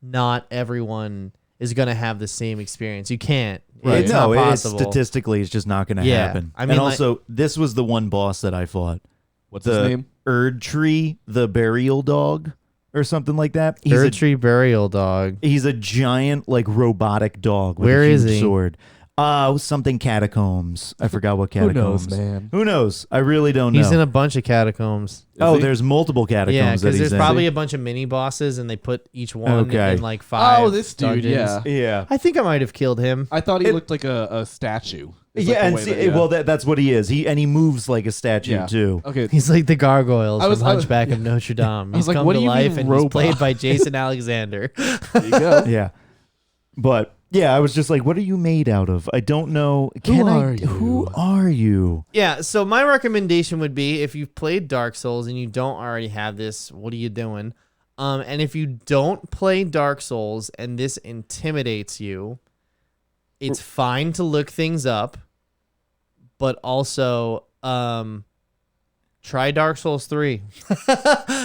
not everyone is going to have the same experience. You can't. Right. It's not possible.
Statistically, it's just not going to happen.
I mean,
and also, this was the one boss that I fought.
What's his name?
Erdtree, the burial dog, or something like that.
Erdtree burial dog.
He's a giant, like, robotic dog with a huge sword. Something catacombs. I forgot what catacombs.
Who knows, man?
Who knows? I really don't know.
He's in a bunch of catacombs.
There's multiple catacombs.
Yeah, because there's probably a bunch of mini bosses, and they put each one in like 5.
Oh, this dude,
dungeons.
Yeah.
I think I might have killed him.
I thought he looked like a statue. It's
yeah, like and that's what he is. He moves like a statue too.
Okay,
he's like the gargoyles from Hunchback of Notre Dame. He's come to life, and he's played by Jason Alexander.
There you go.
Yeah, but. Yeah, I was just like, what are you made out of? I don't know. Who are you?
Yeah, so my recommendation would be if you've played Dark Souls and you don't already have this, what are you doing? And if you don't play Dark Souls and this intimidates you, it's fine to look things up, but also try Dark Souls 3.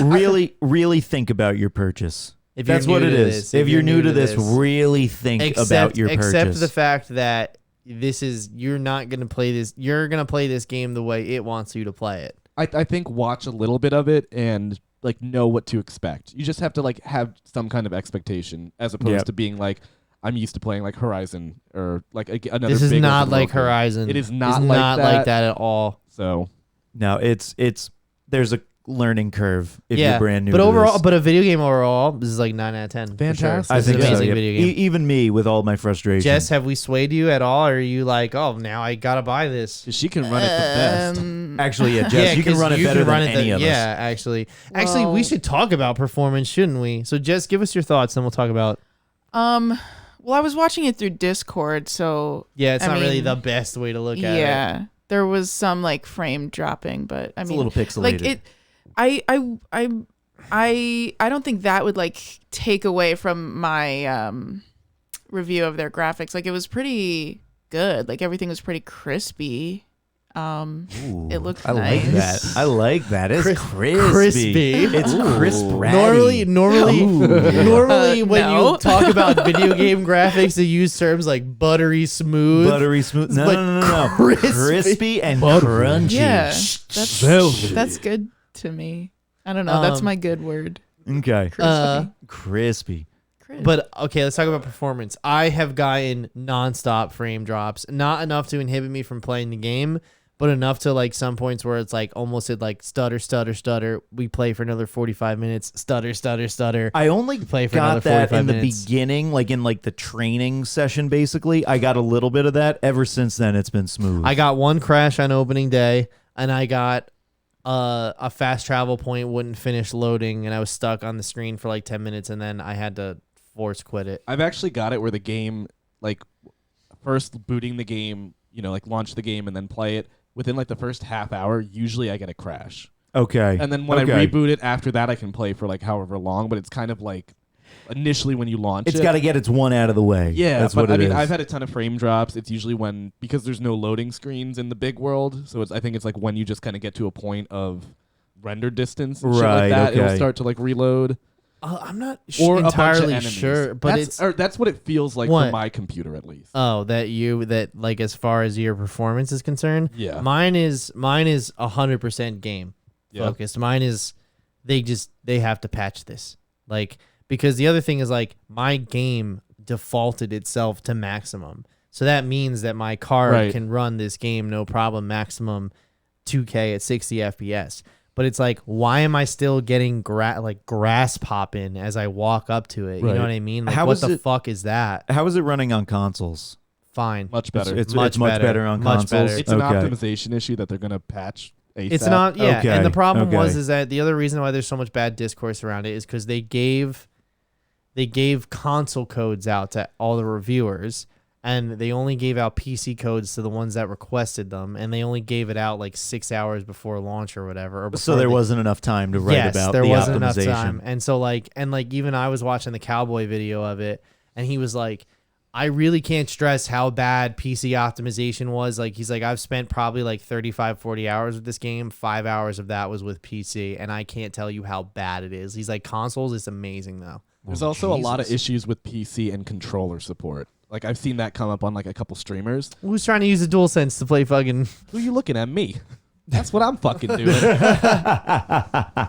Really think about your purchase. That's what it is. If you're new to this, really think about your purchase.
Except the fact that you're not going to play this. You're going to play this game the way it wants you to play it.
I think watch a little bit of it and like know what to expect. You just have to like have some kind of expectation as opposed to being like, I'm used to playing like Horizon or like another.
This is not like Horizon.
It is not
like that at all.
So
no, there's a learning curve if you're brand new.
But overall,
this.
But a video game overall, this is like 9 out of 10.
Fantastic.
Sure. I think it's an amazing video game.
Even me with all my frustration.
Jess, have we swayed you at all? Or are you like, oh, now I gotta buy this?
She can run it the best.
Actually, yeah, Jess, you can run it better than any of us.
Yeah, actually, we should talk about performance, shouldn't we? So, Jess, give us your thoughts, and we'll talk about.
Well, I was watching it through Discord, so
yeah, it's not really the best way to look at it.
Yeah, there was some like frame dropping, but I mean,
a little pixelated.
Like it. I don't think that would like take away from my review of their graphics. Like it was pretty good. Like everything was pretty crispy. It looked nice.
I like that. It's crispy. It's crisp.
Normally when you talk about video game graphics, they use terms like buttery smooth.
No. Crispy and crunchy.
Yeah, that's good to me. I don't know. That's my good word.
Okay.
Crispy.
Crispy.
But okay, let's talk about performance. I have gotten nonstop frame drops, not enough to inhibit me from playing the game, but enough to like some points where it's like almost at like stutter, stutter, stutter. We play for another 45 minutes. Stutter, stutter, stutter.
I only
play for
got
another
that
45
in
minutes.
the beginning, like in like the training session. Basically, I got a little bit of that. Ever since then, it's been smooth.
I got one crash on opening day, and I got a fast travel point wouldn't finish loading, and I was stuck on the screen for like 10 minutes, and then I had to force quit it.
I've actually got it where the game, like, first booting the game, like launch the game and then play it. Within like the first half hour, usually I get a crash.
Okay.
And then when I reboot it after that, I can play for like however long. But it's kind of like initially when you launch
it's got to get its one out of the way.
Yeah,
that's
but
what it is.
I've had a ton of frame drops. It's usually because there's no loading screens in the big world. So I think it's like when you just kind of get to a point of render distance and shit like that, it'll start to like reload.
I'm not
entirely
sure, but
that's what it feels like
What?
for my computer at least.
Oh, that like as far as your performance is concerned,
Yeah.
Mine is 100% game focused. Mine is they have to patch this, like, because the other thing is like my game defaulted itself to maximum, so that means that my card can run this game no problem, maximum 2K at 60 FPS. But it's like, why am I still getting grass popping as I walk up to it? You know what I mean? Like, what the fuck is that?
How is it running on consoles?
Fine.
Much better.
It's much better on
Much
consoles.
better.
It's an optimization issue that they're gonna patch ASAP.
It's not, yeah.
Okay,
And the problem
okay.
is that the other reason why there's so much bad discourse around it is because they gave console codes out to all the reviewers, and they only gave out PC codes to the ones that requested them, and they only gave it out like 6 hours before launch or whatever. Or
So there wasn't enough time to write about
there
the
wasn't
optimization.
enough time. And so like even I was watching the Cowboy video of it, and he was like, I really can't stress how bad PC optimization was. Like, he's like, I've spent probably like 35, 40 hours with this game. 5 hours of that was with PC, and I can't tell you how bad it is. He's like, consoles is amazing though.
There's also a lot of issues with PC and controller support. Like, I've seen that come up on like a couple streamers.
Who's trying to use a DualSense to play fucking?
Who are you looking at? Me. That's what I'm fucking doing.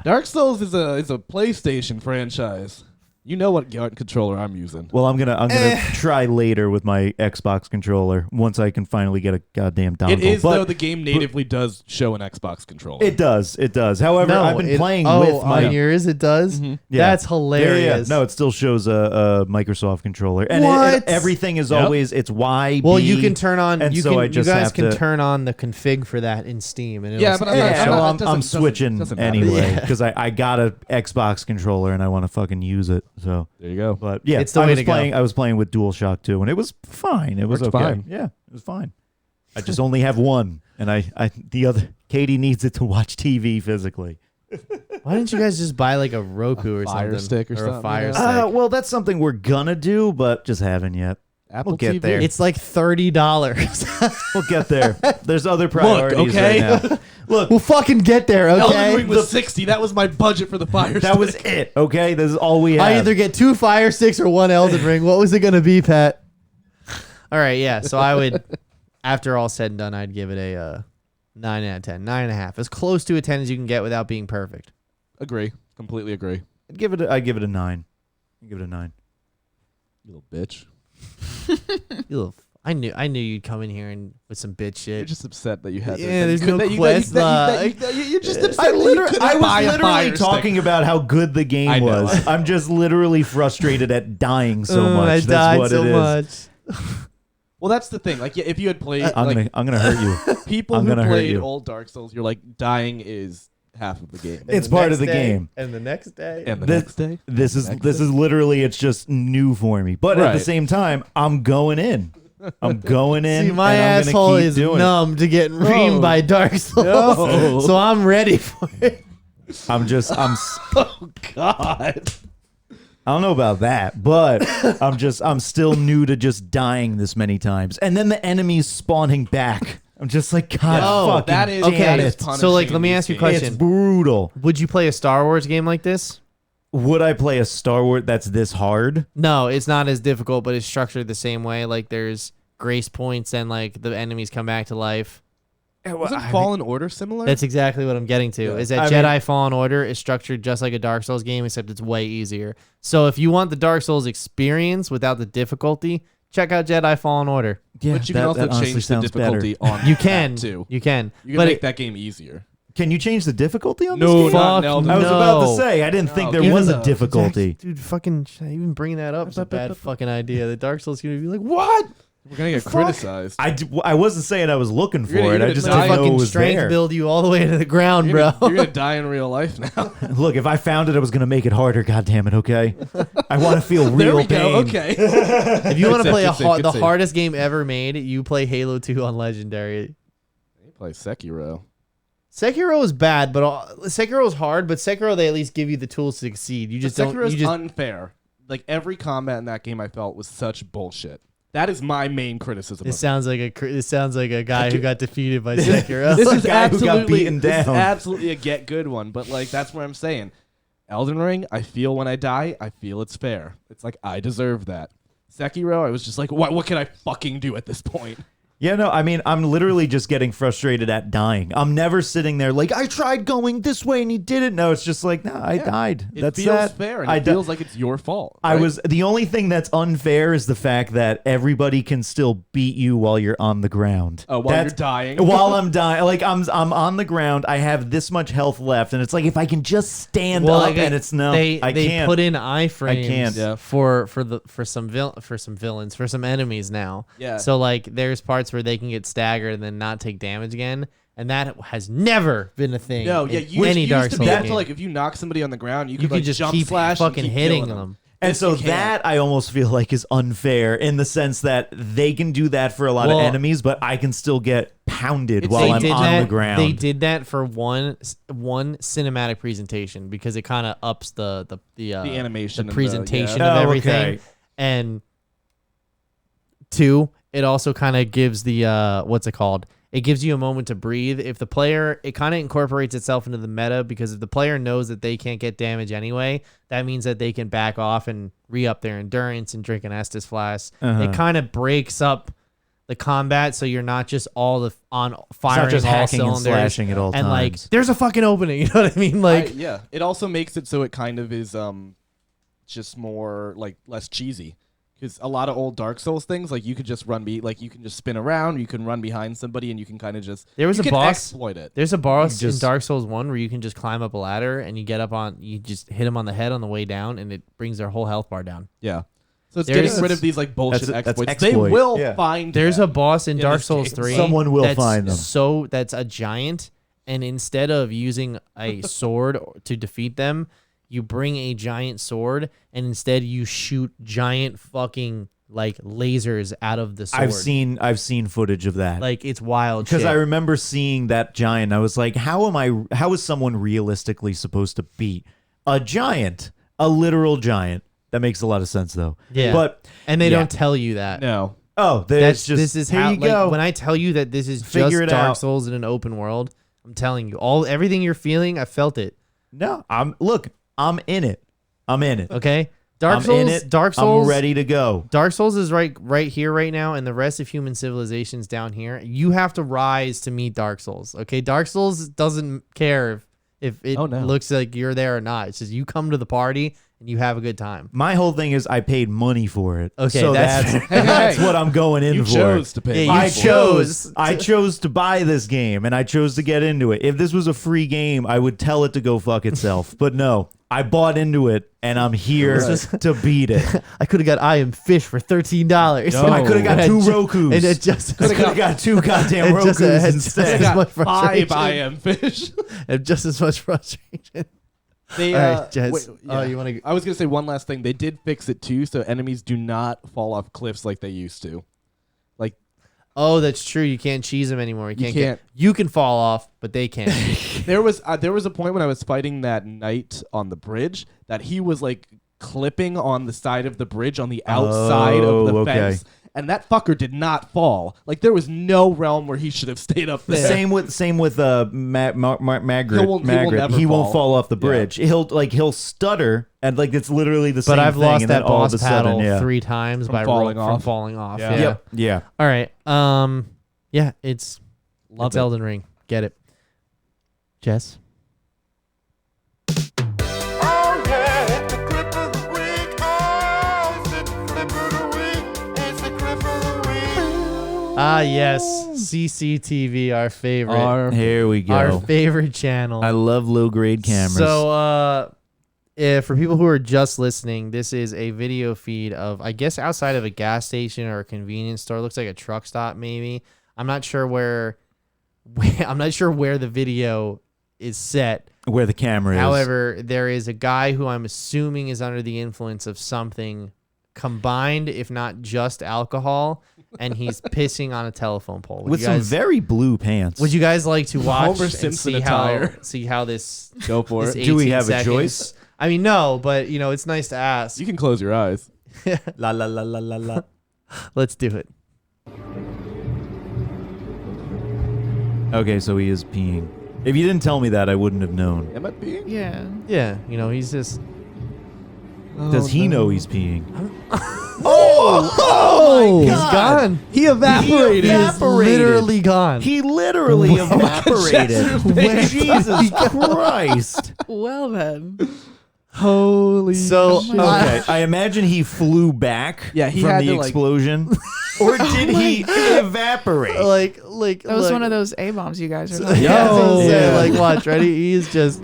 Dark Souls is a PlayStation franchise. You know what controller I'm using.
Well, I'm gonna try later with my Xbox controller once I can finally get a goddamn dongle.
It is, though, the game natively does show an Xbox controller.
It does. However, I've been playing with my
on yours. It does.
Yeah.
That's hilarious.
Yeah. No, it still shows a Microsoft controller, and
What?
everything is always it's Y.
Well,
B,
you can turn on.
and
You
so I
can. You
just
guys
have
can
to-
turn on the config for that in Steam, and
Yeah, but
I'm switching
doesn't matter.
anyway
Yeah.
because I got a Xbox controller and I want to fucking use it. So
there you go.
But yeah,
It's the way to go.
I was playing with DualShock 2, and it was fine. It was
Worked
okay.
fine.
Yeah, it was fine. I just only have one, and the other Katie needs it to watch TV physically.
Why didn't you guys just buy like a Roku or
Fire
something?
stick or
a
something,
Fire
yeah.
stick?
Well, that's something we're gonna do, but just haven't yet.
Apple
We'll get
TV.
there.
It's like $30.
We'll get there. There's other priorities
okay?
right now. Look,
We'll fucking get there,
Elden
okay?
Ring was 60. That was my budget for the Fire
that was
stick.
it. Okay, this is all we have.
I either get 2 Fire Sticks or 1 Elden Ring. What was it gonna be, Pat? All right, yeah. So I would, after all said and done, I'd give it a 9 out of 10, 9.5, as close to a 10 as you can get without being perfect.
Agree. Completely agree.
I'd give it a 9. I'd give it a 9.
You little bitch.
You little I knew you'd come in here and with some bitch
You're
shit.
just upset that you had.
Yeah, there's
that
no
you-
quest,
You're just upset.
I
that you
was
couldn't buy a
literally
Fire
talking
stick.
about how good the game
I know.
was. I'm just literally frustrated at dying so much.
I
That's
died
what
so
it is.
much.
Well, that's the thing. Like, yeah, if you had played,
I'm gonna hurt you.
people
I'm
who
gonna hurt
played
you.
old Dark Souls, you're like, dying is half of the game.
It's part of the game.
And the next day.
And the
This-
next day,
This is literally it's just new for me. But at the
Right.
same time, I'm going in. I'm going in.
See, my
and I'm gonna
asshole
keep
is
doing it.
numb to getting reamed by Dark Souls,
No.
so I'm ready for it.
I'm
God.
I don't know about that, but I'm still new to just dying this many times. And then the enemies spawning back. I'm just like, God fucking
that is
damn
Okay,
it.
so like, let me ask you a question.
It's brutal.
Would you play a Star Wars game like this?
Would I play a Star Wars that's this hard?
No, it's not as difficult, but it's structured the same way. Like, there's grace points and like the enemies come back to life.
Wasn't Fallen Order similar?
That's exactly what I'm getting to.
Yeah.
Is that Jedi Fallen Order is structured just like a Dark Souls game, except it's way easier. So if you want the Dark Souls experience without the difficulty, check out Jedi Fallen Order.
Yeah, but you can also change the difficulty on
You can
too.
You can.
You can make that game easier.
Can you change the difficulty on this
No,
game?
not
Fuck
Elden
I was
Ring.
about to say, I didn't think there was a difficulty.
Dude, fucking even bringing that up is a bad fucking idea. The Dark Souls community be like, what?
We're gonna get criticized.
I wasn't saying I was looking for
You're
it.
gonna
I just
die.
didn't know it
Fucking
was
strength
there.
build you all the way to the ground,
You're
bro.
gonna die in real life now.
Look, if I found it, I was going to make it harder. God damn it, okay? I want to feel real
There we
pain.
go. Okay.
If you want to play the
save.
hardest game ever made, you play Halo 2 on Legendary.
You play Sekiro.
Sekiro is bad, but Sekiro is hard. But Sekiro, they at least give you the tools to succeed. You just don't.
Sekiro is
You just
unfair. Like every combat in that game, I felt was such bullshit. That is my main criticism.
This sounds like a guy who got defeated by Sekiro.
This is
guy who got
absolutely
beaten
this is
down.
absolutely a get good one. But like that's what I'm saying. Elden Ring, I feel when I die, I feel it's fair. It's like I deserve that. Sekiro, I was just like, what can I fucking do at this point?
Yeah, no, I mean, I'm literally just getting frustrated at dying. I'm never sitting there like, I tried going this way and he didn't. No, it's just like, no, I died.
It
That's
feels
that.
fair, and it feels like it's your fault.
I
right?
was the only thing that's unfair is the fact that everybody can still beat you while you're on the ground.
Oh, while you're dying.
While I'm dying, like I'm on the ground. I have this much health left, and it's like if I can just stand up, and it's no,
they
I can't.
put in iframes
can't.
for some enemies now.
Yeah.
So like there's parts where they can get staggered and then not take damage again, and that has never been a thing.
No, yeah,
in
you
any
used
Dark
to
Souls
be able
game.
to, like if you knock somebody on the ground, you
you
could like
can just
jump
keep
slash
fucking
and keep
hitting
killing
them.
And
Yes,
so
you can.
that I almost feel like is unfair in the sense that they can do that for a lot of
Well,
enemies, but I can still get pounded
It's-
while
they
I'm
did
on the ground.
They did that for one cinematic presentation because it kind of ups the
animation
the
and
presentation
yeah.
of
Oh,
everything,
okay.
and two, it also kind of gives the what's it called? It gives you a moment to breathe. If the player, it kind of incorporates itself into the meta because if the player knows that they can't get damage anyway, that means that they can back off and re-up their endurance and drink an Estus flask. It kind of breaks up the combat so you're not just on firing
just
all
hacking and
cylinders
slashing at all
and like
times.
there's a fucking opening. You know what I mean? Like
yeah, it also makes it so it kind of is just more like less cheesy. Because a lot of old Dark Souls things, like you could just you can just spin around, you can run behind somebody, and you can kind of just
There was
you
a
can
boss-
exploit it.
there's a boss in
just-
Dark Souls 1 where you can just climb up a ladder and you get up on, you just hit them on the head on the way down and it brings their whole health bar down.
Yeah, so it's
There's-
getting rid of these like bullshit
that's
exploits.
exploit.
They will
Yeah.
find.
There's
them
a boss in
in
Dark
this
Souls
game.
3.
Someone will
that's
find them.
That's a giant, and instead of using a sword to defeat them, you bring a giant sword and instead you shoot giant fucking like lasers out of the sword.
I've seen footage of that.
Like it's wild
Because
shit.
I remember seeing that giant. I was like, how is someone realistically supposed to beat a giant? A literal giant. That makes a lot of sense though.
Yeah.
But
and they
yeah.
don't tell you that.
No,
Oh,
That's
just
this is
here
how
you
like,
go.
when I tell you that this is
Figure
just
it
Dark
out.
Souls in an open world, I'm telling you everything you're feeling, I felt it.
No, I'm in it. I'm in it.
Okay? Dark
I'm
Souls
in it.
Dark Souls
I'm ready to go.
Dark Souls is right here, right now, and the rest of human civilization's down here. You have to rise to meet Dark Souls. Okay, Dark Souls doesn't care if it looks like you're there or not. It's just you come to the party and you have a good time.
My whole thing is I paid money for it.
Okay,
so
that's-
that's what I'm going in
you
for.
chose to pay.
Yeah,
money
you
for it.
chose.
I chose to buy this game and I chose to get into it. If this was a free game, I would tell it to go fuck itself. But no, I bought into it and I'm here to beat it.
I could have got I Am Fish for $13.
I could have got two Rokus.
And it just
could have got two goddamn
It just-
Rokus
it
instead.
just-
I got
much
5
frustration.
I am fish.
and just as much frustration.
They,
All right, Jez.
yeah.
You want to?
I was gonna say one last thing. They did fix it too, so enemies do not fall off cliffs like they used to. Like
Oh, that's true. You can't cheese them anymore.
can't.
You can fall off, but they can't.
there was a point when I was fighting that knight on the bridge that he was like clipping on the side of the bridge on the outside of the
okay.
fence. And that fucker did not fall. Like there was no realm where he should have stayed up there.
Same with Margaret.
He will never
He won't
fall.
fall off the bridge. He'll stutter and like it's literally the same
But I've
thing.
lost
and then
that
all
boss
of a sudden,
battle
yeah.
3 times
From
by
falling
from
off.
falling off.
Yeah.
Yeah.
Yep. Yeah.
All right. Yeah. It's It's Elden Ring. Get it. Jess?
Oh yeah, it's the clip of the week. Oh, it's the clip of the week. It's the clip of the week.
Ah, yes. CCTV, our favorite.
Here we go.
Our favorite channel.
I love low-grade cameras.
So, for people who are just listening, this is a video feed of, I guess, outside of a gas station or a convenience store. It looks like a truck stop, maybe. I'm not sure where the video is set.
Where the camera is.
However, there is a guy who I'm assuming is under the influence of something combined, if not just alcohol, and he's pissing on a telephone pole.
With some very blue pants.
Would you guys like to watch
Homer
and
Simpson
see how
attire.
this
Go for
this
it.
Do we
18
have
seconds?
a choice?
I mean, no, but it's nice to ask.
You can close your eyes.
La la la la la la.
Let's do it.
Okay, so he is peeing. If you didn't tell me that, I wouldn't have known.
Am I peeing?
Yeah.
Yeah, he's just.
Does he know he's peeing?
Oh, he's gone.
He evaporated.
He is literally gone.
He literally evaporated. Jesus Christ.
Well then.
Holy.
So
Okay, I imagine he flew back
Yeah, he
from
had
the
to, like-
explosion. Or did he evaporate?
like
That was one of those A bombs you guys are talking
Yeah,
about.
I was gonna say,
Yeah.
like, watch, ready? He is just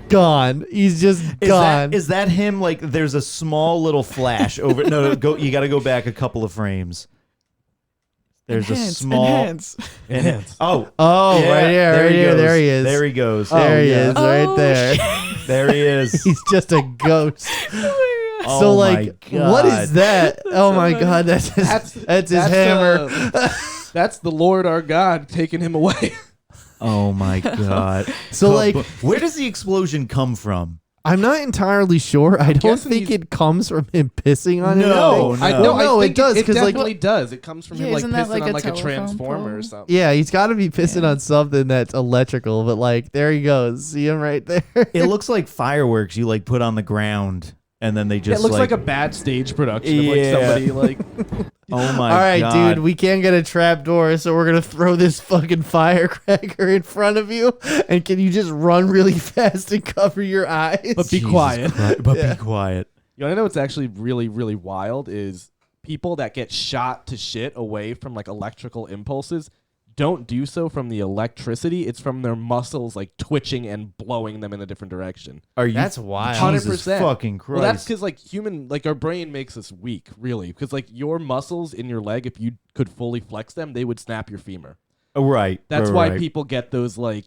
gone. He's just gone.
Is that him? Like, there's a small little flash over. No, go. You got to go back a couple of frames. There's a small.
Enhance.
Oh,
Oh,
yeah,
right here, right
he
here.
goes.
There he is.
There he goes.
There he is, right
Oh,
there.
There he is.
He's just a ghost.
Oh
So,
my
like,
God.
what is that? Oh my God, that's his hammer.
That's the Lord our God taking him away.
Oh my God.
So, like,
where does the explosion come from?
I'm not entirely sure. I don't
guessing
think
he's-
it comes from him pissing on
No,
anything.
no.
I
Well, no,
think
it does,
It
'cause, like-
definitely does. It comes from
Yeah,
him like
isn't that
pissing
like
on
a
like a
telephone
transformer
pole?
or something.
Yeah, he's got to be pissing on something that's electrical, but like, there he goes. See him right there?
It looks like fireworks you like put on the ground, and then they just.
It looks like a bad stage production of like
Yeah.
somebody like.
Oh my
All right,
God.
dude, we can't get a trap door, so we're gonna throw this fucking firecracker in front of you. And can you just run really fast and cover your eyes?
But be
Jesus
quiet.
Christ, but be quiet.
You wanna know what's actually really, really wild is people that get shot to shit away from like electrical impulses don't do so from the electricity. It's from their muscles like twitching and blowing them in a different direction.
Are you?
That's wild.
100%.
Fucking Christ.
Well, that's because like our brain makes us weak, really. Because like your muscles in your leg, if you could fully flex them, they would snap your femur.
Oh, right.
That's
right,
why
right.
people get those like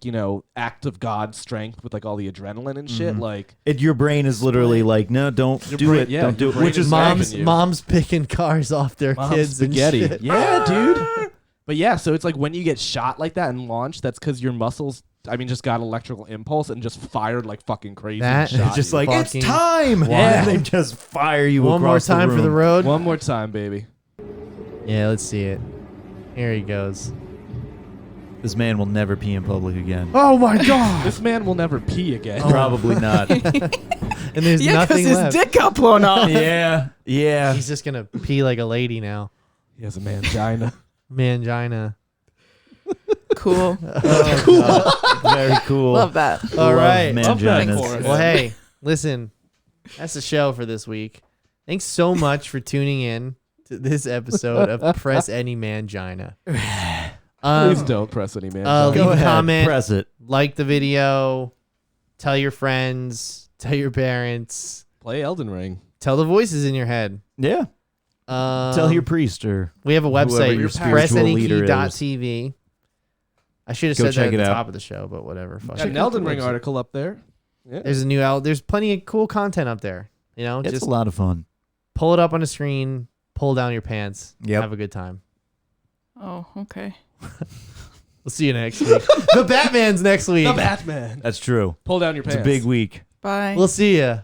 act of God strength with like all the adrenaline and shit. Like
Your brain is literally like, no, don't do
brain-
it.
yeah,
Don't do
your
it.
brain
Which
is
is
mom's-
actually-
Mom's picking cars off their
Mom's
kids
spaghetti.
and shit.
Yeah, dude. But yeah, so it's like when you get shot like that and launched, that's because your muscles, just got electrical impulse and just fired like fucking crazy.
That
and shot
It's just
you.
like, it's
Fucking
time.
Yeah.
And they just fire you
One more
across
time
the
for the
room.
road.
One more time, baby.
Yeah, let's see it. Here he goes.
This man will never pee in public again.
Oh my God!
This man will never pee again.
Probably not.
And there's
Yeah, because
nothing
his
left.
dick got blown off.
Yeah. Yeah.
He's just gonna pee like a lady now.
He has a mangina.
Mangina.
Cool.
Very cool.
Love that.
All
Love
right.
Love that
manginas.
chorus.
Well, hey, listen, that's the show for this week. Thanks so much for tuning in to this episode of Press Any Mangina.
Please don't press any man.
Leave
Go
a
ahead.
comment,
Press it.
like the video, tell your friends, tell your parents,
Play Elden Ring.
tell the voices in your head.
Yeah. Tell your priest or
We have a
whoever
website,
your spiritual leader is.
pressanykey.tv. I should have
Go
said that
check
at
it
the
out.
top of the show, but whatever. Fuck
Got
it.
an Elden Ring article up there. Yeah.
There's a new there's plenty of cool content up there.
It's
Just
a lot of fun.
pull it up on a screen, pull down your pants,
Yep.
have a good time.
Oh, okay.
We'll see you next week. The Batman's next week.
The Batman.
That's true.
Pull down your
It's
pants.
a big week.
Bye.
We'll see ya.